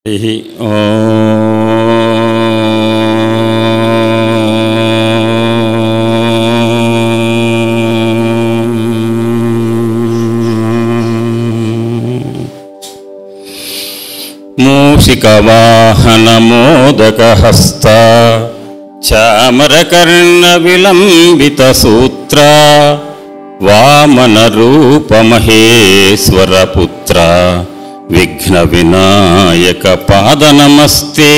మూషికవాహనమోదకహస్త చామరకర్ణ విలంబిత సూత్ర వామన రూప మహేశ్వర పుత్ర విఘ్న వినాయక పాద నమస్తే.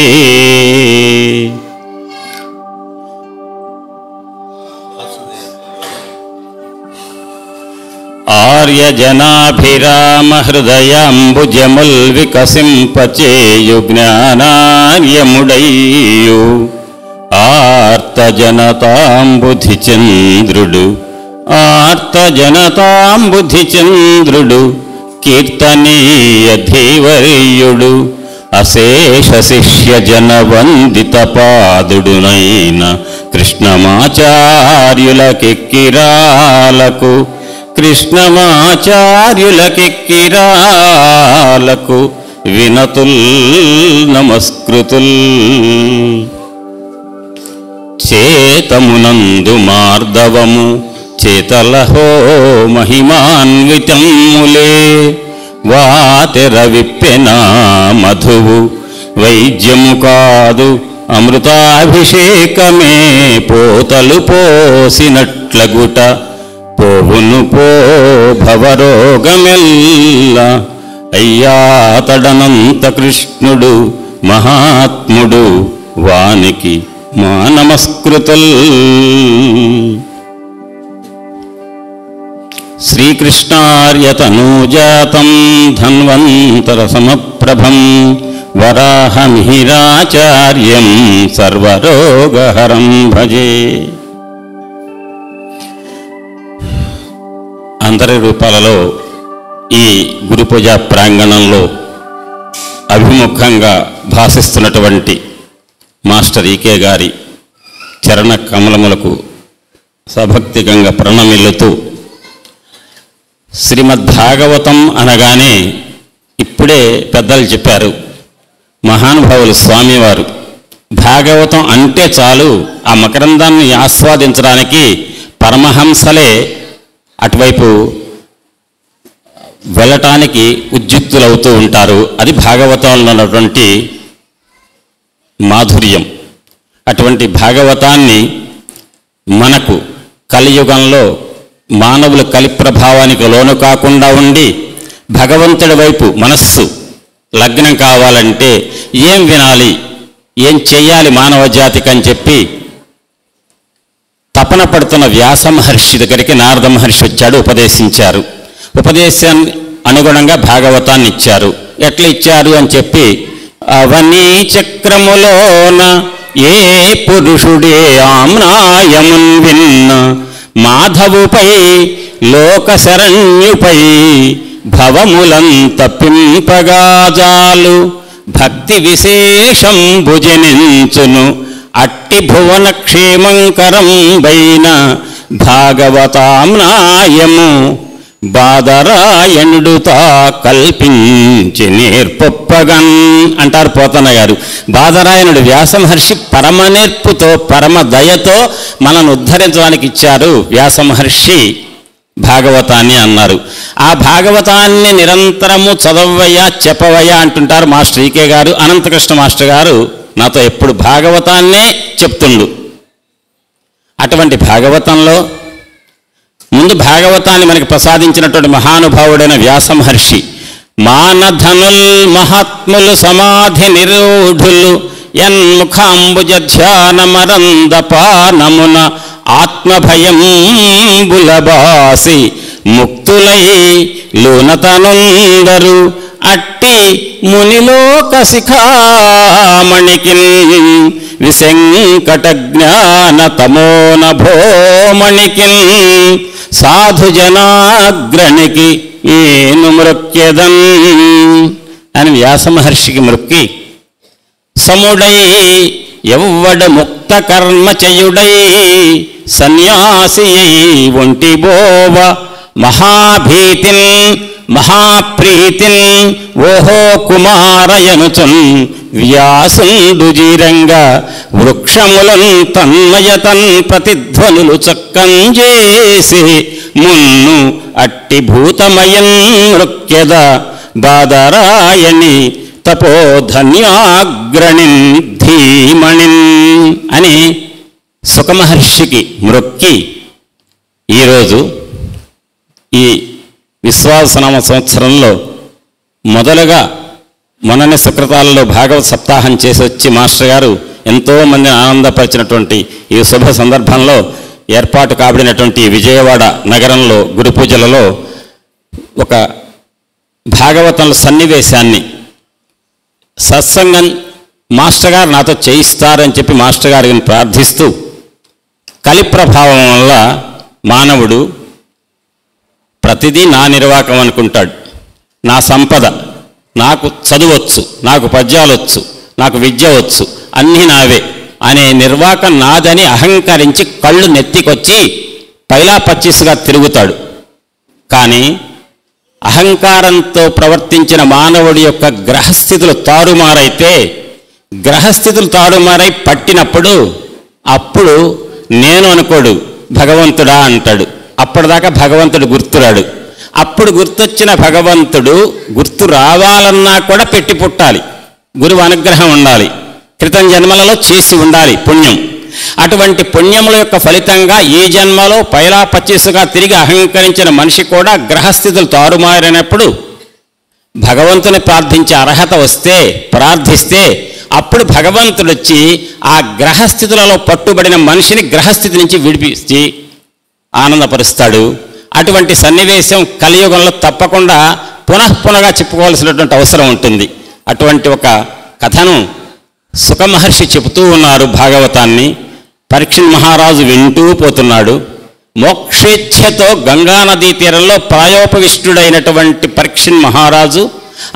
ఆర్యజనాభిరామ హృదయాంబుజముల్ వికసింపచేయు జ్ఞానార్యముడయ్యు ఆర్తజనతాంబుధి చంద్రుడు కీర్తనీయ ధీవర్యుడు అశేష శిష్య జన వందిత పాదుడునైన కృష్ణమాచార్యులకెక్కిరాలకు వినతుల్ నమస్కృతుల్. చేతమునందు మార్దవము చేతలహో మహిమాన్వితములే వాతెర విప్పెనా మధువు వైద్యము కాదు అమృతాభిషేకమే పోతలు పోసినట్లగుట పోవును పో భవరోగమెల్ల అయ్యాతడనంత కృష్ణుడు మహాత్ముడు వానికి మా నమస్కృతుల్. శ్రీకృష్ణార్యతనూజాతం ధన్వంతర సమప్రభం వరాహమిహిరాచార్యం సర్వరోగహరం భజే. అందరి రూపాలలో ఈ గురు పూజ ప్రాంగణంలో అభిముఖంగా భాసిస్తున్నటువంటి మాస్టర్ ఈకే గారి చరణ కమలములకు సభక్తికంగా ప్రణమిల్లుతూ, శ్రీమద్భాగవతం అనగానే ఇప్పుడే పెద్దలు చెప్పారు, మహానుభావులు స్వామివారు భాగవతం అంటే చాలు ఆ మకరందాన్ని ఆస్వాదించడానికి పరమహంసలే అటువైపు వెళ్ళటానికి ఉద్యుక్తులవుతూ ఉంటారు. అది భాగవతంలో ఉన్నటువంటి మాధుర్యం. అటువంటి భాగవతాన్ని మనకు కలియుగంలో మానవుల కలి ప్రభావానికి లోను కాకుండా ఉండి భగవంతుడి వైపు మనస్సు లగ్నం కావాలంటే ఏం వినాలి, ఏం చెయ్యాలి మానవ జాతికి అని చెప్పి తపన పడుతున్న వ్యాస మహర్షి దగ్గరికి నారద మహర్షి వచ్చాడు, ఉపదేశించారు. ఉపదేశాన్ని అనుగుణంగా భాగవతాన్ని ఇచ్చారు. ఎట్లా ఇచ్చారు అని చెప్పి, అవనీ చక్రములోన ఏ పురుషుడే ఆమ్నాయమున్ విన్న మాధవుపై లోక శరణ్యుపై భవములంత పింపగాజాలు భక్తి విశేషం భుజనించును అట్టి భువన క్షేమంకరం బైన భాగవతామ్నాయము బాదరాయణుడుతా కల్పించి నేర్పొప్పగన్ అంటారు పోతన్న గారు. బాదరాయణుడు వ్యాస మహర్షి పరమ నేర్పుతో పరమ దయతో మనను ఉద్ధరించడానికి ఇచ్చారు వ్యాస మహర్షి భాగవతాన్ని అన్నారు. ఆ భాగవతాన్ని నిరంతరము చదవయ్యా చెప్పవయ్యా అంటుంటారు మాస్టర్ ఈకే గారు. అనంతకృష్ణ మాస్టర్ గారు నాతో ఎప్పుడు భాగవతాన్నే చెప్తుండు. అటువంటి భాగవతంలో ముందు భాగవతాన్ని మనకి ప్రసాదించినటువంటి మహానుభావుడైన వ్యాస మహర్షి, మానధనుల్ మహాత్ములు సమాధి నిరూఢులు యన్ముఖాంబుజ ధ్యానమరందపానమున ఆత్మభయం బులబాసి ముక్తులై లూనతనుందరు అట్టి మునిలోక శిఖామణికి విశంకట జ్ఞాన తమోన భోమణికి సాధుజనాగ్రణికి ఏను మృక్యదన్ అని వ్యాస మహర్షికి మృక్కి, సముడై ఎవ్వడ ముక్త కర్మచయుడై సన్యాసి ఒంటి బోవ మహాభీతిన్ మహాప్రీతిన్ ఓహో కుమారయనుచున్ వ్యాసుండు జీరంగ వృక్షములన్ తన్మయతన్ ప్రతిధ్వనులు చక్కంజేసి మున్ను అట్టి భూతమయన్ మృక్యద బాదరాయణి తపోధన్యాగ్రణిన్ ధీమణిన్ అని సుఖమహర్షికి మ్రొక్కి ఈరోజు ఈ విశ్వాసనామ సంవత్సరంలో మొదలుగా మొన్ననే సుకృతాలలో భాగవత సప్తాహం చేసి వచ్చి మాస్టర్ గారు ఎంతోమందిని ఆనందపరిచినటువంటి ఈ శుభ సందర్భంలో ఏర్పాటు కాబడినటువంటి విజయవాడ నగరంలో గురు పూజలలో ఒక భాగవతంలో సన్నివేశాన్ని సత్సంగం మాస్టర్ గారు నాతో చేయిస్తారని చెప్పి మాస్టర్ గారిని ప్రార్థిస్తూ కలి ప్రభావం వల్ల మానవుడు ప్రతిదీ నా నిర్వాకం అనుకుంటాడు. నా సంపద, నాకు చదువచ్చు, నాకు పద్యాలు వచ్చు, నాకు విద్య వచ్చు, అన్నీ నావే అనే నిర్వాకం నాదని అహంకరించి కళ్ళు నెత్తికొచ్చి పైలా పచ్చిస్గా తిరుగుతాడు. కానీ అహంకారంతో ప్రవర్తించిన మానవుడి యొక్క గ్రహస్థితులు తారుమారైతే, గ్రహస్థితులు తారుమారై పట్టినప్పుడు అప్పుడు నేను అనుకోడు, భగవంతుడా అంటాడు. అప్పటిదాకా భగవంతుడు గుర్తురాడు. అప్పుడు గుర్తొచ్చిన భగవంతుడు గుర్తు రావాలన్నా కూడా పెట్టి పుట్టాలి, గురువు అనుగ్రహం ఉండాలి, క్రితం జన్మలలో చేసి ఉండాలి పుణ్యం. అటువంటి పుణ్యముల యొక్క ఫలితంగా ఈ జన్మలో పైలా పచ్చిసుగా తిరిగి అహంకరించిన మనిషి కూడా గ్రహస్థితులు తారుమారినప్పుడు భగవంతుని ప్రార్థించే అర్హత వస్తే, ప్రార్థిస్తే అప్పుడు భగవంతుడు వచ్చి ఆ గ్రహస్థితులలో పట్టుబడిన మనిషిని గ్రహస్థితి నుంచి విడిపించి ఆనందపరుస్తాడు. అటువంటి సన్నివేశం కలియుగంలో తప్పకుండా పునఃపునగా చెప్పుకోవాల్సినటువంటి అవసరం ఉంటుంది. అటువంటి ఒక కథను సుఖమహర్షి చెబుతూ ఉన్నారు. భాగవతాన్ని పరీక్షణ్ మహారాజు వింటూ పోతున్నాడు. మోక్షేచ్ఛతో గంగానదీ తీరంలో ప్రాయోపవిష్టుడైనటువంటి పరీక్షణ్ మహారాజు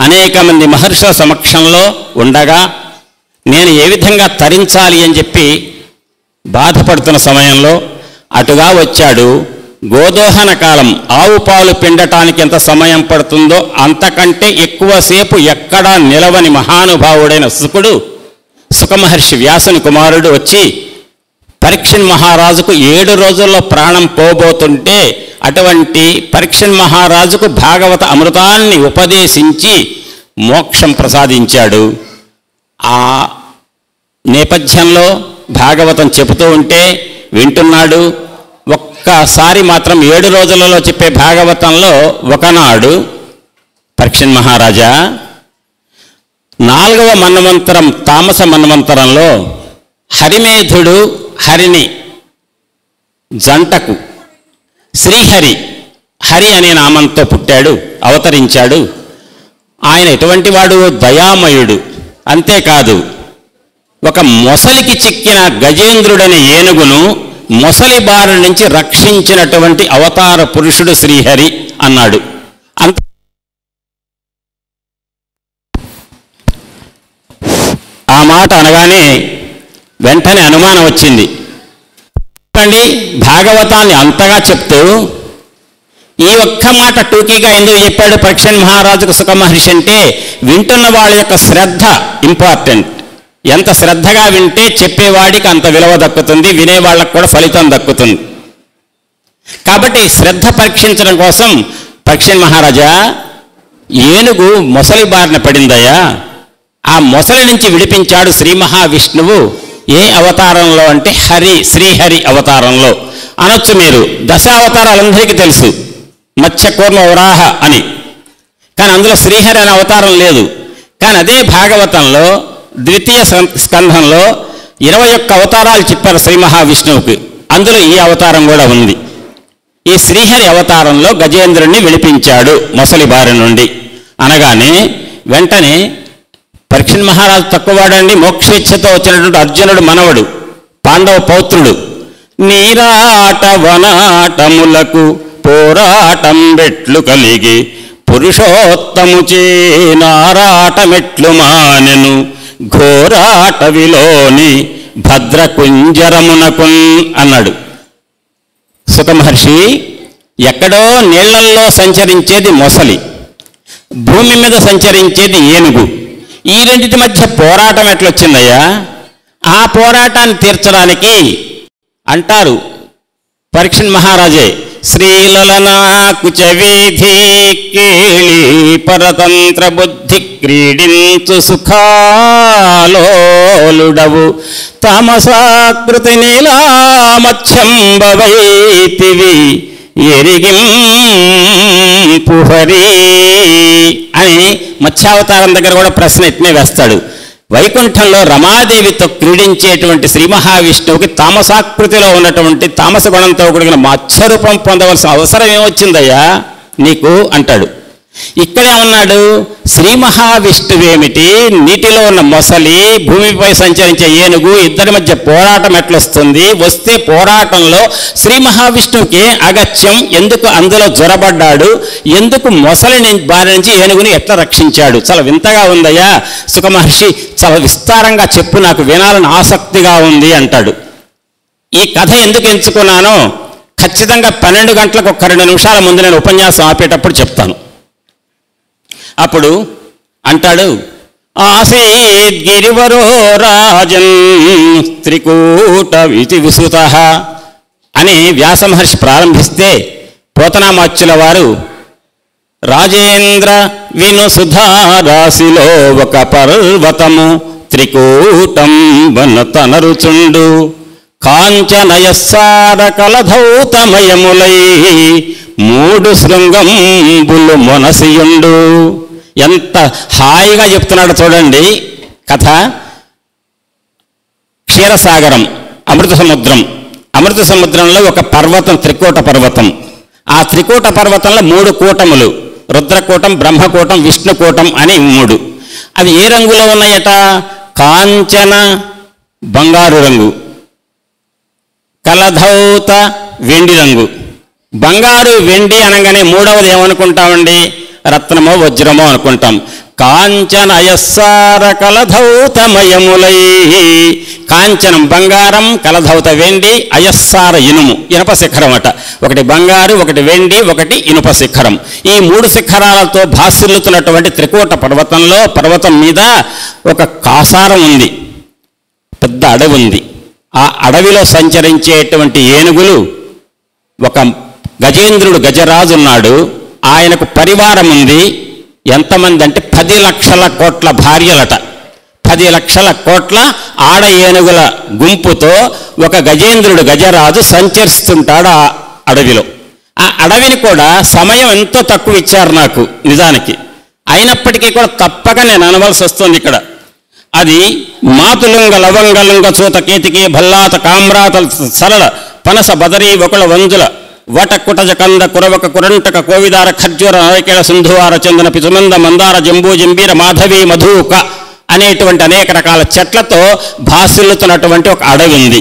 అనేక మంది మహర్షుల సమక్షంలో ఉండగా నేను ఏ విధంగా తరించాలి అని చెప్పి బాధపడుతున్న సమయంలో అటుగా వచ్చాడు. గోదోహన కాలం, ఆవు పాలు పిండటానికి ఎంత సమయం పడుతుందో అంతకంటే ఎక్కువసేపు ఎక్కడా నిలవని మహానుభావుడైన శుకుడు, సుఖమహర్షి వ్యాసుని కుమారుడు వచ్చి పరీక్షణ్ మహారాజుకు 7 రోజుల్లో ప్రాణం పోబోతుంటే అటువంటి పరీక్షణ్ మహారాజుకు భాగవత అమృతాన్ని ఉపదేశించి మోక్షం ప్రసాదించాడు. ఆ నేపథ్యంలో భాగవతం చెబుతూ ఉంటే వింటున్నాడు. ఒక్కసారి మాత్రం 7 రోజులలో చెప్పే భాగవతంలో ఒకనాడు పరీక్షణ్ మహారాజా 4వ మన్వంతరం తామస మన్వంతరంలో హరిమేధుడు హరిని జంటకు శ్రీహరి, హరి అనే నామంతో పుట్టాడు, అవతరించాడు. ఆయన ఎటువంటి వాడు? దయామయుడు. అంతేకాదు ఒక మొసలికి చిక్కిన గజేంద్రుడనే ఏనుగును మొసలి బారి నుంచి రక్షించినటువంటి అవతార పురుషుడు శ్రీహరి అన్నాడు. ఆ మాట అనగానే వెంటనే అనుమానం వచ్చింది. భాగవతాన్ని అంతగా చెప్తూ ఈ ఒక్క మాట టూకీగా ఎందుకు చెప్పాడు పరీక్షణ్ మహారాజుకు సుఖమహర్షి అంటే, వింటున్న వాళ్ళ యొక్క శ్రద్ధ ఇంపార్టెంట్. ఎంత శ్రద్ధగా వింటే చెప్పేవాడికి అంత విలువ దక్కుతుంది, వినేవాళ్ళకు కూడా ఫలితం దక్కుతుంది. కాబట్టి శ్రద్ధ పరీక్షించడం కోసం పరీక్షణ్ మహారాజా, ఏనుగు మొసలి బారిన పడిందయ్యా, ఆ మొసలి నుంచి విడిపించాడు శ్రీ మహావిష్ణువు. ఏ అవతారంలో అంటే శ్రీహరి అవతారంలో అనొచ్చు. మీరు దశావతారాలందరికీ తెలుసు, మత్స్య కూర్మ వరాహ అని. కానీ అందులో శ్రీహరి అనే అవతారం లేదు. కానీ అదే భాగవతంలో ద్వితీయ స్కంధంలో 21 అవతారాలు చెప్పారు శ్రీ మహావిష్ణువుకి. అందులో ఈ అవతారం కూడా ఉంది. ఈ శ్రీహరి అవతారంలో గజేంద్రుణ్ణి విడిపించాడు మొసలి బారి నుండి అనగానే వెంటనే పరీక్షణ్ మహారాజు తక్కువవాడండి, మోక్షేచ్ఛతో వచ్చినటువంటి అర్జునుడు మనవడు, పాండవ పౌత్రుడు. నీరాట వనాటములకు పోరాటం బెట్లు కలిగి పురుషోత్తముచే నారాటమెట్లు మానెను ఘోరాటవిలోని భద్రకుంజరమునకున్ అన్నాడు. సుఖమహర్షి, ఎక్కడో నీళ్లల్లో సంచరించేది మొసలి, భూమి మీద సంచరించేది ఏనుగు. ఈ రెండింటి మధ్య పోరాటం ఎట్లొచ్చిందయ్యా? ఆ పోరాటాన్ని తీర్చడానికి అంటారు పరీక్షణ్ మహారాజే, శ్రీలలనాకుచ వీధి కేళి పరతంత్ర బుద్ధి క్రీడించు సుఖాలోలుడవు తామసాకృతి నీలామత్యంబవైతివి ఎరిగింపుహరి అని మత్స్యావతారం దగ్గర కూడా ప్రశ్న ఎట్నే వేస్తాడు. వైకుంఠంలో రమాదేవితో క్రీడించేటువంటి శ్రీ మహావిష్ణువుకి తామసాకృతిలో ఉన్నటువంటి తామస గుణంతో కూడిన మత్స్యరూపం పొందవలసిన అవసరం ఏమొచ్చిందయ్యా నీకు అంటాడు. ఇక్కడే ఉన్నాడు శ్రీ మహావిష్ణువేమిటి, నీటిలో ఉన్న మొసలి, భూమిపై సంచరించే ఏనుగు, ఇద్దరి మధ్య పోరాటం ఎట్లొస్తుంది? వస్తే పోరాటంలో శ్రీ మహావిష్ణువుకి అగత్యం, ఎందుకు అందులో జ్వరబడ్డాడు, ఎందుకు మొసలిని బారి నుంచి ఏనుగుని ఎట్లా రక్షించాడు? చాలా వింతగా ఉందయ్యా సుఖ మహర్షి, చాలా విస్తారంగా చెప్పు, నాకు వినాలని ఆసక్తిగా ఉంది అంటాడు. ఈ కథ ఎందుకు ఎంచుకున్నానో ఖచ్చితంగా 12 గంటలకు 2 నిమిషాల ముందు నేను ఉపన్యాసం ఆపేటప్పుడు చెప్తాను. అప్పుడు అంటాడు, ఆసీద్ గిరివరో రాజన్ త్రికూట వితి విసుత అని వ్యాస మహర్షి ప్రారంభిస్తే పోతనామాచ్యుల వారు రాజేంద్ర విను సుధారాశిలో ఒక పర్వతము త్రికూటం వనతనరుచుండు కాంచనయస్సార కలధౌతమయములై 3 శృంగంబులు మొనసియుండు. ఎంత హాయిగా చెప్తున్నాడు చూడండి కథ. క్షీరసాగరం, అమృత సముద్రం, అమృత సముద్రంలో ఒక పర్వతం, త్రికూట పర్వతం. ఆ త్రికూట పర్వతంలో 3 కూటములు, రుద్రకూటం, బ్రహ్మకూటం, విష్ణుకూటం అని 3. అవి ఏ రంగులో ఉన్నాయట? కాంచన బంగారు రంగు, కలధౌత వెండి రంగు. బంగారు వెండి అనగానే మూడవది ఏమనుకుంటామండి? రత్నమో వజ్రమో అనుకుంటాం. కాంచన అయస్సార కలధౌతమయములై, కాంచనం బంగారం, కలధౌత వెండి, అయస్సార ఇనుము, ఇనుప శిఖరం అట. ఒకటి బంగారు, ఒకటి వెండి, ఒకటి ఇనుప శిఖరం. ఈ 3 శిఖరాలతో భాసిల్లుతున్నటువంటి త్రికూట పర్వతంలో, పర్వతం మీద ఒక కాసారం ఉంది, పెద్ద అడవి ఉంది. ఆ అడవిలో సంచరించేటువంటి ఏనుగులు, ఒక గజేంద్రుడు గజరాజు ఉన్నాడు, ఆయనకు పరివారం ఉంది. ఎంతమంది అంటే 10 లక్షల కోట్ల భార్యలట. 10 లక్షల కోట్ల ఆడ ఏనుగుల గుంపుతో ఒక గజేంద్రుడు గజరాజు సంచరిస్తుంటాడు ఆ అడవిలో. ఆ అడవిని కూడా సమయం ఎంతో తక్కువ ఇచ్చారు నాకు నిజానికి, అయినప్పటికీ కూడా తప్పక నేను అనవలసి వస్తుంది ఇక్కడ. అది మాతులుంగ లవంగలుంగ చూత కేతికి భల్లాత కామ్రాత సరళ పనస బదరీ ఒకళ వంజుల వట కుటజ కంద కురవక కురంటక కోవిదార ఖర్జూర నరకేళ సింధువార చందన పిసుమంద మందార జంబూ జంబీర మాధవి మధుక అనేటువంటి అనేక రకాల చెట్లతో భాసిల్లుతున్నటువంటి ఒక అడవి ఉంది.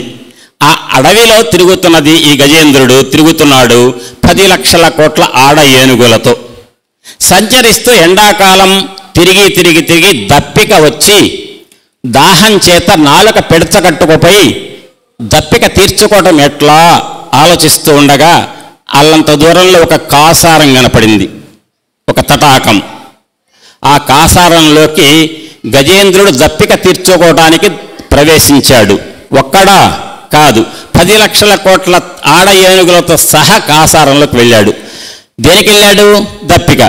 ఆ అడవిలో తిరుగుతున్నది ఈ గజేంద్రుడు, తిరుగుతున్నాడు 10 లక్షల కోట్ల ఆడ ఏనుగులతో సంచరిస్తూ. ఎండాకాలం తిరిగి తిరిగి తిరిగి దప్పిక వచ్చి దాహం చేత నాలుక పెడచగట్టుకుపోయి దప్పిక తీర్చుకోవటం ఎట్లా ఆలోచిస్తూ ఉండగా అల్లంత దూరంలో ఒక కాసారం కనపడింది, ఒక తటాకం. ఆ కాసారంలోకి గజేంద్రుడు దప్పిక తీర్చుకోవటానికి ప్రవేశించాడు. ఒక్కడా కాదు, 10 లక్షల కోట్ల ఆడ ఏనుగులతో సహా కాసారంలోకి వెళ్ళాడు. దేనికి వెళ్ళాడు? దప్పిక.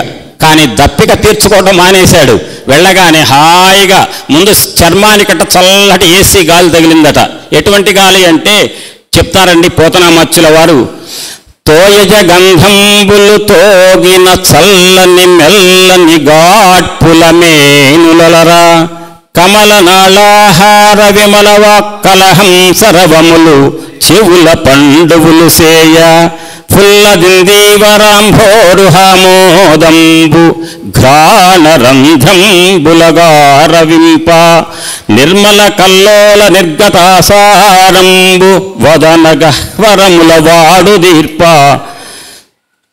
కానీ దప్పిక తీర్చుకోవడం మానేశాడు. వెళ్ళగానే హాయిగా ముందు చర్మానికట చల్లటి ఏసీ గాలి తగిలిందట. ఎటువంటి గాలి అంటే చెప్తారండి పోతనామాచ్యుల వారు, తోయజ గంధంబులు తోగిన చల్లని మెల్లని గాట్పుల మేనులరా కమల నాళాహార విమల వాక్కలహంసరవములు చెవుల పండువులు సేయ ఫుల్లదిందీవరాంభోరుహామోదంబు ఘ్రాణరంధ్రంబులగారవింప నిర్మల కల్లోల నిర్గతాసారంబు వదన గహ్వరముల వాడు దీర్ప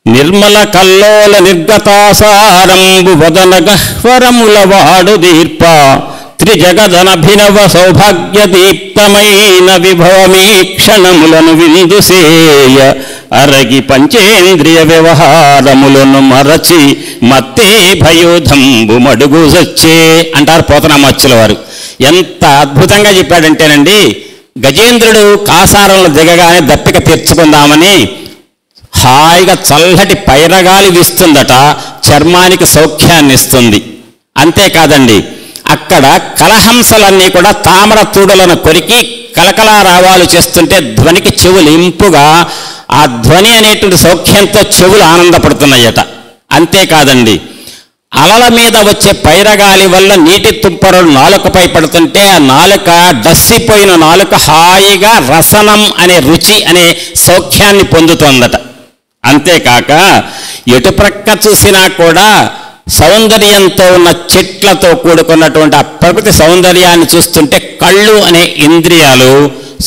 నిర్మల కల్లోల నిర్గతాసారంబు వదన గహ్వరముల వాడు దీర్ప త్రిజగదనభినవ సౌభాగ్య దీప్తమైన విభవమీక్షణములను విందుసేయ అరగి పంచేంద్రియ వ్యవహారములను మరచి మత్తే భయోధంబు మడుగు సచ్చే అంటారు పోతనామాచ్యుల వారు. ఎంత అద్భుతంగా చెప్పాడంటేనండి, గజేంద్రుడు కాసారంలో దిగగానే దప్పిక తీర్చుకుందామని హాయిగా చల్లటి పైరగాలి వీస్తుందట, చర్మానికి సౌఖ్యాన్ని ఇస్తుంది. అంతేకాదండి, అక్కడ కలహంసలన్నీ కూడా తామర తూడులను కొరికి కలకలారావాలు చేస్తుంటే ధ్వనికి చెవులు ఇంపుగా, ఆ ధ్వని అనేటువంటి సౌఖ్యంతో చెవులు ఆనందపడుతున్నాయట. అంతేకాదండి, అలల మీద వచ్చే పైరగాలి వల్ల నీటి తుంపరులు నాలుకపై పడుతుంటే ఆ నాలుక, డస్సిపోయిన నాలుక హాయిగా రసనం అనే రుచి అనే సౌఖ్యాన్ని పొందుతోందట. అంతేకాక ఎటు ప్రక్క చూసినా కూడా సౌందర్యంతో ఉన్న చెట్లతో కూడుకున్నటువంటి ఆ ప్రకృతి సౌందర్యాన్ని చూస్తుంటే కళ్ళు అనే ఇంద్రియాలు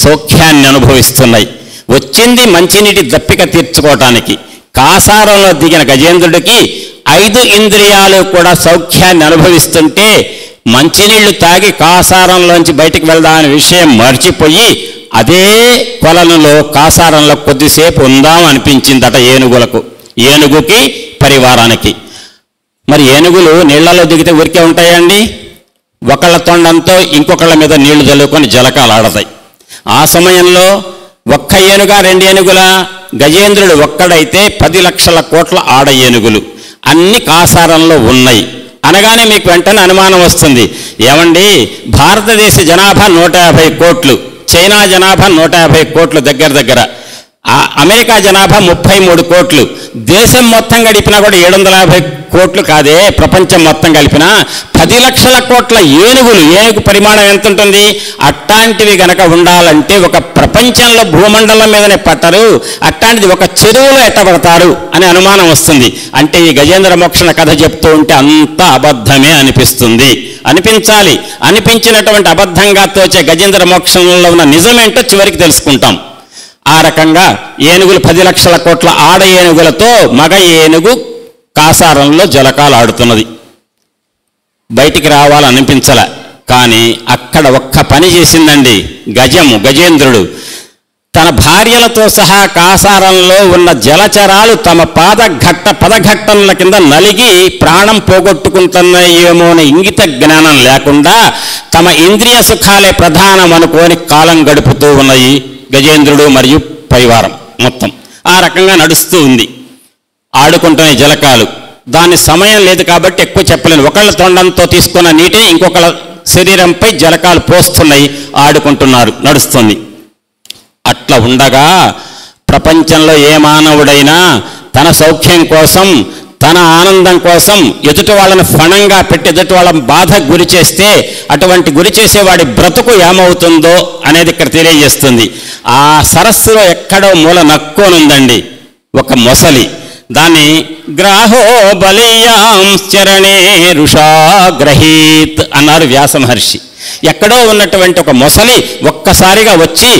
సౌఖ్యాన్ని అనుభవిస్తున్నాయి. వచ్చింది మంచినీటి దప్పిక తీర్చుకోవటానికి. కాసారంలో దిగిన గజేంద్రుడికి 5 ఇంద్రియాలు కూడా సౌఖ్యాన్ని అనుభవిస్తుంటే మంచినీళ్లు తాగి కాసారంలోంచి బయటికి వెళ్దామనే విషయం మర్చిపోయి అదే కొలనులో కాసారంలో కొద్దిసేపు ఉందాం అనిపించిందట ఏనుగులకు, ఏనుగుకి పరివారానికి. మరి ఏనుగులు నీళ్లలో దిగితే ఊరికే ఉంటాయండి? ఒకళ్ళ తొండంతో ఇంకొకళ్ళ మీద నీళ్లు చల్లుకొని జలకాలు ఆడతాయి. ఆ సమయంలో ఒక్క ఏనుగా 2 ఏనుగుల? గజేంద్రుడు ఒక్కడైతే 10 లక్షల కోట్ల ఆడ ఏనుగులు అన్ని కాసారంలో ఉన్నాయి అనగానే మీకు వెంటనే అనుమానం వస్తుంది, ఏమండి భారతదేశ జనాభా 150 కోట్లు, చైనా జనాభా 150 కోట్లు దగ్గర, అమెరికా జనాభా 33 కోట్లు, దేశం మొత్తం గడిపినా కూడా 750 కోట్లు కాదే, ప్రపంచం మొత్తం కలిపినా 10 లక్షల కోట్ల ఏనుగులు. ఏనుగు పరిమాణం ఎంత ఉంటుంది? అట్లాంటివి గనక ఉండాలంటే ఒక ప్రపంచంలో భూమండలం మీదనే పట్టరు, అట్లాంటిది ఒక చెరువులో ఎట్టబడతారు అని అనుమానం వస్తుంది. అంటే ఈ గజేంద్ర మోక్షణ కథ చెప్తూ ఉంటే అంతా అబద్ధమే అనిపిస్తుంది. అనిపించాలి. అనిపించినటువంటి అబద్ధంగా తోచే గజేంద్ర మోక్షణంలో ఉన్న నిజమేంటో చివరికి తెలుసుకుంటాం. ఆ రకంగా ఏనుగులు 10 లక్షల కోట్ల ఆడ ఏనుగులతో మగ ఏనుగు కాసారంలో జలకాలు ఆడుతున్నది. బయటికి రావాలనిపించలే. కానీ అక్కడ ఒక్క పని చేసిందండి గజేంద్రుడు. తన భార్యలతో సహా కాసారంలో ఉన్న జలచరాలు తమ పదఘట్టముల కింద నలిగి ప్రాణం పోగొట్టుకుంటున్నాయేమో అనే ఇంగిత జ్ఞానం లేకుండా తమ ఇంద్రియ సుఖాలే ప్రధానం అనుకోని కాలం గడుపుతూ ఉన్నాయి గజేంద్రుడు మరియు పరివారం మొత్తం. ఆ రకంగా నడుస్తూ ఉంది, ఆడుకుంటున్న జలకాలు. దాని సమయం లేదు కాబట్టి ఎక్కువ చెప్పలేను. ఒకళ్ళ తొండంతో తీసుకున్న నీటిని ఇంకొకళ్ళ శరీరంపై జలకాలు పోస్తున్నాయి, ఆడుకుంటున్నారు, నడుస్తుంది. అట్లా ఉండగా ప్రపంచంలో ఏ మానవుడైనా తన సౌఖ్యం కోసం, తన ఆనందం కోసం ఎదుటి వాళ్ళని ఫణంగా పెట్టి ఎదుటి వాళ్ళని బాధకు గురి చేస్తే అటువంటి గురి చేసేవాడి బ్రతుకు ఏమవుతుందో అనేది ఇక్కడ తెలియజేస్తుంది. ఆ సరస్సులో ఎక్కడో మూల నక్కోనుందండి ఒక మొసలి. దాన్ని గ్రాహో బలీయాంశ్చరణే రుషాగ్రహీత్ అన్నారు వ్యాస మహర్షి. ఎక్కడో ఉన్నటువంటి ఒక మొసలి ఒక్కసారిగా వచ్చి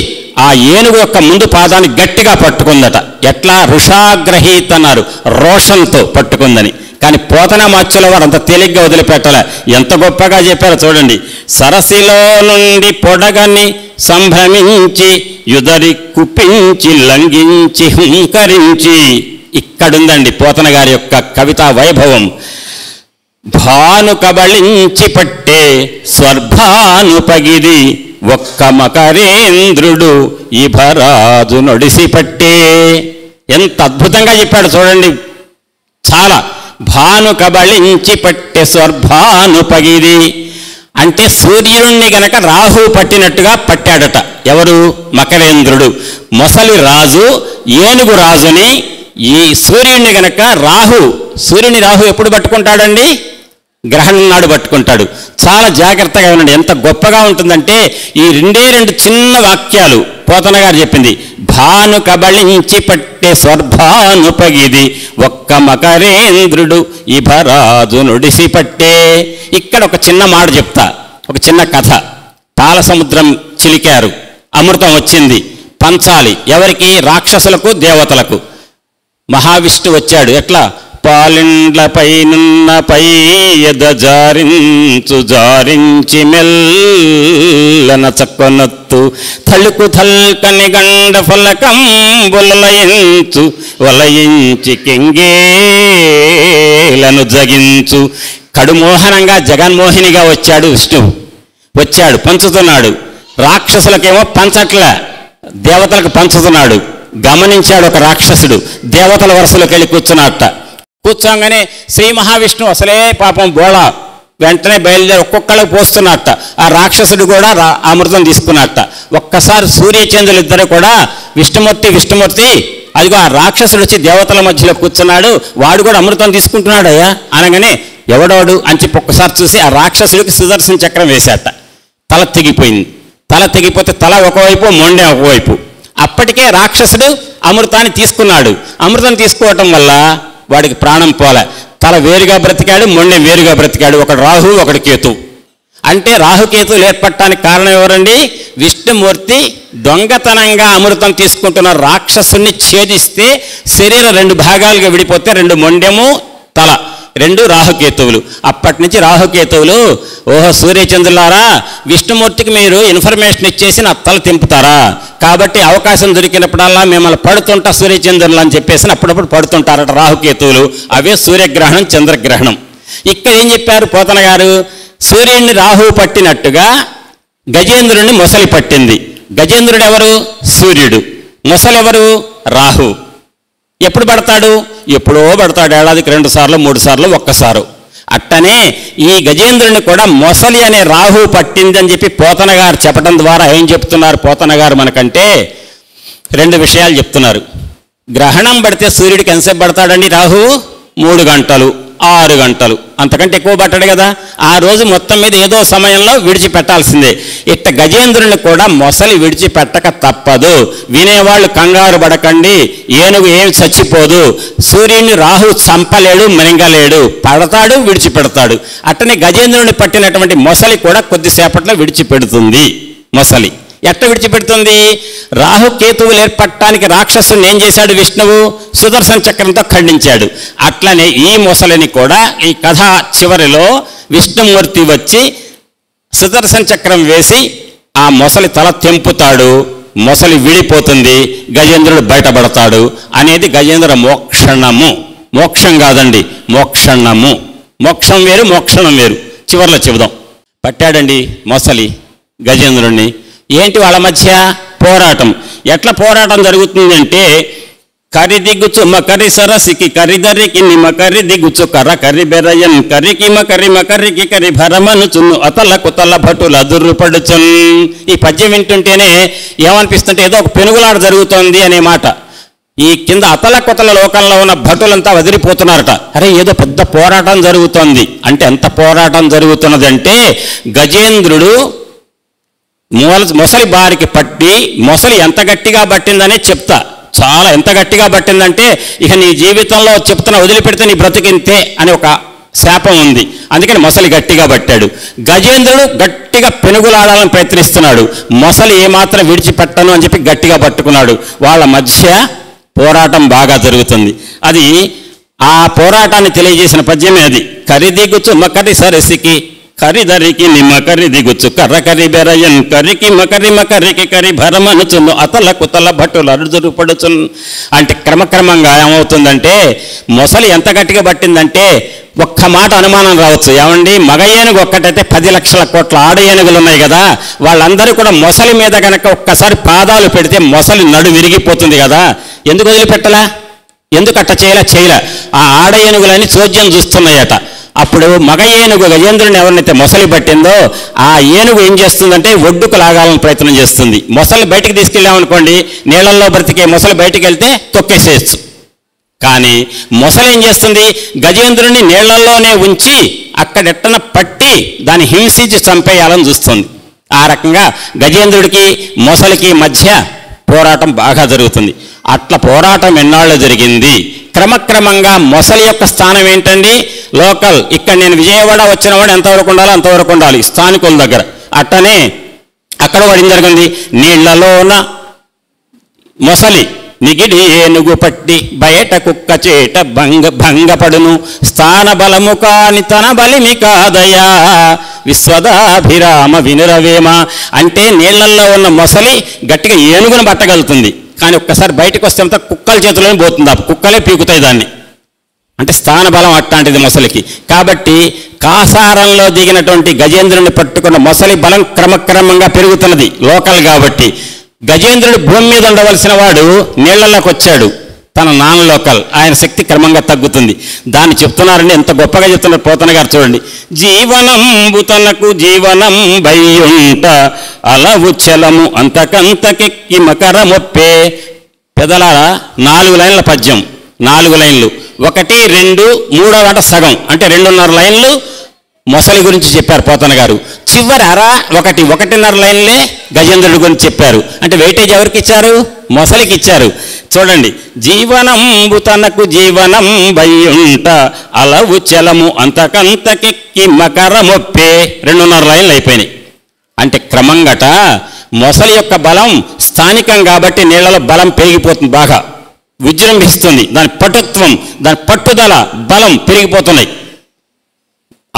ఆ ఏనుగు యొక్క ముందు పాదాన్ని గట్టిగా పట్టుకుందట. ఎట్లా? రుషాగ్రహీత్ అన్నారు, రోషంతో పట్టుకుందని. కానీ పోతనామాచ్యుల వారు అంత తేలిగ్గా వదిలిపెట్టలే. ఎంత గొప్పగా చెప్పారో చూడండి. సరసిలో నుండి పొడగని సంభ్రమించి యుదరి కుప్పించి లంఘించి హుంకరించి. ఇక్కడుందండి పోతన గారి యొక్క కవితా వైభవం. భాను కబళించి పట్టే స్వర్భాను పగిది ఒక్క మకరేంద్రుడు ఇభరాజు నొడిసి పట్టే. ఎంత అద్భుతంగా చెప్పాడు చూడండి. చాలా. భాను కబళించి పట్టే స్వర్భాను పగిది అంటే సూర్యుడిని గనక రాహు పట్టినట్టుగా పట్టాడట. ఎవరు? మకరేంద్రుడు. మొసలి రాజు ఏనుగు రాజుని, ఈ సూర్యుడిని గనక సూర్యుని రాహు ఎప్పుడు పట్టుకుంటాడండి? గ్రహణం నాడు పట్టుకుంటాడు. చాలా జాగ్రత్తగా ఉండండి. ఎంత గొప్పగా ఉంటుందంటే ఈ 2 చిన్న వాక్యాలు పోతన గారు చెప్పింది. భాను కబళించి పట్టే స్వర్భాను పగిది ఒక్క మకరేంద్రుడు ఇభరాజు నుడిసి పట్టే. ఇక్కడ ఒక చిన్న మాట చెప్తా, ఒక చిన్న కథ. పాల సముద్రం చిలికారు, అమృతం వచ్చింది, పంచాలి. ఎవరికి? రాక్షసులకు, దేవతలకు. మహావిష్ణు వచ్చాడు. ఎట్లా? పాలిండ్లపైనున్న పై ఎద జారించి మెల్లన చక్కొనొత్తు తలుకు తల్కని గండ ఫలకం వలయించి కెంగేలను జగించు. కడుమోహనంగా జగన్మోహినిగా వచ్చాడు విష్ణువు. వచ్చాడు, పంచుతున్నాడు. రాక్షసులకేమో పంచట్ల, దేవతలకు పంచుతున్నాడు. గమనించాడు ఒక రాక్షసుడు, దేవతల వరుసలోకి వెళ్ళి కూర్చున్నట్ట. కూర్చోగానే శ్రీ మహావిష్ణువు అసలే పాపం బోళ, వెంటనే బయలుదేరి ఒక్కొక్కళ్ళకి పోస్తున్నట్ట. ఆ రాక్షసుడు కూడా అమృతం తీసుకున్నట్ట. ఒక్కసారి సూర్యచంద్రులు ఇద్దరు కూడా విష్ణుమూర్తి అదిగో ఆ రాక్షసుడు వచ్చి దేవతల మధ్యలో కూర్చున్నాడు, వాడు కూడా అమృతం తీసుకుంటున్నాడు అయ్యా అనగానే ఎవడోడు అని చెప్పి ఒక్కసారి చూసి ఆ రాక్షసుడికి సుదర్శన చక్రం వేశాట. తల తెగిపోయింది. తల తెగిపోతే తల ఒకవైపు, మొండె ఒకవైపు. అప్పటికే రాక్షసుడు అమృతాన్ని తీసుకున్నాడు. అమృతం తీసుకోవటం వల్ల వాడికి ప్రాణం పోలే. తల వేరుగా బ్రతికాడు, మొండె వేరుగా బ్రతికాడు. ఒకడు రాహు, ఒకడు కేతు. అంటే రాహుకేతువులు ఏర్పడటానికి కారణం ఎవరండి? విష్ణుమూర్తి దొంగతనంగా అమృతం తీసుకుంటున్న రాక్షసుని ఛేదిస్తే శరీరం 2 భాగాలుగా విడిపోతే 2 మొండెము, తల, 2 రాహుకేతువులు. అప్పటి నుంచి రాహుకేతువులు ఓహో సూర్యచంద్రులారా, విష్ణుమూర్తికి మీరు ఇన్ఫర్మేషన్ ఇచ్చేసి నా తల తెంపుతారా, కాబట్టి అవకాశం దొరికినప్పుడల్లా మిమ్మల్ని పడుతుంటా సూర్యచంద్రులు అని చెప్పేసి అప్పుడప్పుడు పడుతుంటారట రాహుకేతువులు. అవే సూర్యగ్రహణం, చంద్రగ్రహణం. ఇక్కడ ఏం చెప్పారు పోతన గారు? సూర్యుడిని రాహువు పట్టినట్టుగా గజేంద్రుడిని మొసలి పట్టింది. గజేంద్రుడు ఎవరు? సూర్యుడు. మొసలి ఎవరు? రాహు. ఎప్పుడు పడతాడు? ఎప్పుడో పడతాడు, ఏడాదికి 2 సార్లు 3 సార్లు, ఒక్కసారు. అట్టనే ఈ గజేంద్రుని కూడా మొసలి అనే రాహు పట్టిందని చెప్పి పోతన గారు చెప్పడం ద్వారా ఏం చెప్తున్నారు పోతన గారు మనకంటే? 2 విషయాలు చెప్తున్నారు. గ్రహణం పడితే సూర్యుడికి ఎంతసేపు పడతాడండి రాహువు? 3 గంటలు, 6 గంటలు, అంతకంటే ఎక్కువ పట్టాడు కదా. ఆ రోజు మొత్తం మీద ఏదో సమయంలో విడిచిపెట్టాల్సిందే. ఇట్ట గజేంద్రుని కూడా మొసలి విడిచిపెట్టక తప్పదు. వినేవాళ్ళు కంగారు పడకండి, ఏనుగు ఏమి చచ్చిపోదు. సూర్యుడిని రాహు చంపలేడు, మింగలేడు, పడతాడు, విడిచిపెడతాడు. అట్టనే గజేంద్రుని పట్టినటువంటి మొసలి కూడా కొద్దిసేపట్లో విడిచిపెడుతుంది. మొసలి ఎట్ట విడిచిపెడుతుంది? రాహుకేతువులు ఏర్పడటానికి రాక్షసుని ఏం చేశాడు విష్ణువు? సుదర్శన చక్రంతో ఖండించాడు. అట్లనే ఈ మొసలిని కూడా ఈ కథ చివరిలో విష్ణుమూర్తి వచ్చి సుదర్శన చక్రం వేసి ఆ మొసలి తల తెంపుతాడు. మొసలి విడిపోతుంది, గజేంద్రుడు బయటపడతాడు అనేది గజేంద్ర మోక్షణము. మోక్షం కాదండి, మోక్షణము. మోక్షం వేరు, మోక్షణం వేరు. చివరిలో చెబుదాం. పట్టాడండి మొసలి గజేంద్రుడిని. ఏంటి వాళ్ళ మధ్య పోరాటం? ఎట్లా పోరాటం జరుగుతుందంటే, కరి దిగుచు మకరి సరసికి కరిదరికి నిమకరి దిగుచు కర్ర కరి బెరయన్ కరికి మకరి మకరికి కరి భరమనుచున్ను అతల కుతల భటుల దుర్రుపడుచున్. ఈ పద్యం వింటుంటేనే ఏమనిపిస్తుంటే ఏదో ఒక పెనుగులాట జరుగుతోంది అనే మాట. ఈ కింద అతల కుతల లోకంలో ఉన్న భటులంతా వదిలిపోతున్నారట. అరే ఏదో పెద్ద పోరాటం జరుగుతోంది అంటే ఎంత పోరాటం జరుగుతున్నదంటే, గజేంద్రుడు మొసలి బారికి పట్టి, మొసలి ఎంత గట్టిగా పట్టిందనే చెప్తా. చాలా ఎంత గట్టిగా పట్టిందంటే, ఇక నీ జీవితంలో చెప్తున్నా వదిలిపెడితే నీ బ్రతికింతే అని ఒక శాపం ఉంది. అందుకని మొసలి గట్టిగా పట్టాడు. గజేంద్రుడు గట్టిగా పెనుగులాడాలని ప్రయత్నిస్తున్నాడు. మొసలి ఏమాత్రం విడిచిపెట్టను అని చెప్పి గట్టిగా పట్టుకున్నాడు. వాళ్ళ మధ్య పోరాటం బాగా జరుగుతుంది. అది ఆ పోరాటాన్ని తెలియజేసిన పద్యమే అది. కరిదిగుచు మకరి సరసికి కరిదరికి నిమకరి దిగుచు కర్ర కరి బెరయన్ కరికి మకరి మకరికి కరి భరమనుచును అతల కుతల భటులు అరుదురు పడుచును. అంటే క్రమక్రమంగా ఏమవుతుందంటే, మొసలి ఎంత గట్టిగా పట్టిందంటే ఒక్క మాట అనుమానం రావచ్చు. ఏమండి, మగ ఏనుగు ఒక్కటైతే 10 లక్షల కోట్ల ఆడ ఏనుగులు ఉన్నాయి కదా, వాళ్ళందరూ కూడా మొసలి మీద కనుక ఒక్కసారి పాదాలు పెడితే మొసలి నడు విరిగిపోతుంది కదా, ఎందుకు వదిలిపెట్టలా? ఎందుకు అట్ట చేయలే? ఆ ఆడ ఏనుగులని చోద్యం చూస్తున్నాయట. అప్పుడు మగ ఏనుగు గజేంద్రుని ఎవరినైతే మొసలి పట్టిందో ఆ ఏనుగు ఏం చేస్తుందంటే ఒడ్డుకు లాగాలని ప్రయత్నం చేస్తుంది. మొసలి బయటికి తీసుకెళ్ళామనుకోండి, నీళ్ళల్లో బ్రతికే మొసలి బయటికి వెళ్తే తొక్కేసేయచ్చు. కానీ మొసలి ఏం చేస్తుంది? గజేంద్రుని నీళ్లలోనే ఉంచి అక్కడెట్టన పట్టి దాన్ని హింసించి చంపేయాలని చూస్తుంది. ఆ రకంగా గజేంద్రుడికి మొసలికి మధ్య పోరాటం బాగా జరుగుతుంది. అట్లా పోరాటం ఎన్నాళ్ళు జరిగింది. క్రమక్రమంగా మొసలి యొక్క స్థానం ఏంటండి? లోకల్. ఇక్కడ నేను విజయవాడ వచ్చిన వాడు ఎంతవరకు ఉండాలో అంతవరకు ఉండాలి స్థానికుల దగ్గర. అట్టనే అక్కడ వాడు ఏం జరిగింది? నీళ్లలోన మొసలి నిగిడి ఏనుగు పట్టి బయట కుక్క చేట భంగపడును స్థాన బలము కాని తన బలిమి కాదయా విశ్వదాభిరామ వినురవేమ. అంటే నీళ్లల్లో ఉన్న మొసలి గట్టిగా ఏనుగును పట్టగలుగుతుంది, కానీ ఒక్కసారి బయటకు వస్తే అంతా కుక్కల చేతిలోనే పోతుంది, ఆ కుక్కలే పీకుతాయి దాన్ని. అంటే స్థాన బలం అట్లాంటిది మొసలికి. కాబట్టి కాసారంలో దిగినటువంటి గజేంద్రుని పట్టుకున్న మొసలి బలం క్రమక్రమంగా పెరుగుతున్నది లోకల్ కాబట్టి. గజేంద్రుడు భూమి మీద ఉండవలసిన వాడు నీళ్లలోకి వచ్చాడు, తన నాన్ లోకల్, ఆయన శక్తి క్రమంగా తగ్గుతుంది. దాన్ని చెప్తున్నారండి, ఎంత గొప్పగా చెప్తున్నారు పోతన గారు. చూడండి, జీవనంబు తనకు జీవనం బయ్యుంట అలవు చలము అంతకంతకెక్కి మకరమొప్పే. పెదల 4 లైన్ల పద్యం, 4 లైన్లు, 1, 2, 3వ గంట సగం, అంటే 2.5 లైన్లు మొసలి గురించి చెప్పారు పోతన గారు. చివరి 1.5 లైన్లే గజేంద్రుడి గురించి చెప్పారు. అంటే వెయిటేజ్ ఎవరికి ఇచ్చారు? మొసలికి ఇచ్చారు. చూడండి, జీవనంబు తనకు జీవనం బయ్యుంట అలవు చలము అంతకంతకెక్కి మకరమొప్పే. 2.5 లైన్లు అయిపోయినాయి. అంటే క్రమంగట మొసలి యొక్క బలం స్థానికం కాబట్టి నీళ్లలో బలం పెరిగిపోతుంది, బాగా విజృంభిస్తుంది, దాని పటుత్వం, దాని పట్టుదల, బలం పెరిగిపోతున్నాయి,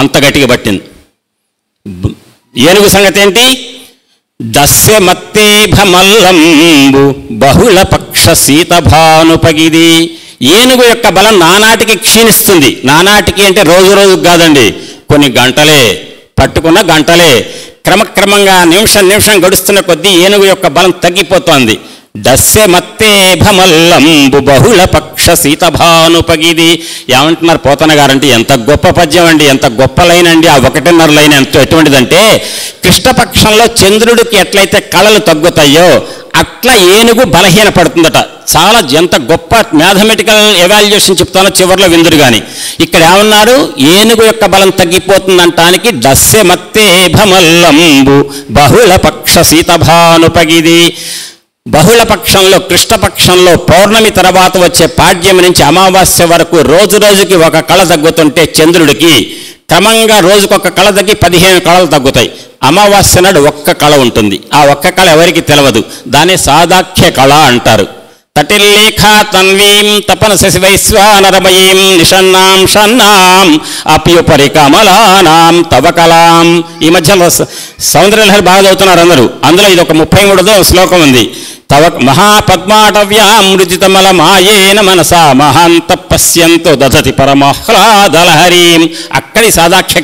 అంత గట్టిగా పట్టింది. ఏనుగు సంగతి ఏంటి? దస్య మత్తేభమల్లంబు బహుళ పక్ష సీతభానుపగిది. ఏనుగు యొక్క బలం నానాటికి క్షీణిస్తుంది. నానాటికి అంటే రోజు రోజుకు కాదండి, కొన్ని గంటలే, పట్టుకున్న గంటలే. క్రమక్రమంగా నిమిషం గడుస్తున్న కొద్దీ ఏనుగు యొక్క బలం తగ్గిపోతోంది. దస్య మత్తేభమల్లంబు బహుళ పక్ష సీతభానుపగిది. ఏమంటున్నారు పోతన గారంటే, ఎంత గొప్ప పద్యం అండి, ఎంత గొప్ప లైన్ అండి. ఆ 1.5 లైన్ ఎటువంటిదంటే, కృష్ణపక్షంలో చంద్రుడికి ఎట్లయితే కళలు తగ్గుతాయో అట్లా ఏనుగు బలహీనపడుతుందట. చాలా ఎంత గొప్ప మ్యాథమెటికల్ ఎవాల్యుయేషన్ చెప్తానో చివరిలో విందురు కానీ. ఇక్కడ ఏమన్నారు? ఏనుగు యొక్క బలం తగ్గిపోతుందంటానికి దస్య మత్తేభమల్లంబు బహుళ పక్ష సీతభానుపగిది. బహుళపక్షంలో, కృష్ణపక్షంలో పౌర్ణమి తర్వాత వచ్చే పాడ్యమి నుంచి అమావాస్య వరకు రోజు రోజుకి 1 కళ తగ్గుతుంటే చంద్రుడికి క్రమంగా రోజుకొక కళ తగ్గి 15 కళలు తగ్గుతాయి. అమావాస్య నాడు 1 కళ ఉంటుంది. ఆ 1 కళ ఎవరికి తెలవదు, దాన్ని సాదాఖ్య కళ అంటారు. తటిల్లేఖా తన్వీం తపన శశి వైశ్వానరమయీం నిషన్నాం షన్నాం అప్యుపరి కమలానాం తవ కళాం. ఈ మధ్య సౌందర్యలహరి బాగా చదువుతున్నారు అందరూ. అందులో ఇది ఒక 33వ శ్లోకం ఉంది. తవ మహాపద్మాటవ్యామృజితమల మాయేన మనసా మహాంత పశ్యంతో దధతి పరమహ్లాదలహరీం. అక్కడి సాదాఖ్య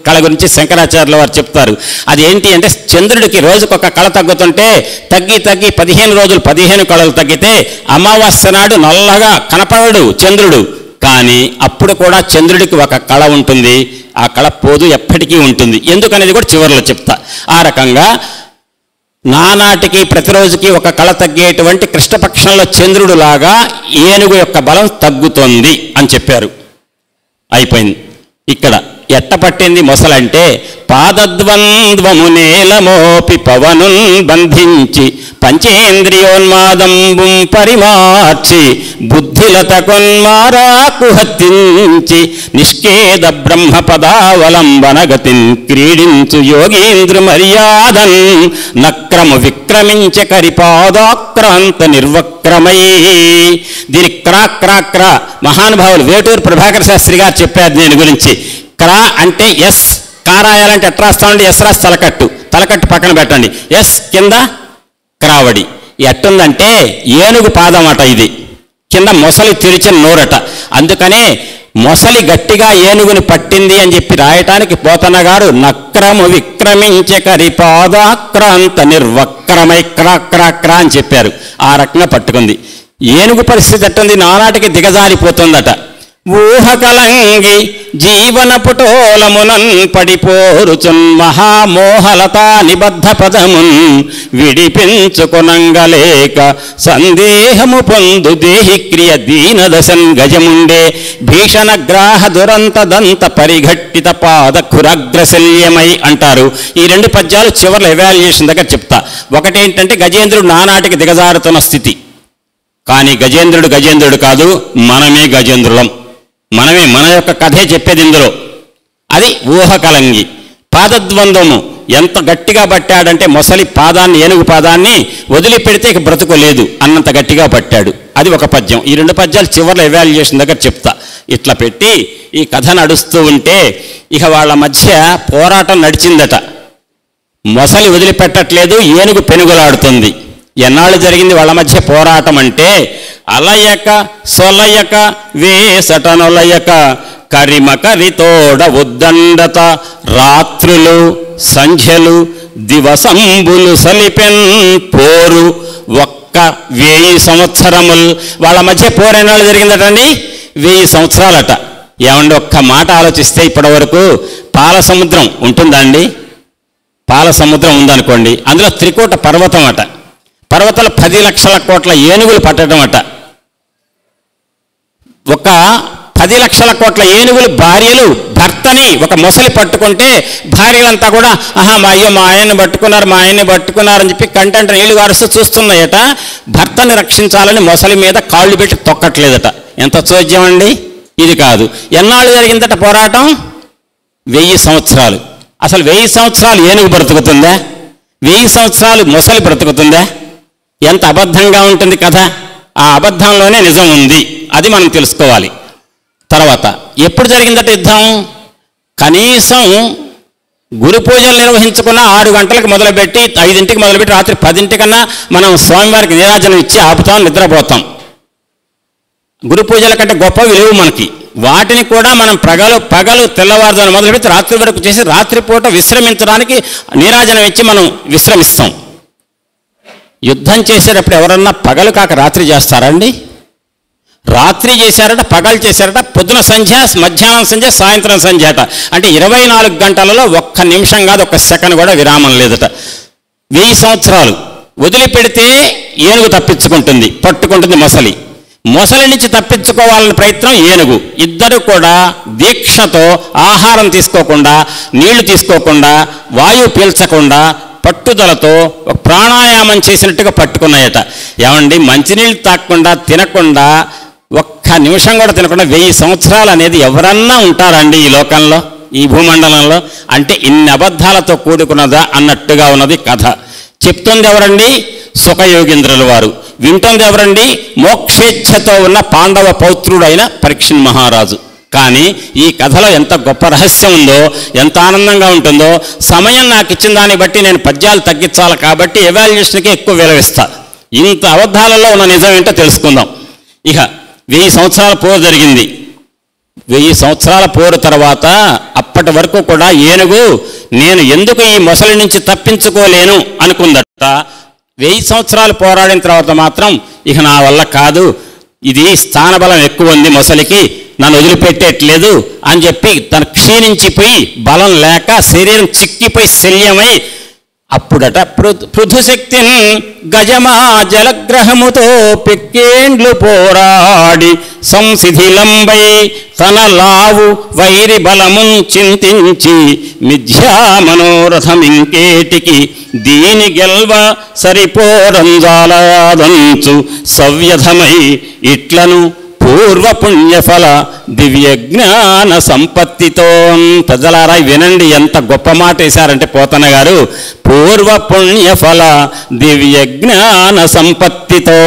కళ గురించి శంకరాచార్యుల వారు చెప్తారు. అది ఏంటి అంటే, చంద్రుడికి రోజుకొక కళ తగ్గుతుంటే తగ్గి 15 రోజులు 15 కళలు తగ్గితే అమావాస్య నాడు నల్లగా కనపడడు చంద్రుడు. కానీ అప్పుడు కూడా చంద్రుడికి 1 కళ ఉంటుంది. ఆ కళ పోదు, ఎప్పటికీ ఉంటుంది. ఎందుకనేది కూడా చివరిలో చెప్తా. ఆ రకంగా నానాటికి ప్రతిరోజుకి 1 కళ తగ్గేటువంటి కృష్ణపక్షంలో చంద్రుడు లాగా ఏనుగు యొక్క బలం తగ్గుతుంది అని చెప్పారు. అయిపోయింది. ఇక్కడ ఎట్ట పట్టింది మొసలంటే, పాదద్వంద్వము నేలమోపి పవనున్ బంధించి పంచేంద్రియోన్మాదంబుం పరిమార్చి బుద్ధిలత కొన్మారాకు హత్తించి నిష్కేద బ్రహ్మ పదావలంబనగతిన్ క్రీడించు యోగీంద్ర మర్యాదన్ నక్రము విక్రమించ కరిపాదాక్రాంత నిర్వక్రమై. దీని క్రా మహానుభావులు వేటూరు ప్రభాకర్ శాస్త్రి గారు చెప్పారు దీని గురించి. క్రా అంటే ఎస్, కా రాయాలంటే ఎట్లా రాస్తామండి? ఎస్ రాసి తలకట్టు పక్కన పెట్టండి, ఎస్ కింద క్రావడి. ఎట్టుందంటే ఏనుగు పాదం అట, ఇది కింద మొసలి తెరిచిన నోరట. అందుకనే మొసలి గట్టిగా ఏనుగుని పట్టింది అని చెప్పి రాయటానికి పోతన గారు నక్రము విక్రమించ కరిపాదాక్రాంత నిర్వక్రమై క్రా అని చెప్పారు. ఆ రకంగా పట్టుకుంది. ఏనుగు పరిస్థితి ఎట్టుంది? నానాటికి దిగజారిపోతుందట. ఊహకలంగి జీవన పుటోలమునన్ పడిపోరుచున్ మహామోహలతా నిబద్ధ పదమున్ విడిపించుకొనంగలేక సందేహము పొందు దేహిక్రియ దీనదశన్ గజముండే భీషణ గ్రాహ దురంత దంత పరిఘట్టిత పాద ఖురగ్రశల్యమై అంటారు. ఈ 2 పద్యాలు చివరిలో ఎవాల్యుయేషన్ దగ్గర చెప్తా. ఒకటేంటంటే గజేంద్రుడు నానాటికి దిగజారుతున్న స్థితి. కానీ గజేంద్రుడు కాదు, మనమే గజేంద్రులం. మన యొక్క కథే చెప్పేది ఇందులో. అది ఊహకలంగి. పాదద్వంద్వము, ఎంత గట్టిగా పట్టాడంటే మొసలి పాదాన్ని, ఏనుగు పాదాన్ని వదిలిపెడితే ఇక బ్రతుకోలేదు అన్నంత గట్టిగా పట్టాడు. అది ఒక పద్యం. ఈ 2 పద్యాలు చివరిలో ఎవాల్యుయేషన్ దగ్గర చెప్తా. ఇట్లా పెట్టి ఈ కథ నడుస్తూ ఉంటే ఇక వాళ్ళ మధ్య పోరాటం నడిచిందట. మొసలి వదిలిపెట్టట్లేదు, ఏనుగు పెనుగులాడుతుంది. ఎన్నాళ్ళు జరిగింది వాళ్ళ మధ్య పోరాటం అంటే, అలయక సొలయక వేసటనొలయక కరిమ కరితోడ ఉద్దండత రాత్రులు సంధ్యలు దివసంబులు సలిపెన్ పోరు ఒక్క 1000 సంవత్సరములు. వాళ్ళ మధ్య పోరెన్నాళ్ళు జరిగిందటండి? 1000 సంవత్సరాలట. ఏమండి, ఒక్క మాట ఆలోచిస్తే ఇప్పటి వరకు పాల సముద్రం ఉంటుందా అండి? పాల సముద్రం ఉందనుకోండి, అందులో త్రికూట పర్వతం అట. పర్వతాలు 10 లక్షల కోట్ల ఏనుగులు పట్టడం అట. ఒక 10 లక్షల కోట్ల ఏనుగులు భార్యలు భర్తని ఒక మొసలి పట్టుకుంటే భార్యలంతా కూడా మా ఆయన్ని పట్టుకున్నారని చెప్పి కంటెంట్ నీళ్లు గారుస్తూ చూస్తున్నాయట. భర్తని రక్షించాలని మొసలి మీద కాళ్ళు పెట్టి తొక్కట్లేదట. ఎంత చోద్యం అండి! ఇది కాదు. ఎన్నాళ్ళు జరిగిందట పోరాటం? 1000 సంవత్సరాలు. అసలు 1000 సంవత్సరాలు ఏనుగు బ్రతుకుతుందా? 1000 సంవత్సరాలు మొసలి బ్రతుకుతుందా? ఎంత అబద్ధంగా ఉంటుంది కథ. ఆ అబద్ధంలోనే నిజం ఉంది. అది మనం తెలుసుకోవాలి. తర్వాత ఎప్పుడు జరిగిందట యుద్ధం? కనీసం గురు పూజలు నిర్వహించుకున్న 6 గంటలకు మొదలుపెట్టి 5ంటికి మొదలుపెట్టి రాత్రి 10ంటికన్నా మనం స్వామివారికి నీరాజనం ఇచ్చి ఆపుతాం, నిద్రపోతాం. గురు పూజల కంటే గొప్ప విలువ మనకి. వాటిని కూడా మనం పగలు తెల్లవారుజామున మొదలుపెట్టి రాత్రి వరకు చేసి రాత్రిపూట విశ్రమించడానికి నీరాజనం ఇచ్చి మనం విశ్రమిస్తాం. యుద్ధం చేసేటప్పుడు ఎవరన్నా పగలు కాక రాత్రి చేస్తారండి? రాత్రి చేశారట, పగలు చేశారట, పొద్దున సంధ్య, మధ్యాహ్నం సంధ్య, సాయంత్రం సంధ్య అట. అంటే 24 గంటలలో ఒక్క నిమిషం కాదు, ఒక్క సెకండ్ కూడా విరామం లేదట. 1000 సంవత్సరాలు వదిలిపెడితే ఏనుగు తప్పించుకుంటుంది, పట్టుకుంటుంది మొసలి. మొసలి నుంచి తప్పించుకోవాలని ప్రయత్నం ఏనుగు. ఇద్దరు కూడా దీక్షతో ఆహారం తీసుకోకుండా, నీళ్లు తీసుకోకుండా, వాయువు పీల్చకుండా పట్టుదలతో ప్రాణాయామం చేసినట్టుగా పట్టుకున్నాయట. ఏమండి, మంచినీళ్ళు తాగకుండా, తినకుండా, ఒక్క నిమిషం కూడా తినకుండా 1000 సంవత్సరాలు అనేది ఎవరన్నా ఉంటారండి ఈ లోకంలో, ఈ భూమండలంలో? అంటే ఇన్ని అబద్ధాలతో కూడుకున్నదా అన్నట్టుగా ఉన్నది కథ. చెప్తుంది ఎవరండి? సుఖయోగీంద్రుల వారు. వింటుంది ఎవరండి? మోక్షేచ్ఛతో ఉన్న పాండవ పౌత్రుడైన పరీక్షిత్ మహారాజు. కానీ ఈ కథలో ఎంత గొప్ప రహస్యం ఉందో, ఎంత ఆనందంగా ఉంటుందో. సమయం నాకు ఇచ్చిన దాన్ని బట్టి నేను పద్యాలు తగ్గించాలి కాబట్టి ఎవాల్యుయేషన్కి ఎక్కువ విలువిస్తా. ఇంత అబద్ధాలలో ఉన్న నిజం ఏంటో తెలుసుకుందాం. ఇక 1000 సంవత్సరాల పోరు జరిగింది. 1000 సంవత్సరాల పోరు తర్వాత అప్పటి వరకు కూడా ఏనుగు నేను ఎందుకు ఈ మొసలి నుంచి తప్పించుకోలేను అనుకుందట. 1000 సంవత్సరాలు పోరాడిన తర్వాత మాత్రం ఇక నా వల్ల కాదు, ఇది స్థానబలం ఎక్కువ ఉంది మొసలికి, నన్ను వదిలిపెట్టేట్లేదు అని చెప్పి తను క్షీణించిపోయి బలం లేక శరీరం చిక్కిపోయి శల్యమై అప్పుడట పృథుశక్తిని గజమా జలగ్రహముతో పెక్కేండ్లు పోరాడి సంశిథిలంబై తన లావు వైరి బలమున్ చింతించి మిథ్యా మనోరథమింకేటికి దీని గెల్వ సరిపోరంజాలదంచు సవ్యధమై ఇట్లను పూర్వపుణ్యఫల దివ్యజ్ఞాన సంపత్తితో. ప్రజలారా వినండి, ఎంత గొప్ప మాట వేశారంటే పోతన గారు. పూర్వపుణ్యఫల దివ్యజ్ఞాన సంపత్తితో.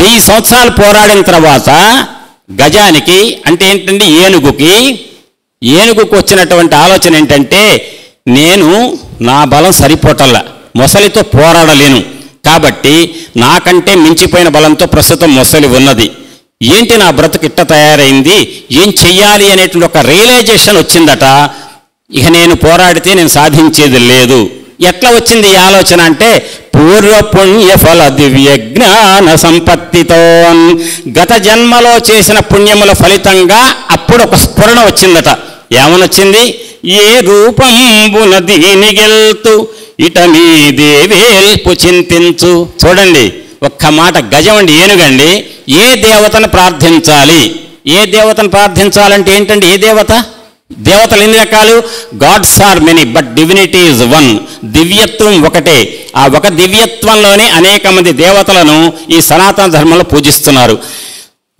1000 సంవత్సరాలు పోరాడిన తర్వాత గజానికి అంటే ఏంటంటే ఏనుగుకు వచ్చినటువంటి ఆలోచన ఏంటంటే, నేను నా బలం సరిపోటల్లా, మొసలితో పోరాడలేను కాబట్టి నాకంటే మించిపోయిన బలంతో ప్రస్తుతం మొసలి ఉన్నది. ఏంటి నా బ్రతుకు ఇట్ట తయారైంది, ఏం చెయ్యాలి అనేటువంటి ఒక రియలైజేషన్ వచ్చిందట. ఇక నేను పోరాడితే నేను సాధించేది లేదు. ఎట్లా వచ్చింది ఈ ఆలోచన అంటే, పూర్వపుణ్యఫల దివ్యజ్ఞాన సంపత్తితో. గత జన్మలో చేసిన పుణ్యముల ఫలితంగా అప్పుడు ఒక స్ఫురణ వచ్చిందట. ఏమనొచ్చింది? ఏ రూపంబున దీని గెల్తు ఇట మీ దేవేల్పు చింతించు. చూడండి, ఒక్క మాట, గజం అండి, ఏనుగండి. ఏ దేవతను ప్రార్థించాలి? ఏ దేవతను ప్రార్థించాలంటే ఏంటండి? ఏ దేవత? దేవతలు ఎన్ని రకాలు? Gods are many but divinity is one. దివ్యత్వం ఒకటే. ఆ ఒక దివ్యత్వంలోనే అనేక మంది దేవతలను ఈ సనాతన ధర్మంలో పూజిస్తున్నారు.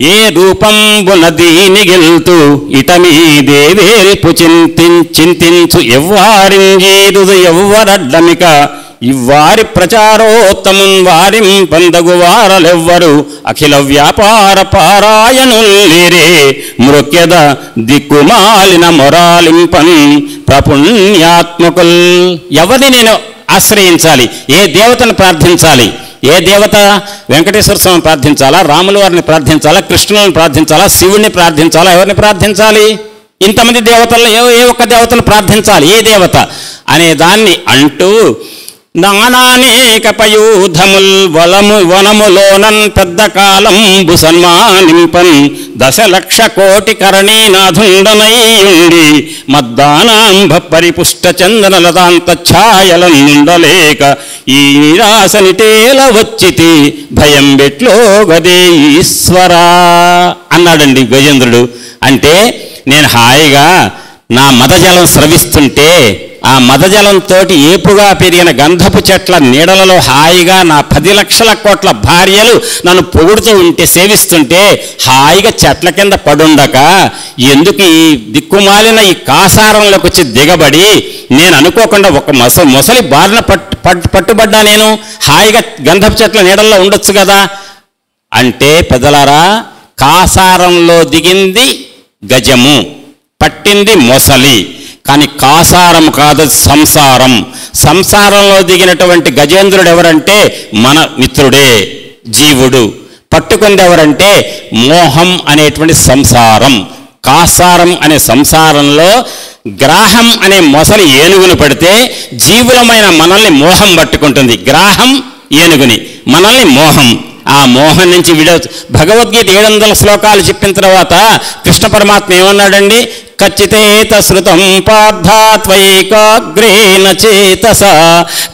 ఏ రూపంబున దీని గెల్తు ఇటమీ దేవేల్పు చింతించు ఎవ్వారింజీరుదు ఎవ్వరడ్డమిక ఇవ్వారి ప్రచారోత్తమున్ వారిం పందగు వారలెవ్వరు అఖిల వ్యాపార పారాయణుల్లిరే మృక్యద దిక్కుమాలిన మొరాలింపన్ ప్రపుణ్యాత్మకుల్. ఎవరిని నేను ఆశ్రయించాలి? ఏ దేవతను ప్రార్థించాలి? ఏ దేవత? వెంకటేశ్వర స్వామిని ప్రార్థించాలా, రాముల వారిని ప్రార్థించాలా, కృష్ణుని ప్రార్థించాలా, శివుణ్ణి ప్రార్థించాలా, ఎవరిని ప్రార్థించాలి? ఇంతమంది దేవతల్లో ఏ ఒక్క దేవతను ప్రార్థించాలి? ఏ దేవత అనే దాన్ని అంటూ నానానేక పయూధముల్ వనములోనన్ పెద్ద కాలంబు సన్మానింపన్ 10,00,000,000 కరణీనాథుండనైయుండి మద్దానాంభ పరిపుష్ట చందనలతాంత ఛాయలందుండలేక ఈ నిరాశనిటేల వచ్చితి భయం బెట్లో గదే ఈశ్వరా అన్నాడండి గజేంద్రుడు. అంటే నేను హాయిగా నా మదజలం స్రవిస్తుంటే ఆ మదజలంతో ఏపుగా పెరిగిన గంధపు చెట్ల నీడలలో హాయిగా నా 10,00,000 కోట్ల భార్యలు నన్ను పొగుడుతూ ఉంటే, సేవిస్తుంటే హాయిగా చెట్ల కింద పడుండక ఎందుకు ఈ దిక్కుమాలిన ఈ కాసారంలోకి వచ్చి దిగబడి నేను అనుకోకుండా ఒక మొసలి బారిన పట్టుబడ్డా, నేను హాయిగా గంధపు చెట్ల నీడల్లో ఉండొచ్చు కదా అంటే, పెద్దలారా, కాసారంలో దిగింది గజము, పట్టింది మొసలి, కానీ కాసారం కాదు, సంసారం. సంసారంలో దిగినటువంటి గజేంద్రుడు ఎవరంటే మన మిత్రుడే, జీవుడు. పట్టుకుంది ఎవరంటే మోహం అనేటువంటి సంసారం. కాసారం అనే సంసారంలో గ్రాహం అనే మొసలి ఏనుగును పడితే జీవులమైన మనల్ని మోహం పట్టుకుంటుంది. గ్రాహం ఏనుగుని, మనల్ని మోహం. ఆ మోహం నుంచి భగవద్గీత 700 శ్లోకాలు చెప్పిన తర్వాత కృష్ణ పరమాత్మ ఏమన్నాడండి? కచ్చితేత శృతం పార్థాత్వైకాగ్రేణ చేతస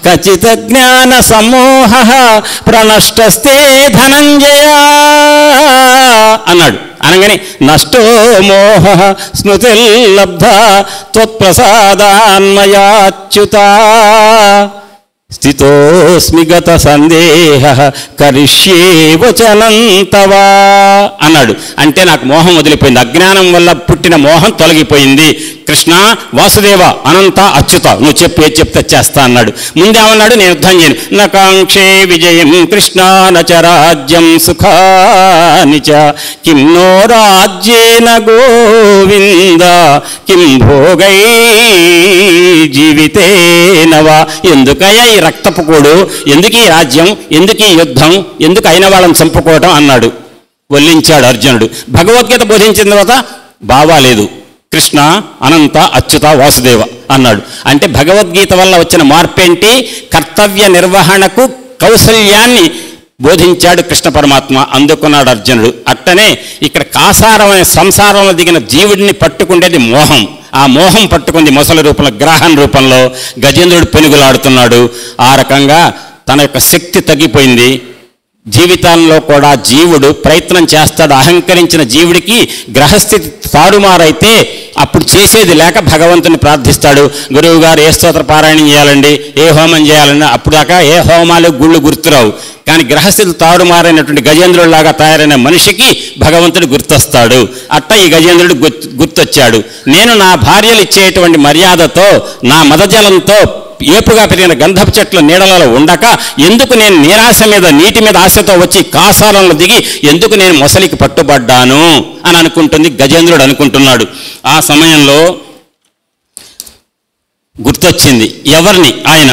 కచిత జ్ఞాన సమోహ ప్రణష్టస్తే ధనంజయ అన్నాడు. అనగానే నష్టో మోహ స్మృతిర్లబ్ధ త్వత్ప్రసాదాన్మయాచ్యుత స్థితోస్మి గత సందేహ కరిష్యే వచనం తవా అన్నాడు. అంటే నాకు మోహం వదిలిపోయింది, అజ్ఞానం వల్ల పుట్టిన మోహం తొలగిపోయింది. కృష్ణ, వాసుదేవ, అనంత, అచ్యుత, నువ్వు చెప్పు, ఏది చెప్తే చేస్తా అన్నాడు. ముందేమన్నాడు? నేను యుద్ధం చేయను. నకాంక్షే విజయం కృష్ణ నచ రాజ్యం సుఖాని చ కిం నో రాజ్యేన గోవింద కిం భోగై జీవితేనవా. ఎందుకయ్యా ఈ రక్తపు కోడు, ఎందుకు ఈ రాజ్యం, ఎందుకు ఈ యుద్ధం, ఎందుకు అయిన వాళ్ళని చంపుకోవటం అన్నాడు. వల్లించాడు అర్జునుడు. భగవద్గీత బోధించిన తర్వాత బావాలేదు. కృష్ణ, అనంత, అచ్యుత, వాసుదేవ అన్నాడు. అంటే భగవద్గీత వల్ల వచ్చిన మార్పేంటి? కర్తవ్య నిర్వహణకు కౌశల్యాన్ని బోధించాడు కృష్ణ పరమాత్మ. అందుకున్నాడు అర్జునుడు. అట్టనే ఇక్కడ కాసారం అనే సంసారంలో దిగిన జీవుడిని పట్టుకుండేది మోహం. ఆ మోహం పట్టుకుంది మొసలి రూపంలో, గ్రహం రూపంలో గజేంద్రుడు పెనుగులాడుతున్నాడు. ఆ రకంగా తన యొక్క శక్తి తగ్గిపోయింది. జీవితాల్లో కూడా జీవుడు ప్రయత్నం చేస్తాడు. అహంకరించిన జీవుడికి గ్రహస్థితి తారుమారైతే అప్పుడు చేసేది లేక భగవంతుని ప్రార్థిస్తాడు. గురువు గారు ఏ స్తోత్ర పారాయణం చేయాలండి, ఏ హోమం చేయాలండి, అప్పుడు దాకా ఏ హోమాలు గుళ్ళు గుర్తురావు. కానీ గ్రహస్థితి తారుమారైనటువంటి గజేంద్రుడిలాగా తయారైన మనిషికి భగవంతుడు గుర్తొస్తాడు. అట్ట ఈ గజేంద్రుడు గుర్తొచ్చాడు. నేను నా భార్యలు ఇచ్చేటువంటి మర్యాదతో, నా మదజలంతో ఏపుగా పెరిగిన గంధపు చెట్ల నీడలలో ఉండక ఎందుకు నేను నిరాశ మీద, నీటి మీద ఆశతో వచ్చి కాసారంలో దిగి ఎందుకు నేను మొసలికి పట్టుబడ్డాను అని అనుకుంటుంది గజేంద్రుడు అనుకుంటున్నాడు. ఆ సమయంలో గుర్తొచ్చింది ఎవరిని? ఆయన.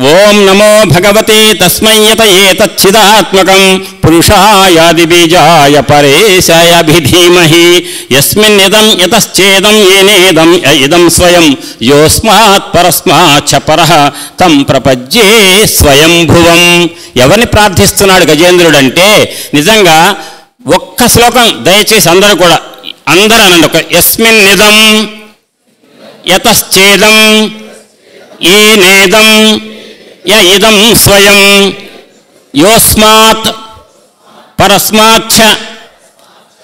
ఓం నమో భగవతే తస్మై యత ఏతచ్చిదాత్మకం పురుషాయాది బీజాయ పరేశాయభిధీమహి యస్మిన్నిదం యతశ్చేదం ఏనేదం ఇదం స్వయం యోస్మాత్ పరస్మాచ్చ పరః తం ప్రపజ్యే స్వయంభువం. ఎవరిని ప్రార్థిస్తున్నాడు గజేంద్రుడు అంటే, నిజంగా ఒక్క శ్లోకం దయచేసి అందరూ కూడా అందరూ అనండి. ఒక యస్మిన్నిదం యతశ్చేదం ఏనేదం ఇదం స్వయం యోస్మాత్ పరస్మాచ్చ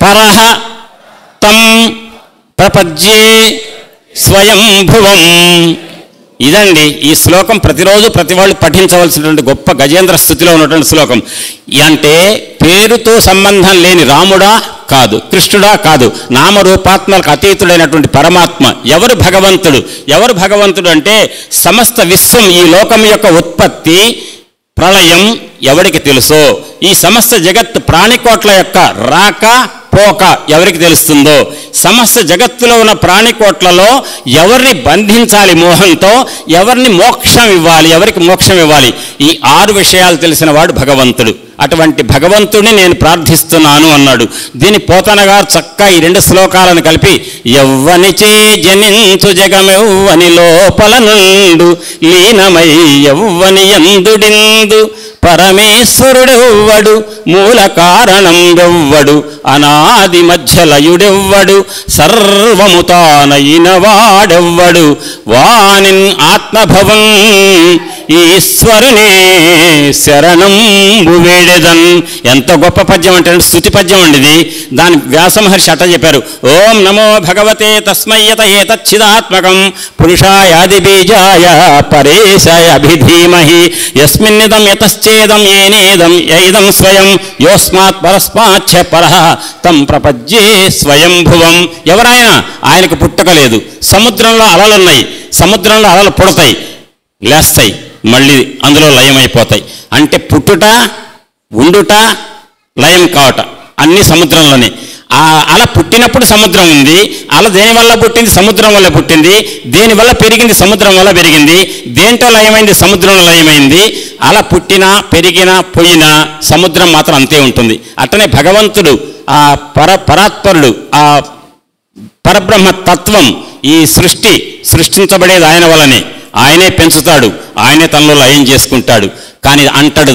పరః తం ప్రపజ్యే స్వయంభువం. ఇదండి ఈ శ్లోకం ప్రతిరోజు ప్రతి వాళ్ళు పఠించవలసినటువంటి గొప్ప గజేంద్ర స్థుతిలో ఉన్నటువంటి శ్లోకం. అంటే పేరుతో సంబంధం లేని రాముడా కాదు, కృష్ణుడా కాదు, నామరూపాత్మలకు అతీతుడైనటువంటి పరమాత్మ. ఎవరు భగవంతుడు? ఎవరు భగవంతుడు అంటే సమస్త విశ్వం, ఈ లోకం యొక్క ఉత్పత్తి ప్రళయం ఎవరికి తెలుసో, ఈ సమస్త జగత్ ప్రాణికోట్ల యొక్క రాక పోక ఎవరికి తెలుస్తుందో, సమస్త జగత్తులో ఉన్న ప్రాణికోట్లలో ఎవరిని బంధించాలి మోహంతో, ఎవరిని మోక్షం ఇవ్వాలి, ఎవరికి మోక్షం ఇవ్వాలి, ఈ 6 విషయాలు తెలిసిన వాడు భగవంతుడు. అటువంటి భగవంతుడిని నేను ప్రార్థిస్తున్నాను అన్నాడు. దీని పోతన గారు చక్కగా ఈ 2 శ్లోకాలను కలిపి ఎవ్వనిచే జనించు జగమెవ్వని లోపల నుండు లీనమై ఎవ్వని యందుడిందు పరమేశ్వరుడెవ్వడు మూల కారణం ఎవ్వడు అనాది మధ్యలయుడెవ్వడు సర్వము తానైన వాడెవ్వడు వానిన్ ఆత్మభవం ఈశ్వరునే శరణంబు వేడెదన్. ఎంత గొప్ప పద్యం అంటే స్తుతి పద్యం అండి ఇది. దాని వ్యాస మహర్షి అట్ట చెప్పారు. ఓం నమో భగవతే తస్మయ్యత ఏతచ్చిదాత్మకం పురుషాయాది బీజాయ పరేశాయ అభిధీమహి యస్మిన్నిదం యతశ్చేదం ఏనేదం యైదం స్వయం యోస్మాత్ పరస్మాచ్చ పరః తం ప్రపజ్యే స్వయంభువం. ఎవరైనా ఆయనకు పుట్టుక లేదు. సముద్రంలో అలలున్నాయి, సముద్రంలో అలలు పుడతాయి, లేస్తాయి, మళ్ళీ అందులో లయమైపోతాయి. అంటే పుట్టుట, ఉండుట, లయం కావట అన్నీ సముద్రంలోనే. ఆ అల పుట్టినప్పుడు సముద్రం ఉంది, అల దేనివల్ల పుట్టింది? సముద్రం వల్ల పుట్టింది. దేనివల్ల పెరిగింది? సముద్రం వల్ల పెరిగింది. దేంట్లో లయమైంది? సముద్రంలో లయమైంది. అల పుట్టినా పెరిగినా పోయినా సముద్రం మాత్రం అంతే ఉంటుంది. అట్లనే భగవంతుడు, ఆ పరాత్పరుడు, ఆ పరబ్రహ్మ తత్వం, ఈ సృష్టించబడేది ఆయన వల్లనే. ఆయనే పెంచుతాడు, ఆయనే తనలో లయం చేసుకుంటాడు. కానీ అంటాడు,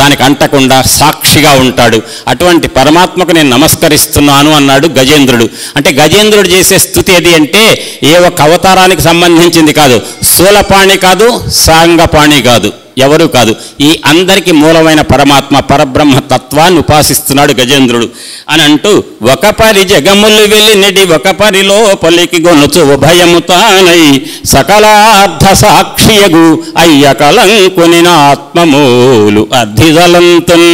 దానికి అంటకుండా సాక్షిగా ఉంటాడు. అటువంటి పరమాత్మకు నేను నమస్కరిస్తున్నాను అన్నాడు గజేంద్రుడు. అంటే గజేంద్రుడు చేసే స్థుతి ఏది అంటే ఏ ఒక్క అవతారానికి సంబంధించింది కాదు, స్థూలపాణి కాదు, సాంగపాణి కాదు, ఎవరు కాదు. ఈ అందరికీ మూలమైన పరమాత్మ పరబ్రహ్మ తత్వాన్ని ఉపాసిస్తున్నాడు గజేంద్రుడు అని అంటూ, ఒక పరి జగములు వెలినడి ఒక పరిలో పలికి గొనుచు ఉభయము తానై సకలార్థ సాక్షియగు అయ్య కలంకుని ఆత్మమూలు అధిదలంతున్.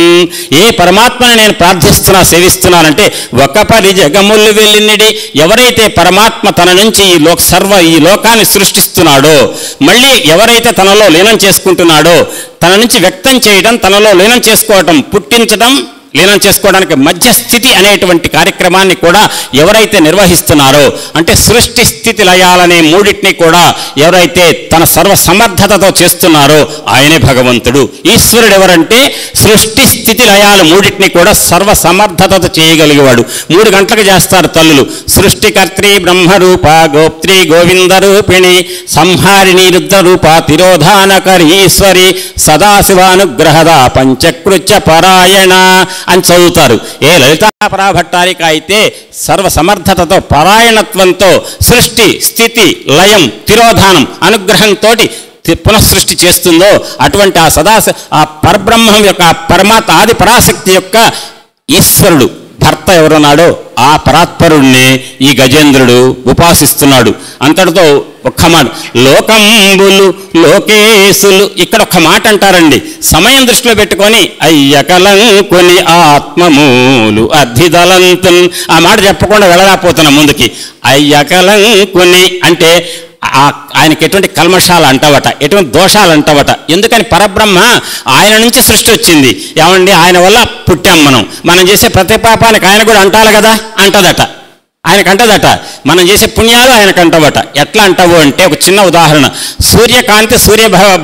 ఏ పరమాత్మని నేను ప్రార్థిస్తున్నా, సేవిస్తున్నానంటే ఒక పరి జగములు వెలినడి, ఎవరైతే పరమాత్మ తన నుంచి ఈ లోకాన్ని సృష్టిస్తున్నాడో, మళ్ళీ ఎవరైతే తనలో లీనం చేసుకుంటున్నాడో, తన నుంచి వ్యక్తం చేయడం, తనలో లీనం చేసుకోవటం, పుట్టించడం, లీనం చేసుకోవడానికి మధ్య స్థితి అనేటువంటి కార్యక్రమాన్ని కూడా ఎవరైతే నిర్వహిస్తున్నారో, అంటే సృష్టి స్థితి లయాలనే మూడింటిని కూడా ఎవరైతే తన సర్వ సమర్థతతో చేస్తున్నారో ఆయనే భగవంతుడు. ఈశ్వరుడు ఎవరంటే సృష్టి స్థితి లయాలు మూడింటిని కూడా సర్వ సమర్థతతో చేయగలిగేవాడు. 3 గంటలకు చేస్తారు తల్లులు. సృష్టికర్త్రి బ్రహ్మరూప గోప్త్రి గోవింద రూపిణి సంహారిణి రుద్రరూప తిరోధానకరి ఈశ్వరి సదాశివానుగ్రహద పంచకృత్య పరాయణ అని చదువుతారు. ఏ లలితా పరాభట్టారిక అయితే సర్వసమర్థతతో పరాయణత్వంతో సృష్టి స్థితి లయం తిరోధానం అనుగ్రహంతో పునఃసృష్టి చేస్తుందో, అటువంటి ఆ పరబ్రహ్మం యొక్క పరమాత్మ ఆది పరాశక్తి యొక్క ఈశ్వరుడు భర్త ఎవరున్నాడో ఆ పరాత్పరుణ్ణి ఈ గజేంద్రుడు ఉపాసిస్తున్నాడు. అంతటితో ఒక్క మాట, లోకంబులు లోకేశులు, ఇక్కడ ఒక్క మాట అంటారండి. సమయం దృష్టిలో పెట్టుకొని అయ్యకలంకుని ఆత్మమూలు అధిదలంతున్, ఆ మాట చెప్పకుండా వెళ్ళలేకపోతున్నా ముందుకి. అయ్యకలంకుని అంటే ఆయనకి ఎటువంటి కల్మషాలు అంటావట, ఎటువంటి దోషాలు అంటావట. ఎందుకని? పరబ్రహ్మ ఆయన నుంచి సృష్టి వచ్చింది. ఏమండి, ఆయన వల్ల పుట్టాం మనం చేసే ప్రతి పాపానికి ఆయన కూడా అంటాలి కదా, అంటదట, ఆయనకు అంటదట. మనం చేసే పుణ్యాలు ఆయనకు అంటవట. ఎట్లా అంటావు అంటే ఒక చిన్న ఉదాహరణ. సూర్యకాంతి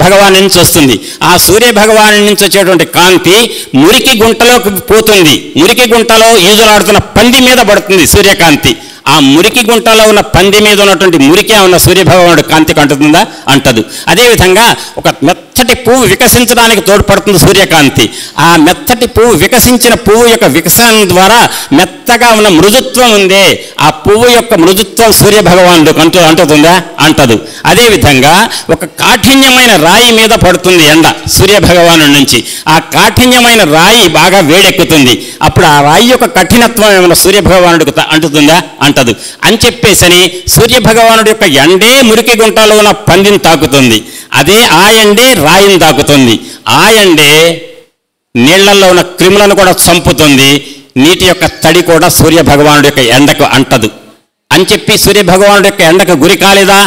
భగవాన్ నుంచి వస్తుంది. ఆ సూర్య భగవాను నుంచి వచ్చేటువంటి కాంతి మురికి గుంటలోకి పోతుంది. మురికి గుంటలో ఈజులాడుతున్న పంది మీద పడుతుంది సూర్యకాంతి. ఆ మురికి గుంటలో ఉన్న పంది మీద ఉన్నటువంటి మురికే ఉన్న సూర్యభగవానుడు కాంతికి అంటుతుందా? అంటదు. అదేవిధంగా ఒక మెత్తటి పువ్వు వికసించడానికి తోడ్పడుతుంది సూర్యకాంతి. ఆ మెత్తటి పువ్వు వికసించిన పువ్వు యొక్క వికసనం ద్వారా మెత్తగా ఉన్న మృదుత్వం ఉందే, ఆ పువ్వు యొక్క మృదుత్వం సూర్యభగవానుడు అంటుతుందా? అంటదు. అదేవిధంగా ఒక కాఠిన్యమైన రాయి మీద పడుతుంది ఎండ సూర్యభగవాను నుంచి. ఆ కాఠిన్యమైన రాయి బాగా వేడెక్కుతుంది. అప్పుడు ఆ రాయి యొక్క కఠినత్వం ఏమైనా సూర్యభగవానుడికి అంటుతుందా? అంటదు అని చెప్పేసని సూర్యభగవానుడి యొక్క ఎండే మురికి గుంటలో ఉన్న పందిని తాకుతుంది, అదే ఆ ఎండే రాయిని తాకుతుంది, ఆ ఎండే నీళ్లలో ఉన్న క్రిములను కూడా చంపుతుంది, నీటి యొక్క తడి కూడా సూర్యభగవానుడి యొక్క ఎండకు అంటదు అని చెప్పి సూర్యభగవానుడి యొక్క ఎండకు గురి కాలేదా?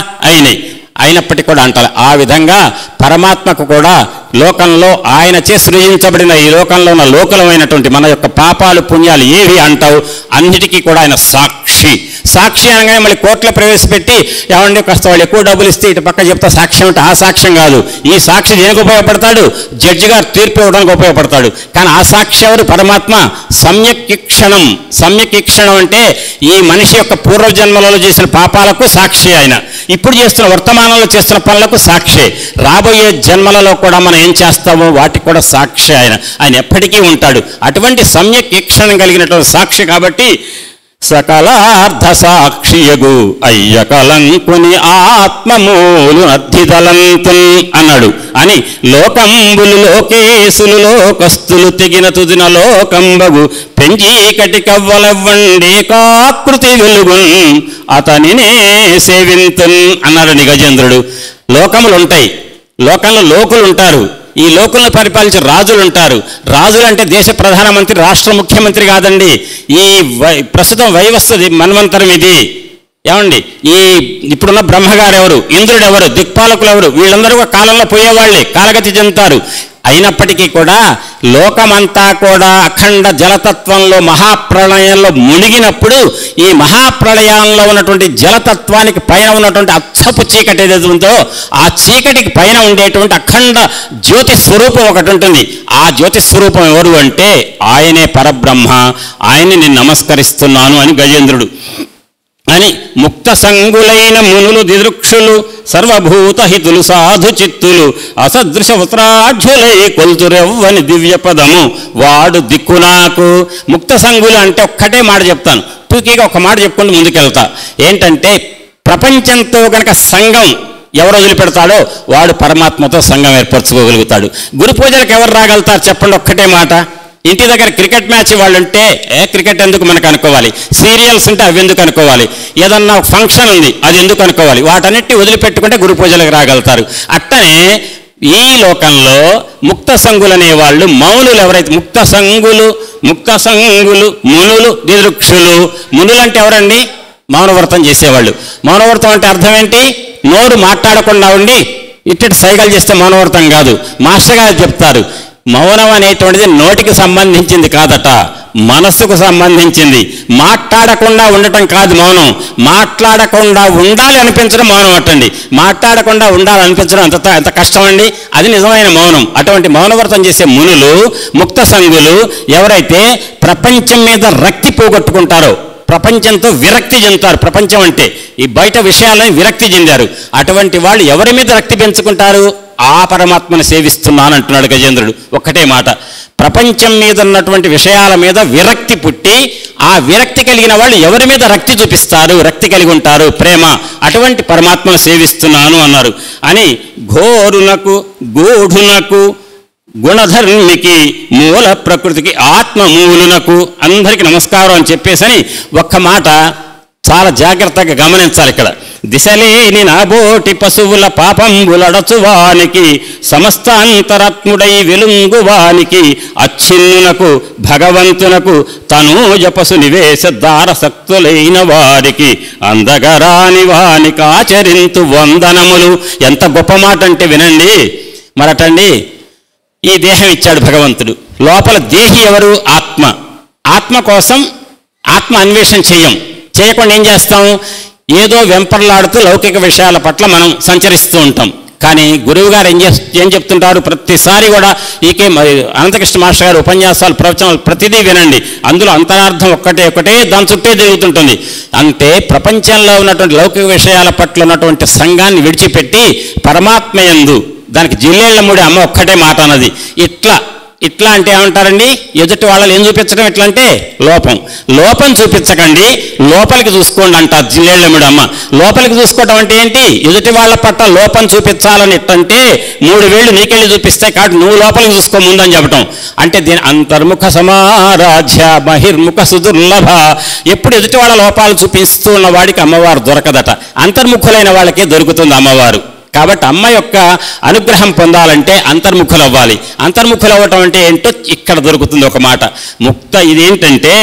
అయినప్పటికీ కూడా అంటారు. ఆ విధంగా పరమాత్మకు కూడా లోకంలో ఆయన చే సృజించబడిన ఈ లోకంలో ఉన్న లోకలమైనటువంటి మన యొక్క పాపాలు పుణ్యాలు ఏవి అంటావు, అన్నిటికీ కూడా ఆయన సాక్షి. సాక్షి అనగానే మళ్ళీ కోర్టులో ప్రవేశపెట్టి ఏమండి కాస్త వాళ్ళు ఎక్కువ డబ్బులు ఇస్తే ఇటు పక్క చెప్తా సాక్ష్యం అంటే ఆ సాక్ష్యం కాదు. ఈ సాక్షి దేనికి ఉపయోగపడతాడు? జడ్జి గారు తీర్పు ఇవ్వడానికి ఉపయోగపడతాడు. కానీ ఆ సాక్షి ఎవరు? పరమాత్మ. సమ్యక్క్షణం. సమ్యక్క్షణం అంటే ఈ మనిషి యొక్క పూర్వజన్మలలో చేసిన పాపాలకు సాక్షి ఆయన, ఇప్పుడు చేస్తున్న వర్తమానంలో చేస్తున్న పనులకు సాక్షి, రాబోయే జన్మలలో కూడా మనం ఏం చేస్తామో వాటికి కూడా సాక్షి ఆయన ఎప్పటికీ ఉంటాడు. అటువంటి సమ్యక్క్షణం కలిగినటువంటి సాక్షి కాబట్టి సకలార్థ సాక్షియగు అయ్యకలంకుని ఆత్మమూలు అర్థితలంతున్ అన్నాడు అని లోకంబులు లోకేశులు లోకస్తులు తెగిన తుదిన లోకంబగు పెంచీకటి కవ్వలవ్వండి కాకృతి వెలుగున్ అతనినే సేవింతున్ అన్నాడు గజేంద్రుడు. లోకములు ఉంటాయి, లోకంలో లోకులు ఉంటారు, ఈ లోకులను పరిపాలించే రాజులు ఉంటారు. రాజులు అంటే దేశ ప్రధానమంత్రి, రాష్ట్ర ముఖ్యమంత్రి కాదండి. ఈ ప్రస్తుతం వైవస్వది మన్వంతరం ఇది. ఏమండి, ఈ ఇప్పుడున్న బ్రహ్మగారు ఎవరు, ఇంద్రుడు ఎవరు, దిక్పాలకులు ఎవరు, వీళ్ళందరూ కాలంలో పోయేవాళ్ళే, కాలగతి చెందుతారు. అయినప్పటికీ కూడా లోకమంతా కూడా అఖండ జలతత్వంలో మహాప్రళయంలో మునిగినప్పుడు ఈ మహాప్రళయంలో ఉన్నటువంటి జలతత్వానికి పైన ఉన్నటువంటి అచ్చపు చీకటి ఏదైతే ఉందో ఆ చీకటికి పైన ఉండేటువంటి అఖండ జ్యోతి స్వరూపం ఒకటి ఉంటుంది. ఆ జ్యోతి స్వరూపం ఎవరు అంటే ఆయనే పరబ్రహ్మ, ఆయన్ని నేను నమస్కరిస్తున్నాను అని గజేంద్రుడు అని. ముక్త సంగులైన మునులు దిదృక్షులు సర్వభూతహితులు సాధు చిత్తులు అసదృశ వస్త్రాఢ్యులై కొల్తురెవ్వని దివ్య పదము వాడు దిక్కు నాకు. ముక్త సంగులు అంటే ఒక్కటే మాట చెప్తాను, టూకీగా ఒక మాట చెప్పుకుంటూ ముందుకెళ్తా. ఏంటంటే ప్రపంచంతో కనుక సంఘం ఎవరు వదిలిపెడతాడో వాడు పరమాత్మతో సంఘం ఏర్పరచుకోగలుగుతాడు. గురు పూజలకు ఎవరు రాగలుగుతారు చెప్పండి, ఒక్కటే మాట. ఇంటి దగ్గర క్రికెట్ మ్యాచ్ వాళ్ళు ఉంటే క్రికెట్ ఎందుకు మనకు అనుకోవాలి, సీరియల్స్ ఉంటే అవి ఎందుకు అనుకోవాలి, ఏదన్నా ఫంక్షన్ ఉంది అది ఎందుకు అనుకోవాలి, వాటన్నిటిని వదిలిపెట్టుకుంటే గురు పూజలకు రాగలుగుతారు. అట్టనే ఈ లోకంలో ముక్త సంగులు అనేవాళ్ళు మౌనులు ఎవరైతే ముక్త సంగులు మునులు దిదృక్షులు. మునులు అంటే ఎవరండి? మౌనవ్రతం చేసేవాళ్ళు. మౌనవ్రతం అంటే అర్థం ఏంటి? నోరు మాట్లాడకుండా ఉండి ఇట్టి సైకిల్ చేస్తే మౌనవ్రతం కాదు. మాస్టర్ గారు చెప్తారు, మౌనం అనేటువంటిది నోటికి సంబంధించింది కాదట, మనస్సుకు సంబంధించింది. మాట్లాడకుండా ఉండటం కాదు మౌనం, మాట్లాడకుండా ఉండాలి అనిపించడం మౌనం అట్టండి. మాట్లాడకుండా ఉండాలనిపించడం ఎంత కష్టం అండి, అది నిజమైన మౌనం. అటువంటి మౌనవ్రతం చేసే మునులు ముక్త సంగులు ఎవరైతే ప్రపంచం మీద రక్తి పోగొట్టుకుంటారో, ప్రపంచంతో విరక్తి చెందుతారు. ప్రపంచం అంటే ఈ బయట విషయాలని విరక్తి చెందారు. అటువంటి వాళ్ళు ఎవరి మీద రక్తి పెంచుకుంటారు? ఆ పరమాత్మను సేవిస్తున్నాను అంటున్నాడు గజేంద్రుడు. ఒక్కటే మాట, ప్రపంచం మీద ఉన్నటువంటి విషయాల మీద విరక్తి పుట్టి ఆ విరక్తి కలిగిన వాళ్ళు ఎవరి మీద రక్తి చూపిస్తారు, రక్తి కలిగి ఉంటారు, ప్రేమ. అటువంటి పరమాత్మను సేవిస్తున్నాను అన్నారు అని. ఘోరునకు గూఢునకు గుణధర్మికి మూల ప్రకృతికి ఆత్మమూలునకు అందరికీ నమస్కారం అని చెప్పేసని ఒక్క మాట చాలా జాగ్రత్తగా గమనించాలి. ఇక్కడ దిశలేని నాబోటి పశువుల పాపంబులడచువానికి సమస్తాంతరాత్ముడై వెలుంగువానికి అచ్ఛిన్నునకు భగవంతునకు తనూజ పశు నివేశ దారసక్తులైన వారికి అందగరాని వానికి ఆచరింతు వందనములు. ఎంత గొప్ప మాట అంటే వినండి. మరటండి, ఈ దేహం ఇచ్చాడు భగవంతుడు, లోపల దేహి ఎవరు? ఆత్మ. ఆత్మ కోసం ఆత్మ అన్వేషణ చేయకుండా ఏం చేస్తాం? ఏదో వెంపర్లాడుతూ లౌకిక విషయాల పట్ల మనం సంచరిస్తూ ఉంటాం. కానీ గురువు గారు ఏం చెప్తుంటారు? ప్రతిసారి కూడా ఈకే అనంతకృష్ణ మాస్టర్ గారు ఉపన్యాసాలు, ప్రవచనాలు ప్రతిదీ వినండి. అందులో అంతరార్థం ఒకటే దాని చుట్టే తిరుగుతుంటుంది. అంటే ప్రపంచంలో ఉన్నటువంటి లౌకిక విషయాల పట్ల ఉన్నటువంటి సంఘాన్ని విడిచిపెట్టి పరమాత్మ యందు, దానికి జిల్లేళ్ల ముడి అమ్మ ఒక్కటే మాట అన్నది, ఇట్లా ఇట్లా అంటే ఏమంటారండి, ఎదుటి వాళ్ళని ఏం చూపించడం ఇట్లా అంటే లోపం చూపించకండి, లోపలికి చూసుకోండి అంటారు జిల్లేళ్ళముడు అమ్మ. లోపలికి చూసుకోవటం అంటే ఏంటి, ఎదుటి వాళ్ళ పట్ల లోపం చూపించాలని ఎట్టంటే 3 వేళ్ళు నీకెళ్ళి చూపిస్తాయి కాబట్టి నువ్వు లోపలికి చూసుకో ముందని చెప్పటం. అంటే దీని అంతర్ముఖ సమారాధ్య బహిర్ముఖ సుదుర్లభ. ఎప్పుడు ఎదుటి వాళ్ళ లోపాలు చూపిస్తూ ఉన్న వాడికి అమ్మవారు దొరకదట, అంతర్ముఖులైన వాళ్ళకే దొరుకుతుంది అమ్మవారు. కాబట్టి అమ్మ యొక్క అనుగ్రహం పొందాలంటే అంతర్ముఖులు అవ్వాలి. అంతర్ముఖులు అవ్వటం అంటే ఏంటో ఇక్కడ దొరుకుతుంది ఒక మాట. ముక్త ఇదేంటంటే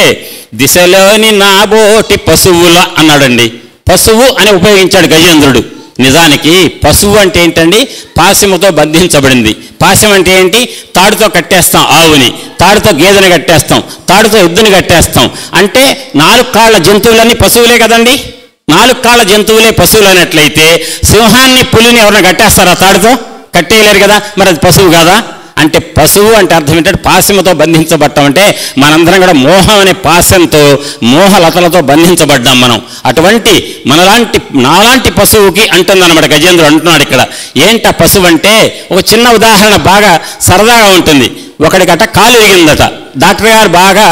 దిశలోని నాబోటి పశువుల అన్నాడండి. పశువు అని ఉపయోగించాడు గజేంద్రుడు. నిజానికి పశువు అంటే ఏంటండి, పాశముతో బంధించబడింది. పాశం అంటే ఏంటి, తాడుతో కట్టేస్తాం ఆవుని, తాడుతో గేదెని కట్టేస్తాం, తాడుతో ఎద్దుని కట్టేస్తాం. అంటే 4 కాళ్ళ జంతువులన్నీ పశువులే కదండి. 4 కాళ్ళ జంతువులే పశువులు అన్నట్లయితే సింహాన్ని పులిని ఎవరైనా కట్టేస్తారా తాడుతో? కట్టేయలేరు కదా, మరి అది పశువు కాదా? అంటే పశువు అంటే అర్థం ఏంటంటే పాశముతో బంధించబడ్డం. అంటే మనందరం కూడా మోహం అనే పాశంతో మోహలతలతో బంధించబడ్డాం మనం. అటువంటి నాలాంటి పశువుకి అంటుందన్నమాట గజేంద్రుడు అంటున్నాడు ఇక్కడ. ఏంట పశువు అంటే, ఒక చిన్న ఉదాహరణ బాగా సరదాగా ఉంటుంది. ఒకడికట కాలు ఇరిగిందట, డాక్టర్ గారు బాగా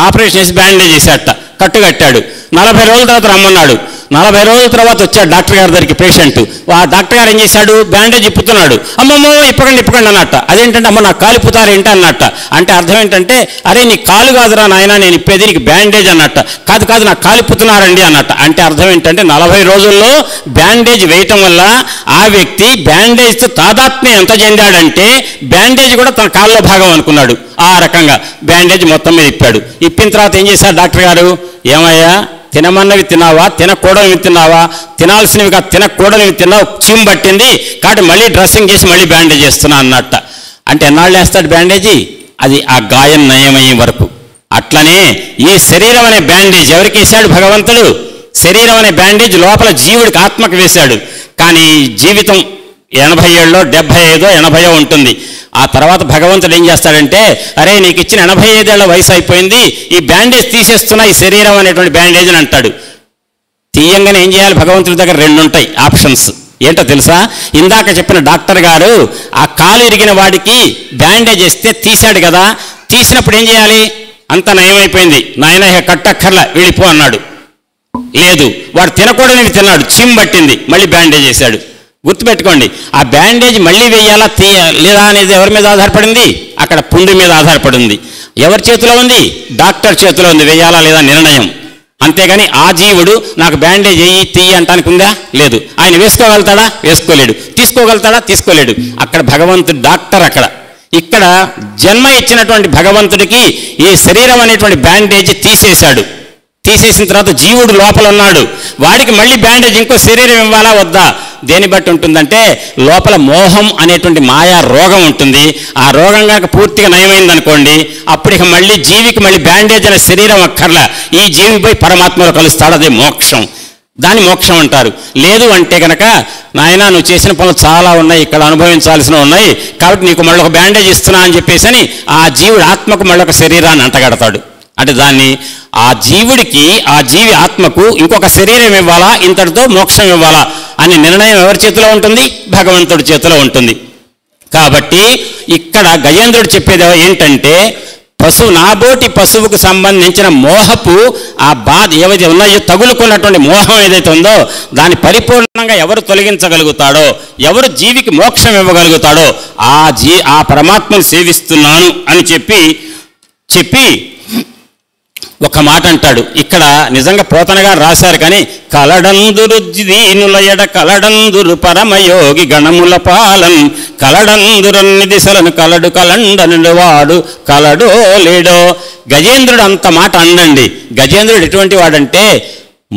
ఆపరేషన్ చేసి బ్యాండేజ్ చేశాట, కట్టు కట్టాడు. 40 రోజుల తర్వాత రమ్మన్నాడు. 40 రోజుల తర్వాత వచ్చాడు డాక్టర్ గారి దగ్గరికి పేషెంట్. ఆ డాక్టర్ గారు ఏం చేశాడు, బ్యాండేజ్ ఇప్పుతున్నాడు. అమ్మమ్మో ఇప్పకండి అన్నట్ట. అదేంటంటే అమ్మ నాకు కాలు ఇప్పుతారు ఏంటి అన్నట్ట. అంటే అర్థం ఏంటంటే, అరే నీ కాలు కాదురా నాయన నేను ఇప్పేది, నీకు బ్యాండేజ్ అన్నట్ట. కాదు నాకు కాలు ఇప్పుతున్నారండి అన్నట్ట. అంటే అర్థం ఏంటంటే 40 రోజుల్లో బ్యాండేజ్ వేయటం వల్ల ఆ వ్యక్తి బ్యాండేజ్తో తాదాత్మ్యం ఎంత చెందాడంటే బ్యాండేజ్ కూడా తన కాళ్ళలో భాగం అనుకున్నాడు. ఆ రకంగా బ్యాండేజ్ మొత్తం మీద ఇప్పాడు. ఇప్పిన తర్వాత ఏం చేశారు డాక్టర్ గారు, ఏమయ్యా తినమన్నవి తిన్నావా, తినకూడనివి తిన్నావా, తినాల్సినవి కాదు తినకూడనివి తిన్నావు, చీమ్ పట్టింది కాబట్టి మళ్ళీ డ్రెస్సింగ్ చేసి మళ్ళీ బ్యాండేజ్ చేస్తున్నా అన్నట్ట. అంటే ఎన్నాళ్ళు వేస్తాడు బ్యాండేజీ, అది ఆ గాయం నయమయ్యే వరకు. అట్లనే ఈ శరీరం అనే బ్యాండేజ్ ఎవరికి వేశాడు భగవంతుడు? శరీరం అనే బ్యాండేజ్ లోపల జీవుడికి ఆత్మకు వేశాడు. కానీ జీవితం 80 ఏళ్ళో 75 80 ఉంటుంది. ఆ తర్వాత భగవంతుడు ఏం చేస్తాడంటే, అరే నీకు ఇచ్చిన 85 ఏళ్ల వయసు అయిపోయింది, ఈ బ్యాండేజ్ తీసేస్తున్నా ఈ శరీరం అనేటువంటి బ్యాండేజ్ అని అంటాడు. తీయంగానే ఏం చేయాలి, భగవంతుడి దగ్గర 2 ఉంటాయి ఆప్షన్స్. ఏంటో తెలుసా, ఇందాక చెప్పిన డాక్టర్ గారు ఆ కాలు ఇరిగిన వాడికి బ్యాండేజ్ వేస్తే తీశాడు కదా, తీసినప్పుడు ఏం చేయాలి, అంత నయమైపోయింది నాయన కట్టక్కర్లా వెళ్ళిపో అన్నాడు. లేదు, వాడు తినకూడనివి తిన్నాడు, చీమ్ పట్టింది, మళ్ళీ బ్యాండేజ్ వేశాడు. గుర్తుపెట్టుకోండి, ఆ బ్యాండేజ్ మళ్ళీ వేయాలా లేదా అనేది ఎవరి మీద ఆధారపడింది, అక్కడ పుండు మీద ఆధారపడింది. ఎవరి చేతిలో ఉంది, డాక్టర్ చేతిలో ఉంది వేయాలా లేదా నిర్ణయం. అంతేగాని ఆ జీవుడు నాకు బ్యాండేజ్ తీయి అంటానికి ఉందా, లేదు. ఆయన వేసుకోగలుగుతాడా, వేసుకోలేడు. తీసుకోగలుగుతాడా, తీసుకోలేడు. అక్కడ భగవంతుడు డాక్టర్. ఇక్కడ జన్మ ఇచ్చినటువంటి భగవంతుడికి ఈ శరీరం అనేటువంటి బ్యాండేజ్ తీసేశాడు. తీసేసిన తర్వాత జీవుడు లోపల ఉన్నాడు, వాడికి మళ్ళీ బ్యాండేజ్ ఇంకో శరీరం ఇవ్వాలా వద్దా, దేని బట్టి ఉంటుందంటే లోపల మోహం అనేటువంటి మాయా రోగం ఉంటుంది. ఆ రోగం కనుక పూర్తిగా నయమైంది అనుకోండి, అప్పుడు ఇక మళ్ళీ జీవికి మళ్ళీ బ్యాండేజ్ అనే శరీరం అక్కర్లా, ఈ జీవి పోయి పరమాత్మలో కలుస్తాడు, అదే మోక్షం. దాన్ని మోక్షం అంటారు. లేదు అంటే కనుక నాయన నువ్వు చేసిన పనులు చాలా ఉన్నాయి, ఇక్కడ అనుభవించాల్సినవి ఉన్నాయి, కాబట్టి నీకు మళ్ళీ ఒక బ్యాండేజ్ ఇస్తున్నా అని చెప్పేసి అని ఆ జీవుడు ఆత్మకు మళ్ళీ ఒక శరీరాన్ని అంటగడతాడు. అంటే దాన్ని ఆ జీవుడికి ఆ జీవి ఆత్మకు ఇంకొక శరీరం ఇవ్వాలా, ఇంతటితో మోక్షం ఇవ్వాలా అనే నిర్ణయం ఎవరి చేతిలో ఉంటుంది, భగవంతుడి చేతిలో ఉంటుంది. కాబట్టి ఇక్కడ గజేంద్రుడు చెప్పేది ఏంటంటే, నాబోటి పశువుకు సంబంధించిన మోహపు ఆ బాధ ఏవైతే ఉన్నాయో, తగులుకున్నటువంటి మోహం ఏదైతే ఉందో దాన్ని పరిపూర్ణంగా ఎవరు తొలగించగలుగుతాడో, ఎవరు జీవికి మోక్షం ఇవ్వగలుగుతాడో ఆ పరమాత్మను సేవిస్తున్నాను అని చెప్పి ఒక మాట అంటాడు. ఇక్కడ నిజంగా పోతనగా రాశారు, కానీ కలడందురు దీనులయడ కలడందురు పరమయోగి గణముల పాలన్ కలడందురన్ని దిశలను కలడు కలండను వాడు కలడో లేడో. గజేంద్రుడు అంత మాట అండండి. గజేంద్రుడు ఎటువంటి వాడంటే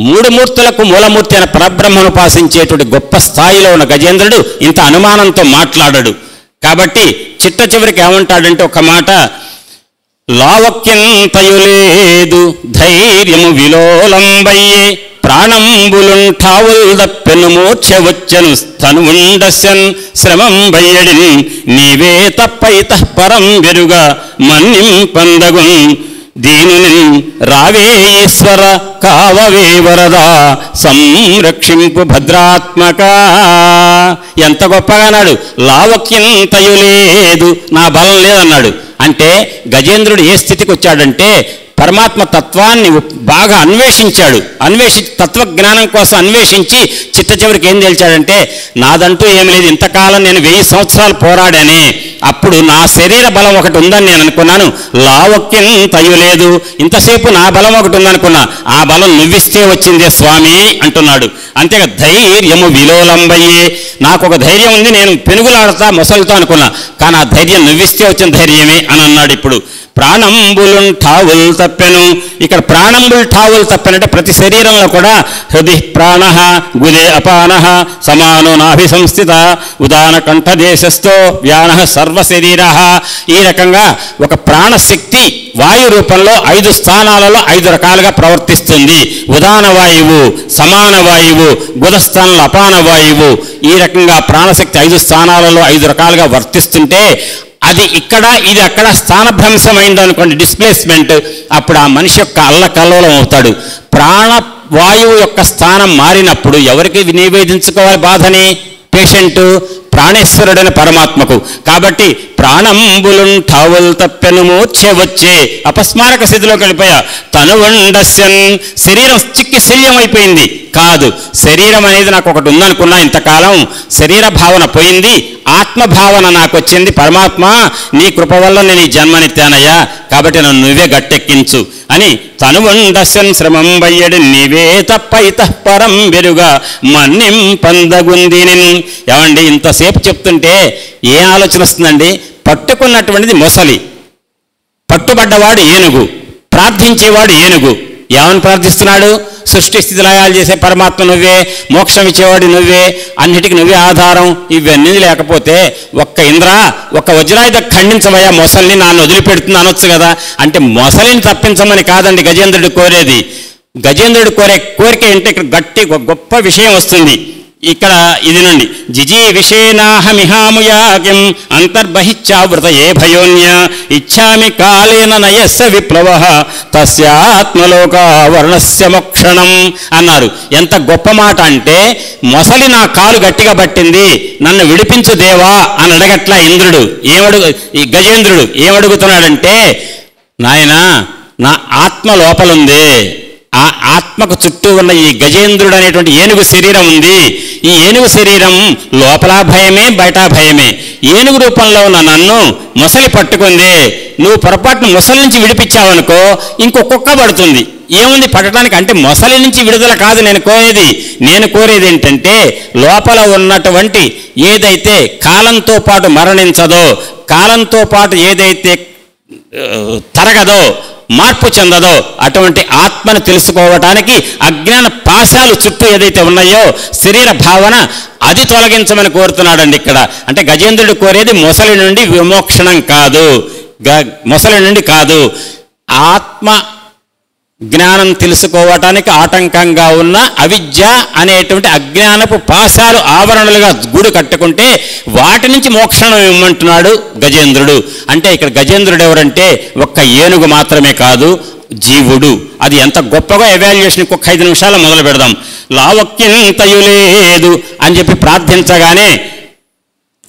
3 మూర్తులకు మూలమూర్తి అయిన పరబ్రహ్మను ఉపాసించేటువంటి గొప్ప స్థాయిలో ఉన్న గజేంద్రుడు ఇంత అనుమానంతో మాట్లాడాడు. కాబట్టి చిట్ట చివరికి ఏమంటాడంటే ఒక మాట, లావక్యంతయు లేదు ధైర్యము విలోలంబయ్యే ప్రాణంబులుంఠావుల్ దప్పెను మూర్ఛ వచ్చను స్తనువుండస్యన్ శ్రమం బయ్యడిన్ నీవే తప్పైత పరం వెరుగా మన్నిం పందగున్ దీనుని రావే ఈశ్వర కావవే వరదా సంరక్షింపు భద్రాత్మక. ఎంత గొప్పగా అన్నాడు. లావక్యంతయు లేదు, నా బలం లేదన్నాడు. అంటే గజేంద్రుడు ఏ స్థితికి వచ్చాడంటే పరమాత్మ తత్వాన్ని బాగా అన్వేషించాడు. అన్వేషించి తత్వజ్ఞానం కోసం అన్వేషించి చిట్ట చివరికి ఏం తేల్చాడంటే నాదంటూ ఏమి లేదు, ఇంతకాలం నేను 1000 సంవత్సరాలు పోరాడానే, అప్పుడు నా శరీర బలం ఒకటి ఉందని నేను అనుకున్నాను, లావక్యం తయ్యు లేదు, ఇంతసేపు నా బలం ఒకటి ఉందనుకున్నా, ఆ బలం నువ్విస్తే వచ్చిందే స్వామి అంటున్నాడు. అంతేగా ధైర్యము విలోలంబయ్యే, నాకు ఒక ధైర్యం ఉంది, నేను పెనుగులాడతా మొసలుతా అనుకున్నా, కానీ ఆ ధైర్యం నువ్విస్తే వచ్చిన ధైర్యమే అని అన్నాడు. ఇప్పుడు ప్రాణంబులున్ ఠావులు తప్పెను. ఇక్కడ ప్రాణంబులు ఠావులు తప్పెనంటే ప్రతి శరీరంలో కూడా హృది ప్రాణ గుదే అపాన సమానో నాభి సంస్థిత ఉదాన కంఠదేశస్థో వ్యాన సర్వశరీర. ఈ రకంగా ఒక ప్రాణశక్తి వాయు రూపంలో 5 స్థానాలలో 5 రకాలుగా ప్రవర్తిస్తుంది. ఉదాన వాయువు, సమాన వాయువు, గుదస్థానంలో అపాన వాయువు. ఈ రకంగా ప్రాణశక్తి 5 స్థానాలలో 5 రకాలుగా వర్తిస్తుంటే అది ఇక్కడ ఇది అక్కడ స్థానభ్రంశమైంది అనుకోండి, డిస్ప్లేస్మెంట్, అప్పుడు ఆ మనిషి యొక్క అల్లకల్లోలం అవుతాడు. ప్రాణవాయువు యొక్క స్థానం మారినప్పుడు ఎవరికి నివేదించుకోవాలి బాధని? పేషెంటు ప్రాణేశ్వరుడైన పరమాత్మకు. కాబట్టి ప్రాణంబులున్ ఠావులు తప్పెను మూర్ఛ వచ్చే అపస్మారక స్థితిలోకి వెళ్ళిపోయా. తనువండస్యన్, శరీరం చిక్కి శల్యమైపోయింది కాదు, శరీరం అనేది నాకు ఒకటి ఉందనుకున్నా, ఇంతకాలం శరీర భావన పోయింది, ఆత్మభావన నాకు వచ్చింది. పరమాత్మ నీ కృప వల్ల నేను ఈ జన్మనిత్యానయ్యా, కాబట్టి నన్ను నువ్వే గట్టెక్కించు అని తనువండస్యన్ శ్రమం వయ్యడి నీవే తప్పైత పరం వెరుగా మన్నిం పందగుందిని. ఏమండి ఇంతసేపు చెప్తుంటే ఏ ఆలోచన వస్తుందండి? పట్టుకున్నటువంటిది మొసలి, పట్టుబడ్డవాడు ఏనుగు, ప్రార్థించేవాడు ఏనుగు. ఏమని ప్రార్థిస్తున్నాడు? సృష్టి స్థితి లయాలు చేసే పరమాత్మ నువ్వే, మోక్షం ఇచ్చేవాడు నువ్వే, అన్నిటికీ నువ్వే ఆధారం. ఇవన్నీ లేకపోతే ఒక్క ఇంద్ర ఒక్క వజ్రాయుధ ఖండించవయ్యా మొసలిని, నాన్ను వదిలిపెడుతుంది అనొచ్చు కదా. అంటే మొసలిని తప్పించమని కాదండి గజేంద్రుడు కోరేది. గజేంద్రుడు కోరే కోరిక అంటే ఇక్కడ గట్టి గొప్ప విషయం వస్తుంది. ఇక్కడ ఇది నుండి జిజీ విషేనాహమిహాముయాకిం అంతర్బహిశ్చావృత ఏ భయోన్య ఇచ్చామి కాలేన నయస్య విప్లవ తస్యాత్మలోకావర్ణస్య మోక్షణం అన్నారు. ఎంత గొప్ప మాట అంటే, మొసలి నా కాలు గట్టిగా పట్టింది, నన్ను విడిపించు దేవా అని అడగట్లా ఇంద్రుడు. ఈ గజేంద్రుడు ఏమడుగుతున్నాడంటే, నాయనా నా ఆత్మ లోపలుంది, ఆ ఆత్మకు చుట్టూ ఉన్న ఈ గజేంద్రుడు అనేటువంటి ఏనుగు శరీరం ఉంది. ఈ ఏనుగు శరీరం లోపల భయమే బయట భయమే. ఏనుగు రూపంలో ఉన్న నన్ను మొసలి పట్టుకుంది, నువ్వు పొరపాటును మొసలి నుంచి విడిపించావనుకో ఇంకొక పడుతుంది. ఏముంది పట్టడానికి? అంటే మొసలి నుంచి విడుదల కాదు నేను కోరేది ఏంటంటే, లోపల ఉన్నటువంటి ఏదైతే కాలంతో పాటు మరణించదో, కాలంతో పాటు ఏదైతే తరగదో, మార్పు చెందదో, అటువంటి ఆత్మను తెలుసుకోవటానికి అజ్ఞాన పాశాలు చుట్టూ ఏదైతే ఉన్నాయో శరీర భావన, అది తొలగించమని కోరుతున్నాడండి ఇక్కడ. అంటే గజేంద్రుడు కోరేది మొసలి నుండి విమోక్షణం కాదు, మొసలి నుండి కాదు, ఆత్మ జ్ఞానం తెలుసుకోవటానికి ఆటంకంగా ఉన్న అవిద్య అనేటువంటి అజ్ఞానపు పాశాలు ఆవరణలుగా గూడు కట్టుకుంటే వాటి నుంచి మోక్షణం ఇమ్మంటున్నాడు గజేంద్రుడు. అంటే ఇక్కడ గజేంద్రుడు ఎవరంటే ఒక్క ఏనుగు మాత్రమే కాదు, జీవుడు. అది ఎంత గొప్పగా ఎవాల్యుయేషన్ ఇంకొక 5 నిమిషాలు మొదలు పెడదాం. లావక్యంతయు లేదు అని చెప్పి ప్రార్థించగానే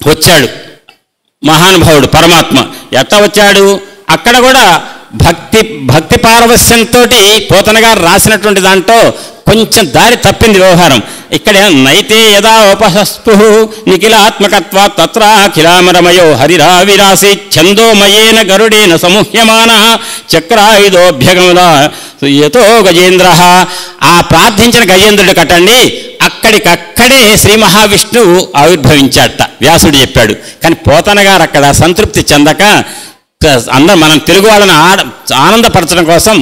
వచ్చాడు మహానుభావుడు పరమాత్మ. ఎట్లా వచ్చాడు? అక్కడ కూడా భక్తి పారవస్యంతో పోతన గారు రాసినటువంటి దాంట్లో కొంచెం దారి తప్పింది వ్యవహారం. ఇక్కడ నైతే యదా ఉపహస్పు నిఖిలాత్మకత్వ తత్రాఖిలామరమయో హరిరావిరాసి ఛందోమయేన గరుడేన సముహ్యమాన చక్రాయుధోభ్యగముల యతో గజేంద్ర. ఆ ప్రార్థించిన గజేంద్రుడు కట్టండి అక్కడికక్కడే శ్రీ మహావిష్ణువు ఆవిర్భవించాడట, వ్యాసుడు చెప్పాడు. కానీ పోతన గారు అక్కడ సంతృప్తి చెందక అందరూ మనం తెలుగు వాళ్ళని ఆనందపరచడం కోసం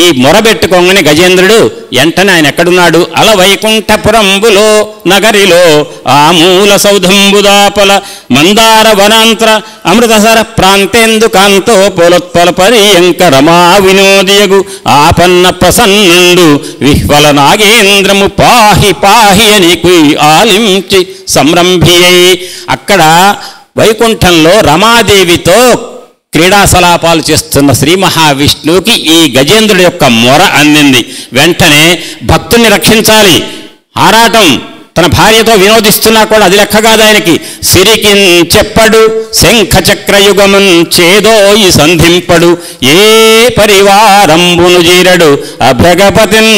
ఈ మొరబెట్టుకోగానే గజేంద్రుడు వెంటనే ఆయన ఎక్కడున్నాడు? అల వైకుంఠపురంబులో నగరిలో ఆమూల సౌధంబుదాపల మందార వనాంతర అమృతసర ప్రాంతేందు కాంతో పోలొత్పల పర్యంక రమా వినోదియగు ఆపన్న ప్రసన్నుండు విహ్వల నాగేంద్రము పాహి పాహి అని ఆలించి సంరంభియై. అక్కడ వైకుంఠంలో రమాదేవితో క్రీడాసలాపాలు చేస్తున్న శ్రీ మహావిష్ణువుకి ఈ గజేంద్రుడి యొక్క మొర అందింది. వెంటనే భక్తుల్ని రక్షించాలి, ఆరాటం, తన భార్యతో వినోదిస్తున్నా కూడా అది లెక్క కాదు ఆయనకి. సిరికి చెప్పడు శంఖ చక్రయుగమున్ చేదోయి సంధింపడు, ఏ పరివారంబును జీరడు అభ్రగపతిన్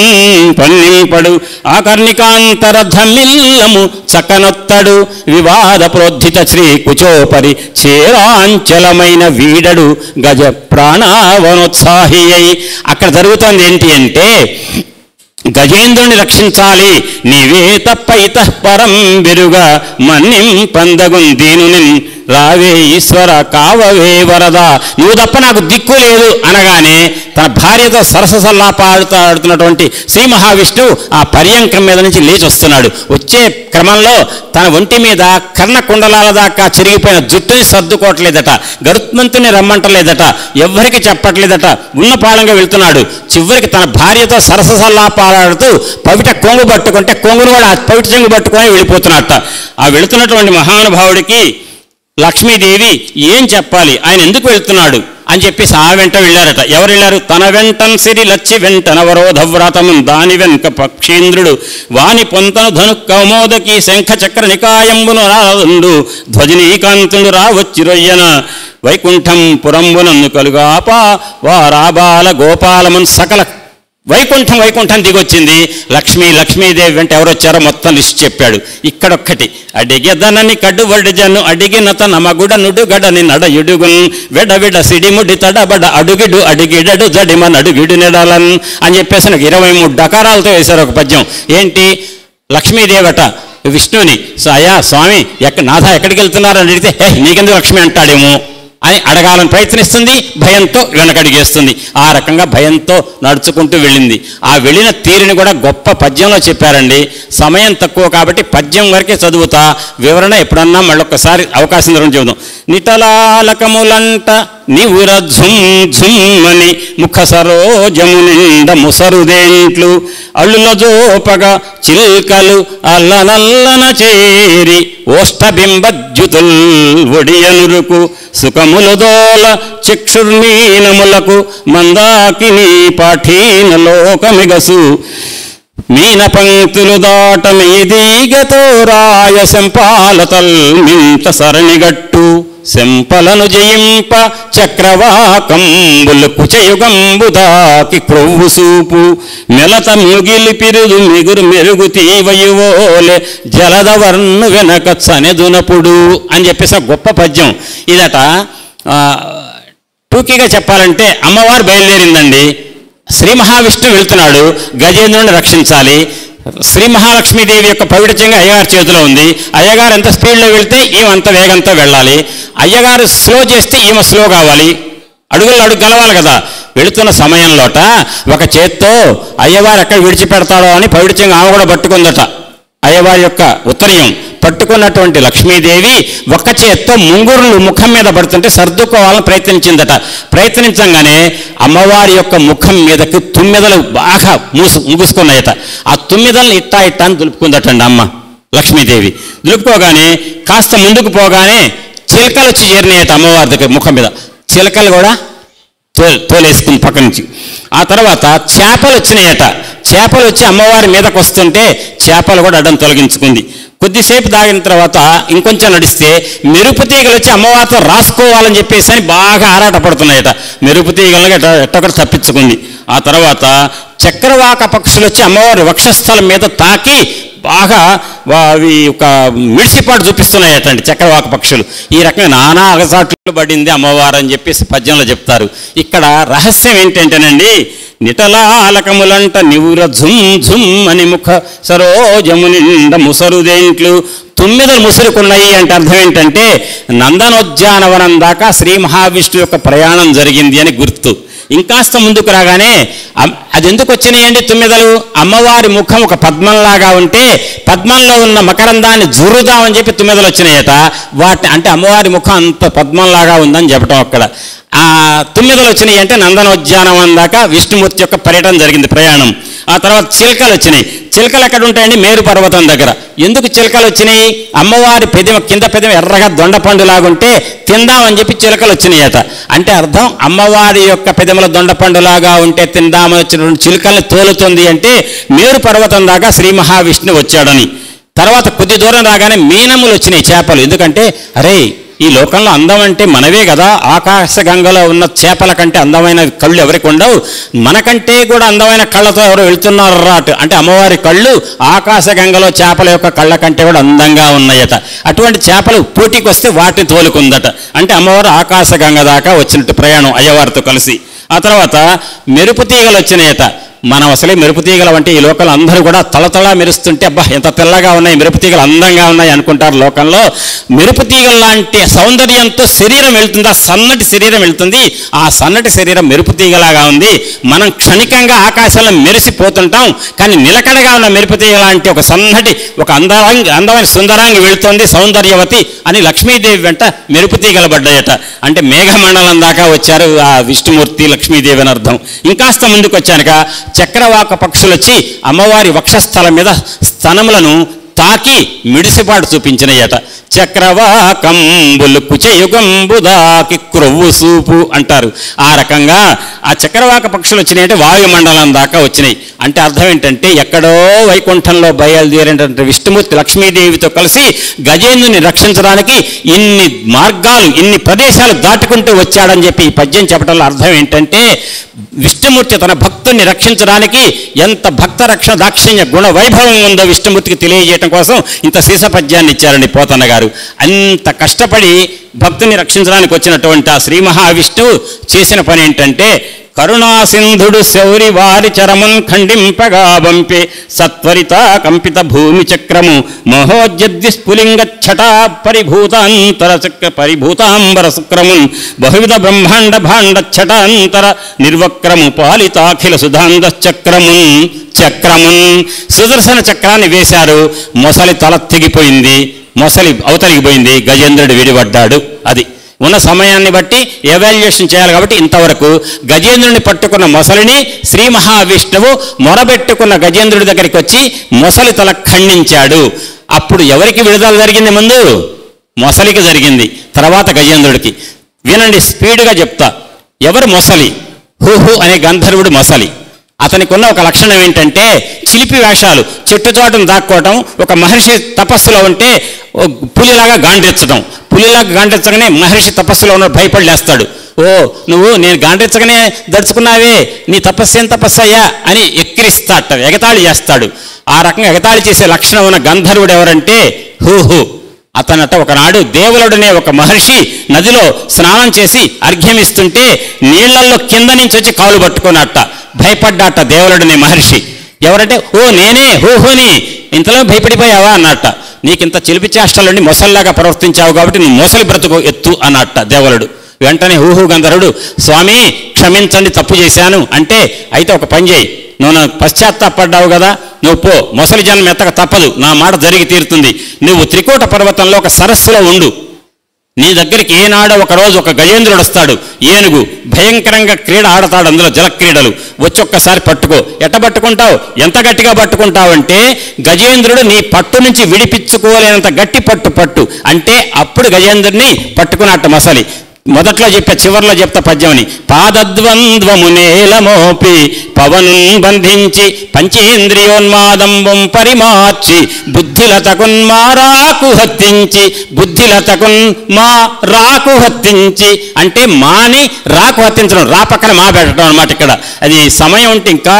పన్నింపడు, ఆకర్ణికాంతరధమిల్లము చక్కనొత్తడు, వివాద ప్రోద్ధిత శ్రీ కుచోపరి చేరాంచలమైన వీడడు గజ ప్రాణావనోత్సాహి అయి. అక్కడ జరుగుతోంది ఏంటి అంటే, గజేంద్రుని రక్షించాలి, నీవే తప్పైత పరం బెరుగా మన్నిం పందగున్ దీనుని రావే ఈశ్వర కావవే వరద, నువ్వు తప్ప నాకు దిక్కు లేదు అనగానే తన భార్యతో సరసల్లాపాడుతున్నటువంటి శ్రీ మహావిష్ణువు ఆ పర్యంకం మీద నుంచి లేచి వస్తున్నాడు. వచ్చే క్రమంలో తన ఒంటి మీద కర్ణకుండలాల దాకా చిరిగిపోయిన జుట్టుని సర్దుకోవట్లేదట, గరుత్మంతుని రమ్మంటలేదట, ఎవ్వరికి చెప్పట్లేదట, ఉన్నపాళంగా వెళ్తున్నాడు. చివరికి తన భార్యతో సరసల్లాపాడుతూ పవిట కొంగు పట్టుకుంటే కొంగును కూడా ఆ పవిట చెంగు పట్టుకొని వెళ్ళిపోతున్నట్ట. ఆ వెళుతున్నటువంటి మహానుభావుడికి లక్ష్మీదేవి ఏం చెప్పాలి, ఆయన ఎందుకు వెళ్తున్నాడు అని చెప్పేసి ఆ వెంట వెళ్ళారట. ఎవరు వెళ్ళారు? తన వెంటన్ సిరి లచ్చి వెంటనవరోధవ్రతము దాని వెనుక పక్షేంద్రుడు వాని పొంతను ధను కౌమోదకి శంఖ చక్ర నికాయంబును రాండు ధ్వజనీకాంతుడు రావచ్చి రొయ్యన వైకుంఠం పురంబునందు కలుగాపా వారాబాల గోపాలమున్ సకల వైకుంఠం దిగొచ్చింది. లక్ష్మీదేవి వెంట ఎవరు వచ్చారో మొత్తం లిస్ట్ చెప్పాడు. ఇక్కడొక్కటి అడిగెదనని కడ్డువడి జను అడిగిన తన మగుడ నుడుగడని నడయుడుగున్ వెడవిడ సిడిముడి తడబడ అడుగిడు అడిగిడడు జడిమ నడుగిడు నెడలన్ అని చెప్పేసి నాకు 23 డకారాలతో వేశారు ఒక పద్యం. ఏంటి? లక్ష్మీదేవట విష్ణుని అయ్యా స్వామి నాథ ఎక్కడికి వెళ్తున్నారని అడిగితే నీకెందుకు లక్ష్మి అంటాడేమో అని అడగాలని ప్రయత్నిస్తుంది, భయంతో వెనకడిగేస్తుంది. ఆ రకంగా భయంతో నడుచుకుంటూ వెళ్ళింది. ఆ వెళ్ళిన తీరుని కూడా గొప్ప పద్యంలో చెప్పారండి. సమయం తక్కువ కాబట్టి పద్యం వరకే చదువుతా, వివరణ ఎప్పుడన్నా మళ్ళొక్కసారి అవకాశం దొరికి చెబుదాం. నిటలాలకములంట నివుర ఝుమ్మని ముఖ సరోజము నిండ ముసరుదేంట్లు అల్లుల జోపగా చిల్కలు అల్లనల్లన చేరి ఓష్టబింబద్యుతుల్ ఒడియనురుకు సుఖములు దోల చక్షుర్మీనములకు మందాకిని పాఠీన లోకమిగసు మీన పంక్తులు దాట మీదీగతో రాయ శంపాలతల్ మింత సరణిగట్టు శంపలను జయింప చక్రవాకంబులు కుచయుగంబుదాకి క్రొవ్వు సూపు మెలత ముగిలి పిరుదు మిగురు మెరుగు తీవయువోలే జలదవర్ను వెనక చనెదునపుడు అని చెప్పేసి గొప్ప పద్యం ఇదట. టూకీగా చెప్పాలంటే అమ్మవారు బయలుదేరిందండి. శ్రీ మహావిష్ణువు వెళ్తున్నాడు, గజేంద్రుని రక్షించాలి. శ్రీ మహాలక్ష్మీదేవి యొక్క పవిత్రంగా అయ్యగారి చేతిలో ఉంది. అయ్యగారు ఎంత స్పీడ్లో వెళ్తే ఈమె అంత వేగంతో వెళ్ళాలి. అయ్యగారు స్లో చేస్తే ఈమె స్లో కావాలి, అడుగులు అడుగు గలవాలి కదా. వెళుతున్న సమయంలోట ఒక చేత్తో అయ్యవారు ఎక్కడ విడిచిపెడతాడో అని పవిత్రంగా ఆమె కూడా పట్టుకుందట. అయ్యవారి యొక్క ఉత్తరీయం పట్టుకున్నటువంటి లక్ష్మీదేవి ఒక్క చేత్తో ముంగురులు ముఖం మీద పడుతుంటే సర్దుకోవాలని ప్రయత్నించిందట. ప్రయత్నించగానే అమ్మవారి యొక్క ముఖం మీదకి తుమ్మెదలు బాగా ముగుసుకున్నాయట. ఆ తుమ్మెదలను ఇట్టా అని దులుపుకుందటండి అమ్మ లక్ష్మీదేవి. దులుపుకోగానే కాస్త ముందుకు పోగానే చిలకలు వచ్చి చేరినాయట అమ్మవారి దగ్గర ముఖం మీద. చిలకలు కూడా తోలేసుకుని పక్క నుంచి. ఆ తర్వాత చేపలు వచ్చినాయట. చేపలు వచ్చి అమ్మవారి మీదకు వస్తుంటే చేపలు కూడా అడ్డం తొలగించుకుంది. కొద్దిసేపు దాగిన తర్వాత ఇంకొంచెం నడిస్తే మెరుపు తీగలు వచ్చి అమ్మవారితో రాసుకోవాలని చెప్పేసి అని బాగా ఆరాట పడుతున్నాయట. మెరుపు తీగలను ఎట్టొకటి తప్పించుకుంది. ఆ తర్వాత చక్రవాక పక్షులు వచ్చి అమ్మవారి వక్షస్థలం మీద తాకి బాగా అవి ఒక మిడిసిపాటు చూపిస్తున్నాయటండి చక్రవాక పక్షులు. ఈ రకంగా నానా అగసాట్లు పడింది అమ్మవారు అని చెప్పేసి పద్యంలో చెప్తారు. ఇక్కడ రహస్యం ఏంటంటేనండి, నిటలాలకములంట నివుర ఝుమ్ అని ముఖ సరోజము నిండ ముసరుదేంట్లు తుమ్మెదలు ముసురుకున్నాయి అంటే అర్థం ఏంటంటే నందనోద్యానవనం దాకా శ్రీ మహావిష్ణువు యొక్క ప్రయాణం జరిగింది అని గుర్తు. ఇంకాస్త ముందుకు రాగానే అది ఎందుకు వచ్చినాయండి తుమ్మెదలు? అమ్మవారి ముఖం ఒక పద్మంలాగా ఉంటే పద్మంలో ఉన్న మకరందాన్ని జురుదామని చెప్పి తుమ్మెదలు వచ్చినాయట. వాటిని అంటే అమ్మవారి ముఖం అంత పద్మంలాగా ఉందని చెప్పటం అక్కడ. తుమ్మిదలు వచ్చినాయి అంటే నందనోద్యానవనం దాకా విష్ణుమూర్తి యొక్క పర్యటన జరిగింది, ప్రయాణం. ఆ తర్వాత చిలకలు వచ్చినాయి. చిలకలు ఎక్కడ ఉంటాయండి? మేరు పర్వతం దగ్గర. ఎందుకు చిలకలు వచ్చినాయి? అమ్మవారి పెదవి కింద పెదవి ఎర్రగా దొండపండులాగుంటే తిందామని చెప్పి చిలకలు వచ్చినాయట. అంటే అర్థం అమ్మవారి యొక్క పెదముల దొండపండులాగా ఉంటే తిందామని వచ్చిన చిలుకల్ని తోలుతుంది అంటే మేరు పర్వతం దాకా శ్రీ మహావిష్ణువు వచ్చాడని. తర్వాత కొద్ది దూరం రాగానే మీనములు వచ్చినాయి, చేపలు. ఎందుకంటే అరే ఈ లోకంలో అందం అంటే మనవే కదా, ఆకాశగంగలో ఉన్న చేపల కంటే అందమైన కళ్ళు ఎవరికి ఉండవు, మనకంటే కూడా అందమైన కళ్ళతో ఎవరు వెళ్తున్నారు రాట్ అంటే అమ్మవారి కళ్ళు ఆకాశగంగలో చేపల యొక్క కళ్ళ కంటే కూడా అందంగా ఉన్నాయట. అటువంటి చేపలు పోటీకి వస్తే వాటిని తోలుకుందట. అంటే అమ్మవారు ఆకాశగంగ దాకా వచ్చినట్టు ప్రయాణం అయ్యవారితో కలిసి. ఆ తర్వాత మెరుపు తీగలు వచ్చినాయట. మనం అసలే మెరుపు తీగలు అంటే ఈ లోకంలో అందరూ కూడా తలతలా మెరుస్తుంటే అబ్బా ఎంత తెల్లగా ఉన్నాయి, మెరుపు తీగలు అందంగా ఉన్నాయి అనుకుంటారు లోకంలో. మెరుపు తీగలు లాంటి సౌందర్యంతో శరీరం వెళ్తుంది, ఆ సన్నటి శరీరం వెళ్తుంది. ఆ సన్నటి శరీరం మెరుపు తీగలాగా ఉంది. మనం క్షణికంగా ఆకాశంలో మెరిసిపోతుంటాం, కానీ నిలకడగా ఉన్న మెరుపు తీగ లాంటి ఒక సన్నటి ఒక అందమైన సుందరాంగి వెళుతోంది సౌందర్యవతి అని లక్ష్మీదేవి వెంట మెరుపు తీగలు పడ్డాయట. అంటే మేఘమండలం దాకా వచ్చారు ఆ విష్ణుమూర్తి లక్ష్మీదేవి అని అర్థం. ఇంకాస్త ముందుకు వచ్చానుక చక్రవాక పక్షులు వచ్చి అమ్మవారి వక్షస్థలం మీద స్తనములను తాకి మిడిసిపాటు చూపించినయట. చక్రవాకంబులు కుచయుగంబుదాకి క్రొవ్వు సూపు అంటారు. ఆ రకంగా ఆ చక్రవాక పక్షులు వచ్చినాయంటే వాయుమండలం దాకా వచ్చినాయి. అంటే అర్థం ఏంటంటే ఎక్కడో వైకుంఠంలో బయలుదేరినటువంటి విష్ణుమూర్తి లక్ష్మీదేవితో కలిసి గజేంద్రుని రక్షించడానికి ఇన్ని మార్గాలు ఇన్ని ప్రదేశాలు దాటుకుంటూ వచ్చాడని చెప్పి ఈ పద్యం చెప్పడంలో అర్థం ఏంటంటే విష్ణుమూర్తి తన భక్తుని రక్షించడానికి ఎంత భక్త రక్షణ దాక్షిణ్య గుణ వైభవం ఉందో విష్ణుమూర్తికి తెలియజేయడం కోసం ఇంత సీస పద్యాన్ని ఇచ్చారండి పోతన్న గారు. అంత కష్టపడి భక్తుని రక్షించడానికి వచ్చినటువంటి ఆ శ్రీ మహావిష్ణువు చేసిన పని ఏంటంటే కరుణాసింధుడు శౌరి వారి చరమున్ ఖండింపగా వంపే సత్వరిత కంపిత భూమి చక్రము మహోజ్జద్ది స్ఫులింగ ఛటా పరిభూతాంబర శుక్రమున్ బహువిధ బ్రహ్మాండ భాండ ఛటాంతర నిర్వక్రము పాలితాఖిల సుధాంధ చక్రమున్ సుదర్శన చక్రాన్ని వేశారు. మొసలి తల తెగిపోయింది, మొసలి అవతలికి పోయింది, గజేంద్రుడు విడిపడ్డాడు. అది ఉన్న సమయాన్ని బట్టి ఎవాల్యుయేషన్ చేయాలి కాబట్టి ఇంతవరకు గజేంద్రుని పట్టుకున్న మొసలిని శ్రీ మహావిష్ణువు మొరబెట్టుకున్న గజేంద్రుడి దగ్గరికి వచ్చి మొసలి తల ఖండించాడు. అప్పుడు ఎవరికి విడుదల జరిగింది? ముందు మొసలికి జరిగింది, తర్వాత గజేంద్రుడికి. వినండి, స్పీడ్గా చెప్తా. ఎవరు మొసలి? హుహు అనే గంధర్వుడు మొసలి. అతనికి ఉన్న ఒక లక్షణం ఏంటంటే చిలిపి వేషాలు, చెట్టు చోటను దాక్కోవటం. ఒక మహర్షి తపస్సులో ఉంటే పులిలాగా గాండ్రించడం, పులిలాగా గాండ్రించగానే మహర్షి తపస్సులో ఉన్న భయపడి లేస్తాడు. ఓ నువ్వు నేను గాండ్రించగానే దడుచుకున్నావే, నీ తపస్సు ఏం తపస్సయ్యా అని ఎక్కిరిస్తాట, ఎగతాళి చేస్తాడు. ఆ రకంగా ఎగతాళి చేసే లక్షణం ఉన్న గంధర్వుడు ఎవరంటే హూహు. అతనట ఒకనాడు దేవులుడనే ఒక మహర్షి నదిలో స్నానం చేసి అర్ఘ్యమిస్తుంటే నీళ్లలో కింద నుంచి వచ్చి కాలు పట్టుకున్నట్ట. భయపడ్డాట దేవులుడనే మహర్షి. ఎవరంటే ఓ నేనే హూహుని, ఇంతలో భయపడిపోయావా అన్నట్ట. నీకింత చిలిపి చేష్టలుండి మొసల్లాగా ప్రవర్తించావు కాబట్టి నువ్వు మొసలి బ్రతుకు ఎత్తు అన్నట్ట దేవులుడు. వెంటనే హూహు గంధర్వుడు స్వామి క్షమించండి తప్పు చేశాను అంటే, అయితే ఒక పని చేయి, నువ్వు పశ్చాత్తాపడ్డావు కదా, నువ్వు పో, మొసలి జన్మ ఎత్తక తప్పదు, నా మాట జరిగి తీరుతుంది. నువ్వు త్రికూట పర్వతంలో ఒక సరస్సులో ఉండు. నీ దగ్గరికి ఏనాడో ఒకరోజు ఒక గజేంద్రుడు వస్తాడు, ఏనుగు భయంకరంగా క్రీడ ఆడతాడు, అందులో జలక్రీడలు. వచ్చి ఒక్కసారి పట్టుకో. ఎట్ట పట్టుకుంటావు? ఎంత గట్టిగా పట్టుకుంటావంటే గజేంద్రుడు నీ పట్టు నుంచి విడిపించుకోలేనంత గట్టి పట్టు అంటే అప్పుడు గజేంద్రుడిని పట్టుకున్నట్టు మొసలి. మొదట్లో చెప్పే చివరిలో చెప్తా పద్యమని. పాదద్వంద్వము నేలమోపి పవను బంధించి పంచేంద్రియోన్మాదంబం పరిమార్చి బుద్ధిలతకున్మా రాకు హత్తించి అంటే మాని రాకు హత్తించడం, రా పక్కన మా పెట్టడం అనమాట. ఇక్కడ అది సమయం ఉంటే ఇంకా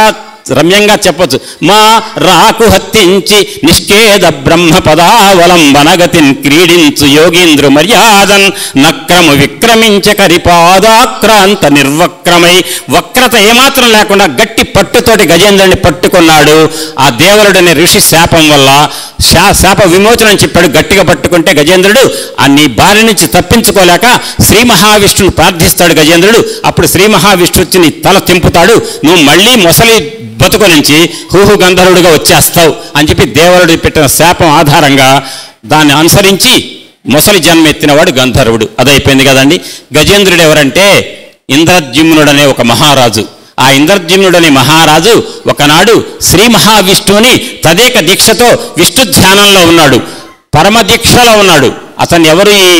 రమ్యంగా చెప్పొచ్చు. మా రాకు హత్తించి నిష్కేద బ్రహ్మ పదావలంబనగతిని క్రీడించు యోగీంద్రు మర్యాదన్ నక్రము విక్రమించ కరిపాదాక్రాంత నిర్వక్రమై, వక్రత ఏమాత్రం లేకుండా గట్టి పట్టుతోటి గజేంద్రుడిని పట్టుకున్నాడు. ఆ దేవులుడనే ఋషి శాపం వల్ల శాప విమోచనం చెప్పాడు. గట్టిగా పట్టుకుంటే గజేంద్రుడు నీ బారి నుంచి తప్పించుకోలేక శ్రీ మహావిష్ణుని ప్రార్థిస్తాడు గజేంద్రుడు. అప్పుడు శ్రీ మహావిష్ణు వచ్చి నీ తల తెంపుతాడు, నువ్వు మళ్ళీ మొసలి బతుకు నుంచి హూహు గంధర్వుడిగా వచ్చేస్తావు అని చెప్పి దేవుడు పెట్టిన శాపం ఆధారంగా దాన్ని అనుసరించి మొసలి జన్మ ఎత్తినవాడు గంధర్వుడు. అదైపోయింది కదండి. గజేంద్రుడు ఎవరంటే ఇంద్రద్యుమ్నుడనే ఒక మహారాజు. ఆ ఇంద్రద్యుమ్నుడనే మహారాజు ఒకనాడు శ్రీ మహావిష్ణువుని తదేక దీక్షతో విష్ణు ధ్యానంలో ఉన్నాడు, పరమ దీక్షలో ఉన్నాడు. అతన్ని ఎవరు ఈ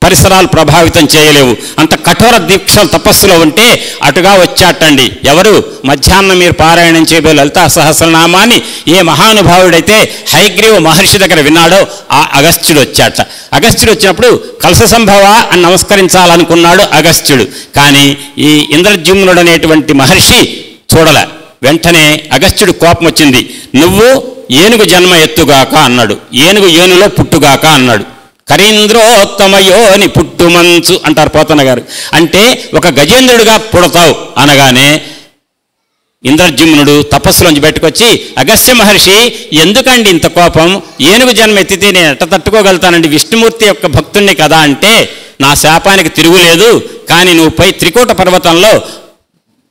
పరిసరాలు ప్రభావితం చేయలేవు. అంత కఠోర దీక్ష తపస్సులో ఉంటే అటుగా వచ్చాటండి ఎవరు, మధ్యాహ్నం మీరు పారాయణం చేయబోయే లలితా సహస్రనామాన్ని ఏ మహానుభావుడైతే హయగ్రీవ మహర్షి దగ్గర విన్నాడో ఆ అగస్త్యుడు వచ్చాట. అగస్త్యుడు వచ్చినప్పుడు కలశ సంభవ అని నమస్కరించాలనుకున్నాడు అగస్త్యుడు. కానీ ఈ ఇంద్రద్యుమ్నుడు అనేటువంటి మహర్షి చూడలే. వెంటనే అగస్త్యుడు కోపం వచ్చింది. నువ్వు ఏనుగు జన్మ ఎత్తుగాక అన్నాడు. ఏనుగు ఏనులో పుట్టుగాక అన్నాడు. కరీంద్రోత్తమయోని పుట్టుమంచు అంటారు పోతన్న గారు. అంటే ఒక గజేంద్రుడిగా పుడతావు అనగానే ఇంద్రద్యుమ్నుడు తపస్సులోంచి బయటకొచ్చి, అగస్త్య మహర్షి ఎందుకండి ఇంత కోపం, ఏనుగు జన్మ ఎత్తితే నేను ఎట్ట తట్టుకోగలుగుతానండి, విష్ణుమూర్తి యొక్క భక్తుణ్ణి కదా అంటే, నా శాపానికి తిరుగులేదు. కానీ నువ్వు పై త్రికూట పర్వతంలో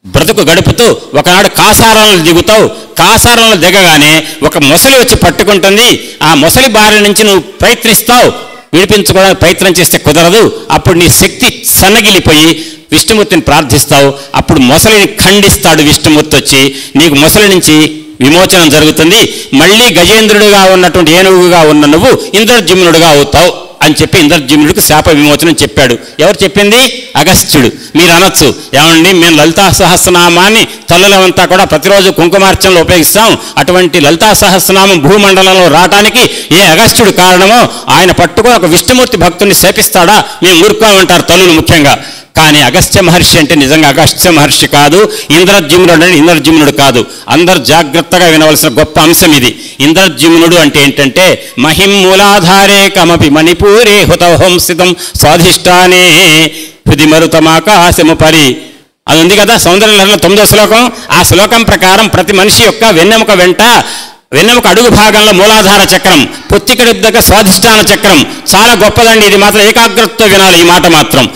బ్రతుకు గడుపుతూ ఒకనాడు కాసారంలో దిగుతావు. కాసారంలో దిగగానే ఒక మొసలి వచ్చి పట్టుకుంటుంది. ఆ మొసలి బారి నుంచి నువ్వు ప్రయత్నిస్తావు, విడిపించుకోవడానికి ప్రయత్నం చేస్తే కుదరదు. అప్పుడు నీ శక్తి సన్నగిలిపోయి విష్ణుమూర్తిని ప్రార్థిస్తావు. అప్పుడు మొసలిని ఖండిస్తాడు విష్ణుమూర్తి వచ్చి, నీకు మొసలి నుంచి విమోచనం జరుగుతుంది. మళ్ళీ గజేంద్రుడిగా ఉన్నటువంటి ఏనుగుగా ఉన్న నువ్వు ఇంద్రద్యుమ్నుడిగా అవుతావు అని చెప్పి ఇంద్రద్యుమ్నుడికి శాప విమోచనం చెప్పాడు. ఎవరు చెప్పింది? అగస్త్యుడు. మీరు అనొచ్చు, ఏమండి మేము లలితా సహస్రనామాన్ని తల్లులమంతా కూడా ప్రతిరోజు కుంకుమార్చనలో ఉపయోగిస్తాం, అటువంటి లలితా సహస్రనామం భూమండలంలో రావడానికి ఏ అగస్త్యుడు కారణమో ఆయన పట్టుకొని ఒక విష్ణుమూర్తి భక్తుని శాపిస్తాడా, మేము ఊరుకోమంటారు తల్లులు ముఖ్యంగా. కానీ అగస్త్య మహర్షి అంటే నిజంగా అగస్త్య మహర్షి కాదు, ఇంద్రద్యుమ్నుడు అంటే ఇంద్రద్యుమ్నుడు కాదు. అందరు జాగ్రత్తగా వినవలసిన గొప్ప అంశం ఇది. ఇంద్రద్యుమ్నుడు అంటే ఏంటంటే మహిమూలాధారే కమపి మణిపూరే హుతహంసితం స్వాధిష్టానే హృది మరుతమాకాశము పరి అది ఉంది కదా సౌందర్యలహరిలో 9వ శ్లోకం. ఆ శ్లోకం ప్రకారం ప్రతి మనిషి యొక్క వెన్నెముక వెంట వెన్నెముక అడుగు భాగంలో మూలాధార చక్రం, పొత్తికడి దగ్గర స్వాధిష్టాన చక్రం. చాలా గొప్పదండి, ఇది మాత్రం ఏకాగ్రతతో వినాలి. ఈ మాట మాత్రం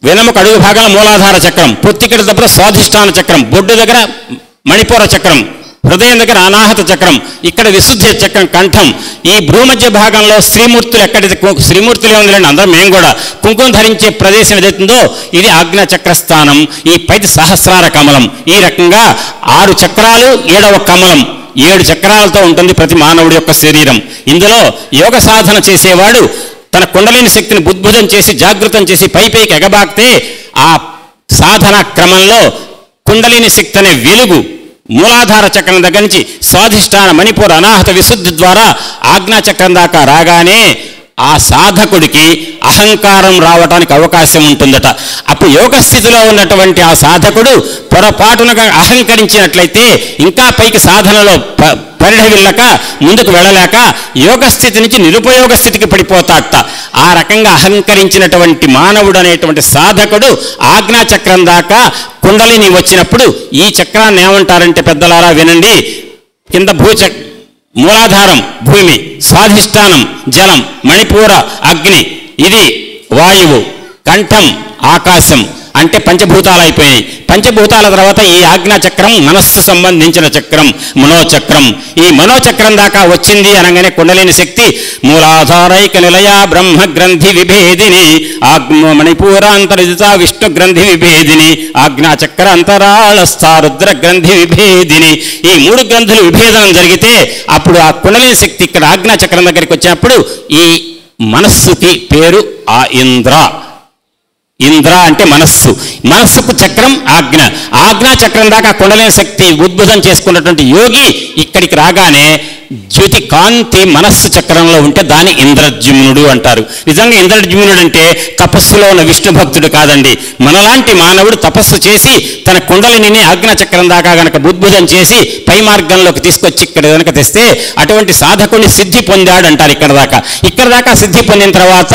వెన్నెముక అడుగు భాగంలో మూలాధార చక్రం, పొత్తికడి దగ్గర స్వాధిష్టాన చక్రం, బొడ్డు దగ్గర మణిపూర చక్రం, హృదయం దగ్గర అనాహత చక్రం, ఇక్కడ విశుద్ధి చక్రం కంఠం. ఈ భూమధ్య భాగంలో శ్రీమూర్తులు ఎక్కడైతే శ్రీమూర్తులే ఉందండి, అందరం మేము కూడా కుంకుమ ధరించే ప్రదేశం ఏదైతుందో ఇది ఆజ్ఞా చక్రస్థానం. ఈ పైది సహస్రార కమలం. ఈ రకంగా 6 చక్రాలు 7వ కమలం, 7 చక్రాలతో ఉంటుంది ప్రతి మానవుడి యొక్క శరీరం. ఇందులో యోగ సాధన చేసేవాడు తన కుండలిని శక్తిని బుద్భుతం చేసి జాగృతం చేసి పైకి ఎగబాక్తే ఆ సాధన క్రమంలో కుండలిని శక్తి అనే వెలుగు మూలాధార చక్రం దగ్గర నుంచి స్వాధిష్టాన మణిపూర అనాహత విశుద్ధి ద్వారా ఆజ్ఞాచక్రం దాకా రాగానే ఆ సాధకుడికి అహంకారం రావడానికి అవకాశం ఉంటుందట. అప్పుడు యోగ స్థితిలో ఉన్నటువంటి ఆ సాధకుడు పొరపాటునగా అహంకరించినట్లయితే ఇంకా పైకి సాధనలో పరిఢవిల్లక ముందుకు వెళ్ళలేక యోగ స్థితి నుంచి నిరుపయోగ స్థితికి పడిపోతాడట. ఆ రకంగా అహంకరించినటువంటి మానవుడు అనేటువంటి సాధకుడు ఆజ్ఞాచక్రం దాకా కుండలిని వచ్చినప్పుడు ఈ చక్రాన్ని ఏమంటారంటే పెద్దలారా వినండి, కింద మూలాధారం భూమి, స్వాధిష్టానం జలం, మణిపూర అగ్ని, ఇది వాయువు, కంఠం ఆకాశం. అంటే పంచభూతాలు అయిపోయాయి. పంచభూతాల తర్వాత ఈ ఆజ్ఞాచక్రం మనస్సు సంబంధించిన చక్రం మనోచక్రం. ఈ మనోచక్రం దాకా వచ్చింది అనగానే కుండలిని శక్తి మూలాధారైక నిలయ బ్రహ్మ గ్రంథి విభేదిని మణిపూరాంతరిత విష్ణు గ్రంథి విభేదిని ఆజ్ఞాచక్ర అంతరాళస్థ రుద్ర గ్రంథి విభేదిని. ఈ 3 గ్రంథులు విభేదనం జరిగితే అప్పుడు ఆ కుండలిని శక్తి ఇక్కడ ఆజ్ఞాచక్రం దగ్గరికి వచ్చినప్పుడు ఈ మనస్సుకి పేరు ఆ ఇంద్ర. ఇంద్ర అంటే మనస్సు, మనస్సుకు చక్రం ఆజ్ఞ. ఆజ్ఞా చక్రం దాకా కుండలిని శక్తి ఉద్భుతం చేసుకున్నటువంటి యోగి ఇక్కడికి రాగానే జ్యోతి కాంతి మనస్సు చక్రంలో ఉంటే దాన్ని ఇంద్రద్యుమ్నుడు అంటారు. నిజంగా ఇంద్రద్యుమ్నుడు అంటే తపస్సులో ఉన్న విష్ణు భక్తుడు కాదండి. మనలాంటి మానవుడు తపస్సు చేసి తన కుండలిని ఆజ్ఞా చక్రం దాకా గనక ఉద్భుతం చేసి పై మార్గంలోకి తీసుకొచ్చి ఇక్కడ కనుక తెస్తే అటువంటి సాధకుడిని సిద్ధి పొందాడు అంటారు. ఇక్కడ దాకా సిద్ధి పొందిన తర్వాత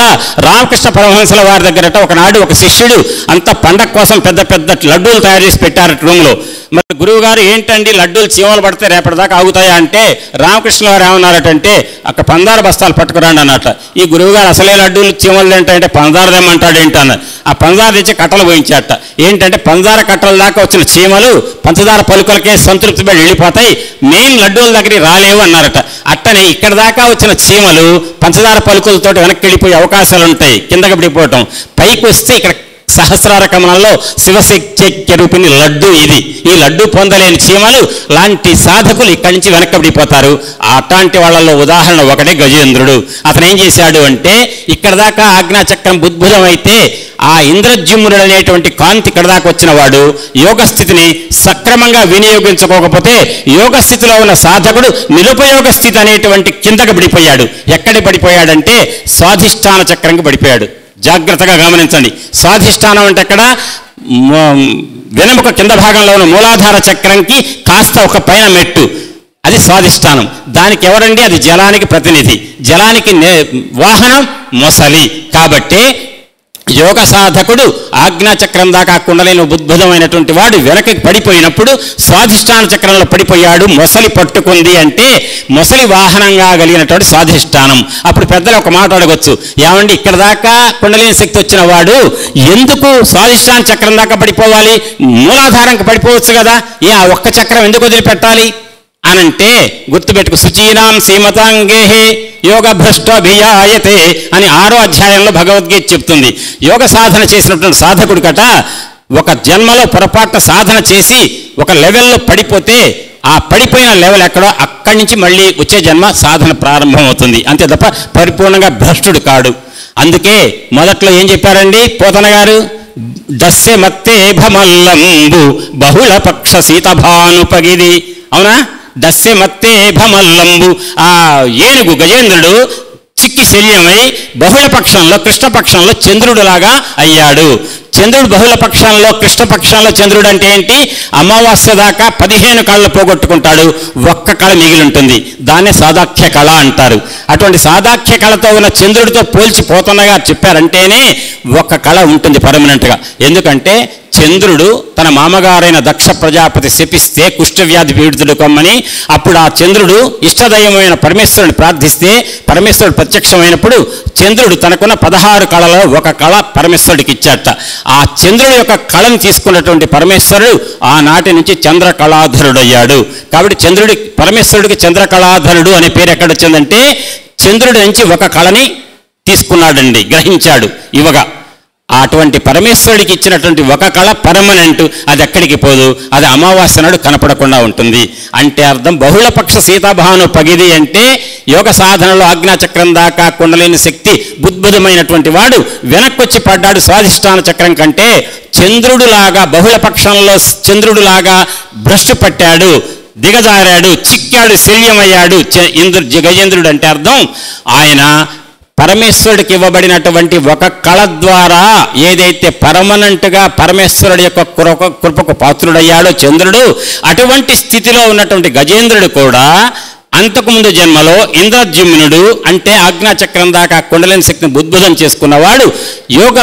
రామకృష్ణ పరమహంసల వారి దగ్గరట ఒకనాడు ఒక శిష్యుడు అంత పండగ కోసం పెద్ద పెద్ద లడ్డూలు తయారు చేసి పెట్టారు రూమ్లో. మరి గురువు గారు ఏంటండి లడ్డూలు చీమలు పడితే రేపటిదాకా ఆగుతాయా అంటే రామకృష్ణ వారు ఏమన్నారటంటే అక్కడ పందార బస్తాలు పట్టుకురండి అన్నట్ట. ఈ గురువు గారు అసలే లడ్డూలు చీమలు ఏంటంటే పందార తెమ్మంటాడు ఏంటన్న. ఆ పందార తెచ్చి కట్టలు పోయించాట. ఏంటంటే పందార కట్టల దాకా వచ్చిన చీమలు పంచదార పలుకలకే సంతృప్తి పడి వెళ్ళిపోతాయి, మెయిన్ లడ్డూల దగ్గరికి రాలేవు అన్నారట. అట్టనే ఇక్కడ దాకా వచ్చిన చీమలు పంచదార పలుకులతో వెనక్కి వెళ్ళిపోయే అవకాశాలు ఉంటాయి, కిందకి పడిపోవటం. పైకి వస్తే ఇక్కడ సహస్రార కమలంలో శివశక్తి రూపిణి లడ్డు ఇది. ఈ లడ్డు పొందలేని చీమలు లాంటి సాధకులు ఇక్కడి నుంచి వెనక్కబడిపోతారు. అట్లాంటి వాళ్ళలో ఉదాహరణ ఒకటే గజేంద్రుడు. అతను ఏం చేశాడు అంటే, ఇక్కడ దాకా ఆజ్ఞాచక్రం బుద్భుతం అయితే ఆ ఇంద్రజ్యుమ్నుడు అనేటువంటి కాంతి ఇక్కడ దాకా వచ్చిన వాడు యోగస్థితిని సక్రమంగా వినియోగించుకోకపోతే యోగస్థితిలో ఉన్న సాధకుడు నిరుపయోగ స్థితి అనేటువంటి కిందకి పడిపోయాడు. ఎక్కడికి పడిపోయాడంటే స్వాధిష్టాన చక్రంకి పడిపోయాడు. జాగ్రత్తగా గమనించండి. స్వాధిష్టానం అంటే ఎక్కడ? వెనుముక కింద భాగంలో ఉన్న మూలాధార చక్రంకి కాస్త ఒక పైన మెట్టు, అది స్వాధిష్టానం. దానికి ఎవరండి? అది జలానికి ప్రతినిధి. జలానికి వాహనం మొసలి. కాబట్టి యోగ సాధకుడు ఆజ్ఞాచక్రం దాకా కుండలిని ఉద్భుతమైనటువంటి వాడు వెనక్కి పడిపోయినప్పుడు స్వాధిష్టాన చక్రంలో పడిపోయాడు. మొసలి పట్టుకుంది అంటే మొసలి వాహనంగా కలిగినటువంటి స్వాధిష్టానం. అప్పుడు పెద్దలు ఒక మాట అడగొచ్చు, ఏమండి ఇక్కడ దాకా కుండలిని శక్తి వచ్చిన వాడు ఎందుకు స్వాధిష్టాన చక్రం దాకా పడిపోవాలి? మూలాధారంకి పడిపోవచ్చు కదా, ఆ ఒక్క చక్రం ఎందుకు వదిలిపెట్టాలి అనంటే గుర్తుపెట్టుకు, శుచీనాం సీమతాంగేహే యోగ భ్రష్టాభియాయతే అని 6వ అధ్యాయంలో భగవద్గీత చెప్తుంది. యోగ సాధన చేసినటువంటి సాధకుడు కట ఒక జన్మలో పొరపాటున సాధన చేసి ఒక లెవెల్లో పడిపోతే ఆ పడిపోయిన లెవెల్ ఎక్కడో అక్కడి నుంచి మళ్ళీ వచ్చే జన్మ సాధన ప్రారంభమవుతుంది. అంతే తప్ప పరిపూర్ణంగా భ్రష్టుడు కాడు. అందుకే మొదట్లో ఏం చెప్పారండి పోతన గారు? దస్య మత్తే భమల్లంబు బహుళ పక్ష సీతభానుపగిది. అవునా? దస్య మత్తే భమల్లంబు, ఆ ఏనుగు గజేంద్రుడు చిక్కి శల్యమై బహుళపక్షంలో కృష్ణపక్షంలో చంద్రుడులాగా అయ్యాడు. చంద్రుడు బహుళపక్షంలో కృష్ణపక్షంలో చంద్రుడు అంటే ఏంటి? అమావాస్య దాకా 15 కళలు పోగొట్టుకుంటాడు, ఒక్క కళ మిగిలి ఉంటుంది. దాన్నే సాదాఖ్య కళ అంటారు. అటువంటి సాదాఖ్య కళతో ఉన్న చంద్రుడితో పోల్చిపోతున్నగా చెప్పారంటేనే ఒక్క కళ ఉంటుంది పర్మనెంట్గా. ఎందుకంటే చంద్రుడు తన మామగారైన దక్ష ప్రజాపతి శపిస్తే కుష్ఠవ్యాధి పీడితుడు కమ్మని, అప్పుడు ఆ చంద్రుడు ఇష్టదైవమైన పరమేశ్వరుని ప్రార్థిస్తే పరమేశ్వరుడు ప్రత్యక్షమైనప్పుడు చంద్రుడు తనకున్న 16 కళలో ఒక కళ పరమేశ్వరుడికి ఇచ్చాట. ఆ చంద్రుడి యొక్క కళను తీసుకున్నటువంటి పరమేశ్వరుడు ఆనాటి నుంచి చంద్రకళాధరుడయ్యాడు. కాబట్టి పరమేశ్వరుడికి చంద్రకళాధరుడు అనే పేరు ఎక్కడొచ్చిందంటే చంద్రుడి నుంచి ఒక కళని తీసుకున్నాడండి, గ్రహించాడు ఇవ్వగా. అటువంటి పరమేశ్వరుడికి ఇచ్చినటువంటి ఒక కళ పర్మనెంట్, అది ఎక్కడికి పోదు, అది అమావాస్య నాడు కనపడకుండా ఉంటుంది. అంటే అర్థం బహుళపక్ష సీతాభాను పగిది అంటే యోగ సాధనలో ఆజ్ఞాచక్రం దాకా కుండలిని శక్తి బుద్భుతమైనటువంటి వాడు వెనక్కొచ్చి పడ్డాడు స్వాధిష్టాన చక్రం కంటే. చంద్రుడులాగా బహుళపక్షంలో చంద్రుడులాగా భ్రష్టు పట్టాడు, దిగజారాడు, చిక్కాడు, శల్యమయ్యాడు గజేంద్రుడు. అంటే అర్థం ఆయన పరమేశ్వరుడికి ఇవ్వబడినటువంటి ఒక కళ ద్వారా ఏదైతే పర్మనెంట్గా పరమేశ్వరుడి యొక్క కృపకు పాత్రుడయ్యాడో చంద్రుడు, అటువంటి స్థితిలో ఉన్నటువంటి గజేంద్రుడు కూడా అంతకుముందు జన్మలో ఇంద్రజ్యుమ్నుడు అంటే ఆజ్ఞాచక్రం దాకా కుండలిని శక్తిని బుద్భుతం చేసుకున్నవాడు యోగ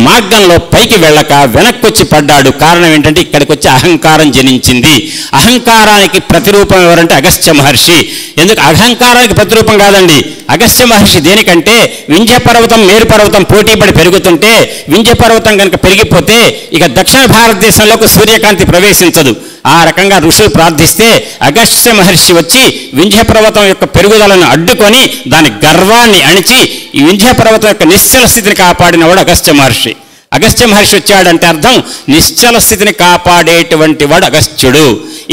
మార్గంలో పైకి వెళ్ళక వెనక్కొచ్చి పడ్డాడు. కారణం ఏంటంటే ఇక్కడికి వచ్చి అహంకారం జనించింది. అహంకారానికి ప్రతిరూపం ఎవరంటే అగస్త్య మహర్షి. ఎందుకు అహంకారానికి ప్రతిరూపం కాదండి అగస్త్య మహర్షి? దేనికంటే వింధ్య పర్వతం మేరు పర్వతం పోటీపడి పెరుగుతుంటే వింధ్య పర్వతం కనుక పెరిగిపోతే ఇక దక్షిణ భారతదేశంలోకి సూర్యకాంతి ప్రవేశించదు. ఆ రకంగా ఋషులు ప్రార్థిస్తే అగస్త్య మహర్షి వచ్చి వింధ్య పర్వతం యొక్క పెరుగుదలను అడ్డుకొని దాని గర్వాన్ని అణిచి ఈ వింధ్య పర్వతం యొక్క నిశ్చల స్థితిని కాపాడినవాడు అగస్త్య మహర్షి. అగస్త్య మహర్షి వచ్చాడంటే అర్థం నిశ్చల స్థితిని కాపాడేటువంటి వాడు అగస్త్యుడు.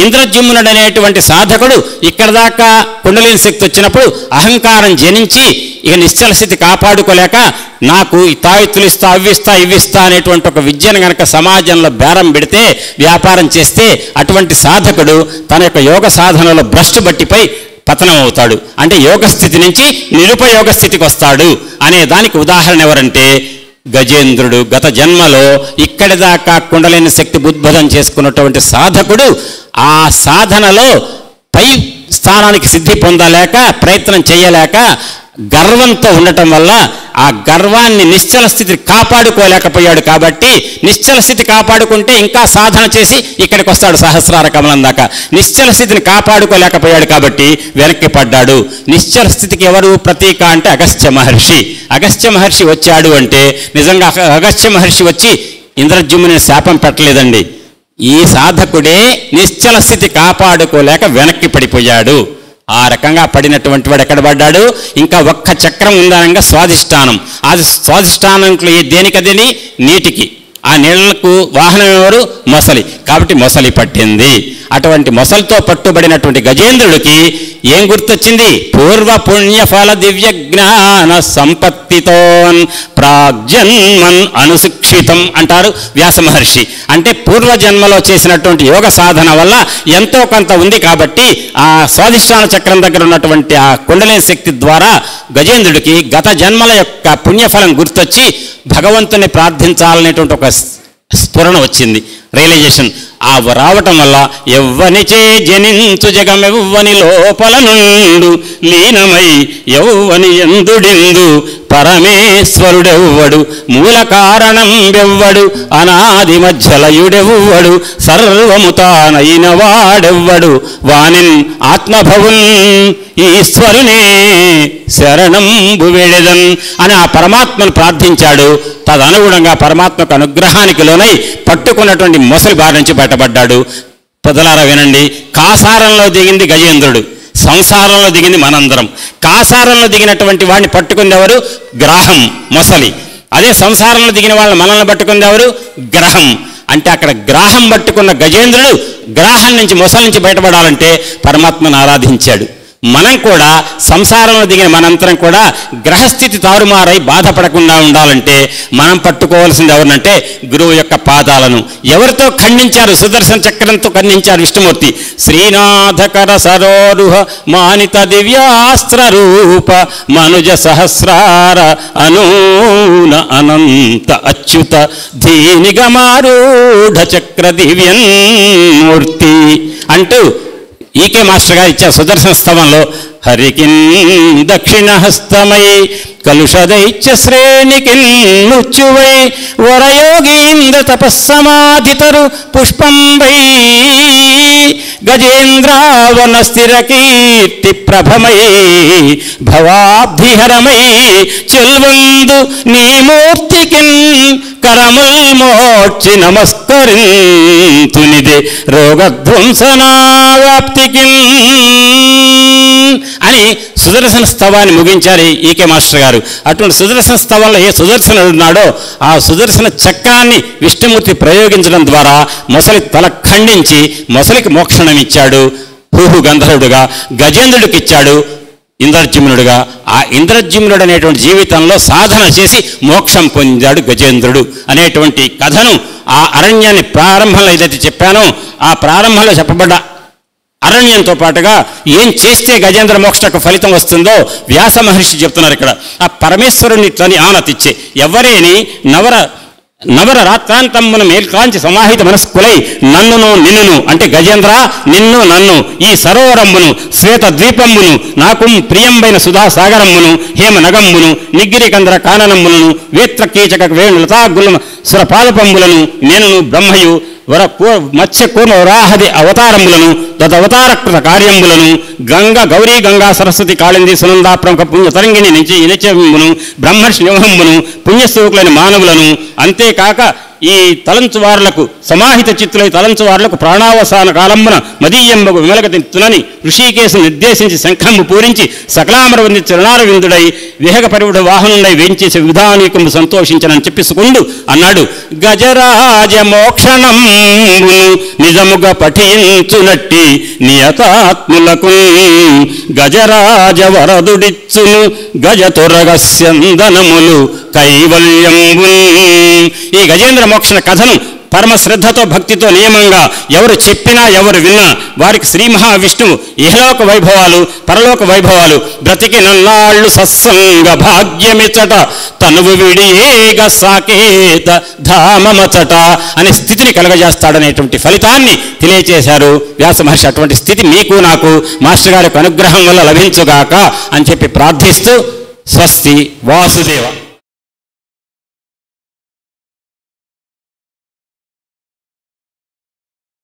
ఇంద్రజ్యుమ్నుడు అనేటువంటి సాధకుడు ఇక్కడ దాకా కుండలిని శక్తి వచ్చినప్పుడు అహంకారం జనించి ఇక నిశ్చల స్థితి కాపాడుకోలేక నాకు ఈ తాయెత్తులు ఇస్తా ఇవ్విస్తా అనేటువంటి ఒక విద్యను కనుక సమాజంలో బేరం పెడితే వ్యాపారం చేస్తే అటువంటి సాధకుడు తన యొక్క యోగ సాధనలో భ్రష్టు బట్టిపై పతనం అవుతాడు. అంటే యోగ స్థితి నుంచి నిరుపయోగ స్థితికి వస్తాడు అనే దానికి ఉదాహరణ ఎవరంటే గజేంద్రుడు. గత జన్మలో ఇక్కడి దాకా కుండలిని శక్తి బుద్భుతం చేసుకున్నటువంటి సాధకుడు ఆ సాధనలో పై స్థానానికి సిద్ధి పొందలేక ప్రయత్నం చేయలేక గర్వంతో ఉండటం వల్ల ఆ గర్వాన్ని నిశ్చల స్థితిని కాపాడుకోలేకపోయాడు. కాబట్టి నిశ్చల స్థితి కాపాడుకుంటే ఇంకా సాధన చేసి ఇక్కడికి వస్తాడు సహస్రార కమలం దాకా. నిశ్చల స్థితిని కాపాడుకోలేకపోయాడు కాబట్టి వెనక్కి పడ్డాడు. నిశ్చల స్థితికి ఎవరు ప్రతీక అంటే అగస్త్య మహర్షి. అగస్త్య మహర్షి వచ్చాడు అంటే నిజంగా అగస్త్య మహర్షి వచ్చి ఇంద్రజ్యుమ్నుని శాపం పెట్టలేదండి. ఈ సాధకుడే నిశ్చల స్థితి కాపాడుకోలేక వెనక్కి పడిపోయాడు. ఆ రకంగా పడినటువంటి వాడు ఎక్కడ పడ్డాడు? ఇంకా ఒక్క చక్రం ఉందనంగా స్వాధిష్టానం. అది స్వాధిష్టానంలో దేనికదని నీటికి నీళ్లకు వాహనం ఎవరు? మొసలి. కాబట్టి మొసలి పట్టింది. అటువంటి మొసలితో పట్టుబడినటువంటి గజేంద్రుడికి ఏం గుర్తొచ్చింది? పూర్వ పుణ్యఫల దివ్య జ్ఞాన సంపత్తితో ప్రాగ్జన్మన్ అనుశిక్షితం అంటారు వ్యాస మహర్షి. అంటే పూర్వజన్మలో చేసినటువంటి యోగ సాధన వల్ల ఎంతో కొంత ఉంది కాబట్టి ఆ స్వాధిష్టాన చక్రం దగ్గర ఉన్నటువంటి ఆ కుండలిని శక్తి ద్వారా గజేంద్రుడికి గత జన్మల యొక్క పుణ్యఫలం గుర్తొచ్చి భగవంతుని ప్రార్థించాలనేటువంటి ఒక స్ఫురణ వచ్చింది, రియలైజేషన్. ఆ రావటం వల్ల ఎవ్వనిచే జనించు జగమెవ్వని లోపల నుండు లీనమై ఎవ్వని ఎందుడిందు పరమేశ్వరుడెవ్వడు మూల కారణం వెవ్వడు అనాది మధ్యలయుడెవ్వడు సర్వము తానైన వాడెవ్వడు వానిన్ ఆత్మభవున్ ఈశ్వరునే శరణంబు వేడెదన్ అని ఆ పరమాత్మను ప్రార్థించాడు. తదనుగుణంగా పరమాత్మకు అనుగ్రహానికి లోనై పట్టుకున్నటువంటి మొసలి బారి నుంచి బయటపడ్డాడు. ప్రజలారా వినండి, కాసారంలో దిగింది గజేంద్రుడు, సంసారంలో దిగింది మనందరం. కాసారంలో దిగినటువంటి వాడిని పట్టుకుంది ఎవరు? గ్రాహం, మొసలి. అదే సంసారంలో దిగిన వాళ్ళని మనల్ని పట్టుకుంది ఎవరు? గ్రహం. అంటే అక్కడ గ్రాహం పట్టుకున్న గజేంద్రుడు గ్రాహం నుంచి, మొసలి నుంచి బయటపడాలంటే పరమాత్మను ఆరాధించాడు. మనం కూడా సంసారంలో దిగిన మనంతరం కూడా గ్రహస్థితి తారుమారై బాధపడకుండా ఉండాలంటే మనం పట్టుకోవాల్సింది ఎవరినంటే గురువు యొక్క పాదాలను. ఎవరితో ఖండించారు? సుదర్శన చక్రంతో ఖండించారు విష్ణుమూర్తి. శ్రీనాథకర సరోరుహ మానిత దివ్యాస్త్ర రూప మనుజ సహస్రార అనూన అనంత అచ్యుత ధీనిగమారూఢ చక్ర దివ్యన్మూర్తి అంటూ ఈకే మాస్టర్ గారు ఇచ్చారు సుదర్శన స్తవంలో. హరికిన్ దక్షిణ హస్తమై కలుషదైత్య శ్రేణికిన్ మృత్యువై వరయోగీంద్ర తపస్సమాధితరు పుష్పంబై గజేంద్రావన స్థిర కీర్తి ప్రభమై భవాబ్ధిహరమై చెల్వందు నీ మూర్తికిన్ కరముల్ మోర్చి నమస్కరింతునిదే రోగధ్వంసనా వ్యాప్తికిన్ అని సుదర్శన స్తవాన్ని ముగించారు ఈకే మాస్టర్ గారు. అటువంటి సుదర్శన స్తవంలో ఏ సుదర్శనుడు ఉన్నాడో ఆ సుదర్శన చక్రాన్ని విష్ణుమూర్తి ప్రయోగించడం ద్వారా మొసలి తల ఖండించి మొసలికి మోక్షణం ఇచ్చాడు. హూహు గంధర్వుడుగా గజేంద్రుడికి ఇచ్చాడు ఇంద్రజిమ్నుడుగా. ఆ ఇంద్రజిమ్నుడు అనేటువంటి జీవితంలో సాధన చేసి మోక్షం పొందాడు గజేంద్రుడు అనేటువంటి కథను ఆ అరణ్యాన్ని ప్రారంభంలో ఏదైతే చెప్పానో ఆ ప్రారంభంలో చెప్పబడ్డ అరణ్యంతో పాటుగా ఏం చేస్తే గజేంద్ర మోక్షకు ఫలితం వస్తుందో వ్యాస మహర్షి చెప్తున్నారు. ఇక్కడ ఆ పరమేశ్వరుని తని ఆనతిచ్చే ఎవరేని నవర రాత్రాంతమ్మును మేల్కాంచి సమాహిత మనస్కులై నన్నును నిన్నును అంటే గజేంద్ర నిన్ను నన్ను ఈ సరోవరమ్మును శ్వేత ద్వీపమ్మును నాకు ప్రియంబైన సుధా సాగరమ్మును హేమ నగమ్మును నిగ్గిరికంద్ర కాననమ్ములను వేత్ర కీచక వేణు లతాగుల సురపాదపంబులను నేను బ్రహ్మయు మత్స్య కూర్మ వరాహది అవతారములను తదవతారకృత కార్యములను గంగ గౌరీ గంగా సరస్వతి కాళింది సునంద ప్రముఖ పుణ్య తరంగిణి నుంచి ఇనచమును బ్రహ్మర్షి నివహమ్మును పుణ్యశ్లోకులైన మానవులను అంతేకాక ఈ తలంచువారులకు సమాహిత చిత్తులై తలంచువారులకు ప్రాణావసాన కాలమ్మున మదీయంబగు విమలగతిత్తునని ఋషికేశు నిర్దేశించి శంఖంబు పూరించి సకలామరవంది చరణారవిందుడై విహగ పరివుడు వాహనుడై వేంచేసి విధానీకము సంతోషించనని చెప్పిసుకుండు అన్నాడు. గజరాజ మోక్షణంబును నిజముగా పఠించునట్టి నియతాత్ములకు గజరాజ వరదుడిచ్చును గజతురగస్యందనములు కైవల్యంబు. ఈ గజేంద్ర మోక్షణ కథను పరమ శ్రద్ధతో భక్తితో నియమంగా ఎవరు చెప్పినా ఎవరు విన్నా వారికి శ్రీ మహావిష్ణువు ఇహలోక వైభవాలు పరలోక వైభవాలు బ్రతికి నన్నాళ్ళు సత్సంగ భాగ్యమిచట తనువు విడియేగ సాకేత ధామమచట అనే స్థితిని కలగజేస్తాడనేటువంటి ఫలితాన్ని తెలియచేశారు వ్యాస మహర్షి. అటువంటి స్థితి మీకు నాకు మాస్టర్ గారి అనుగ్రహం వల్ల లభించుగాక అని చెప్పి ప్రార్థిస్తూ స్వస్తి వాసుదేవ.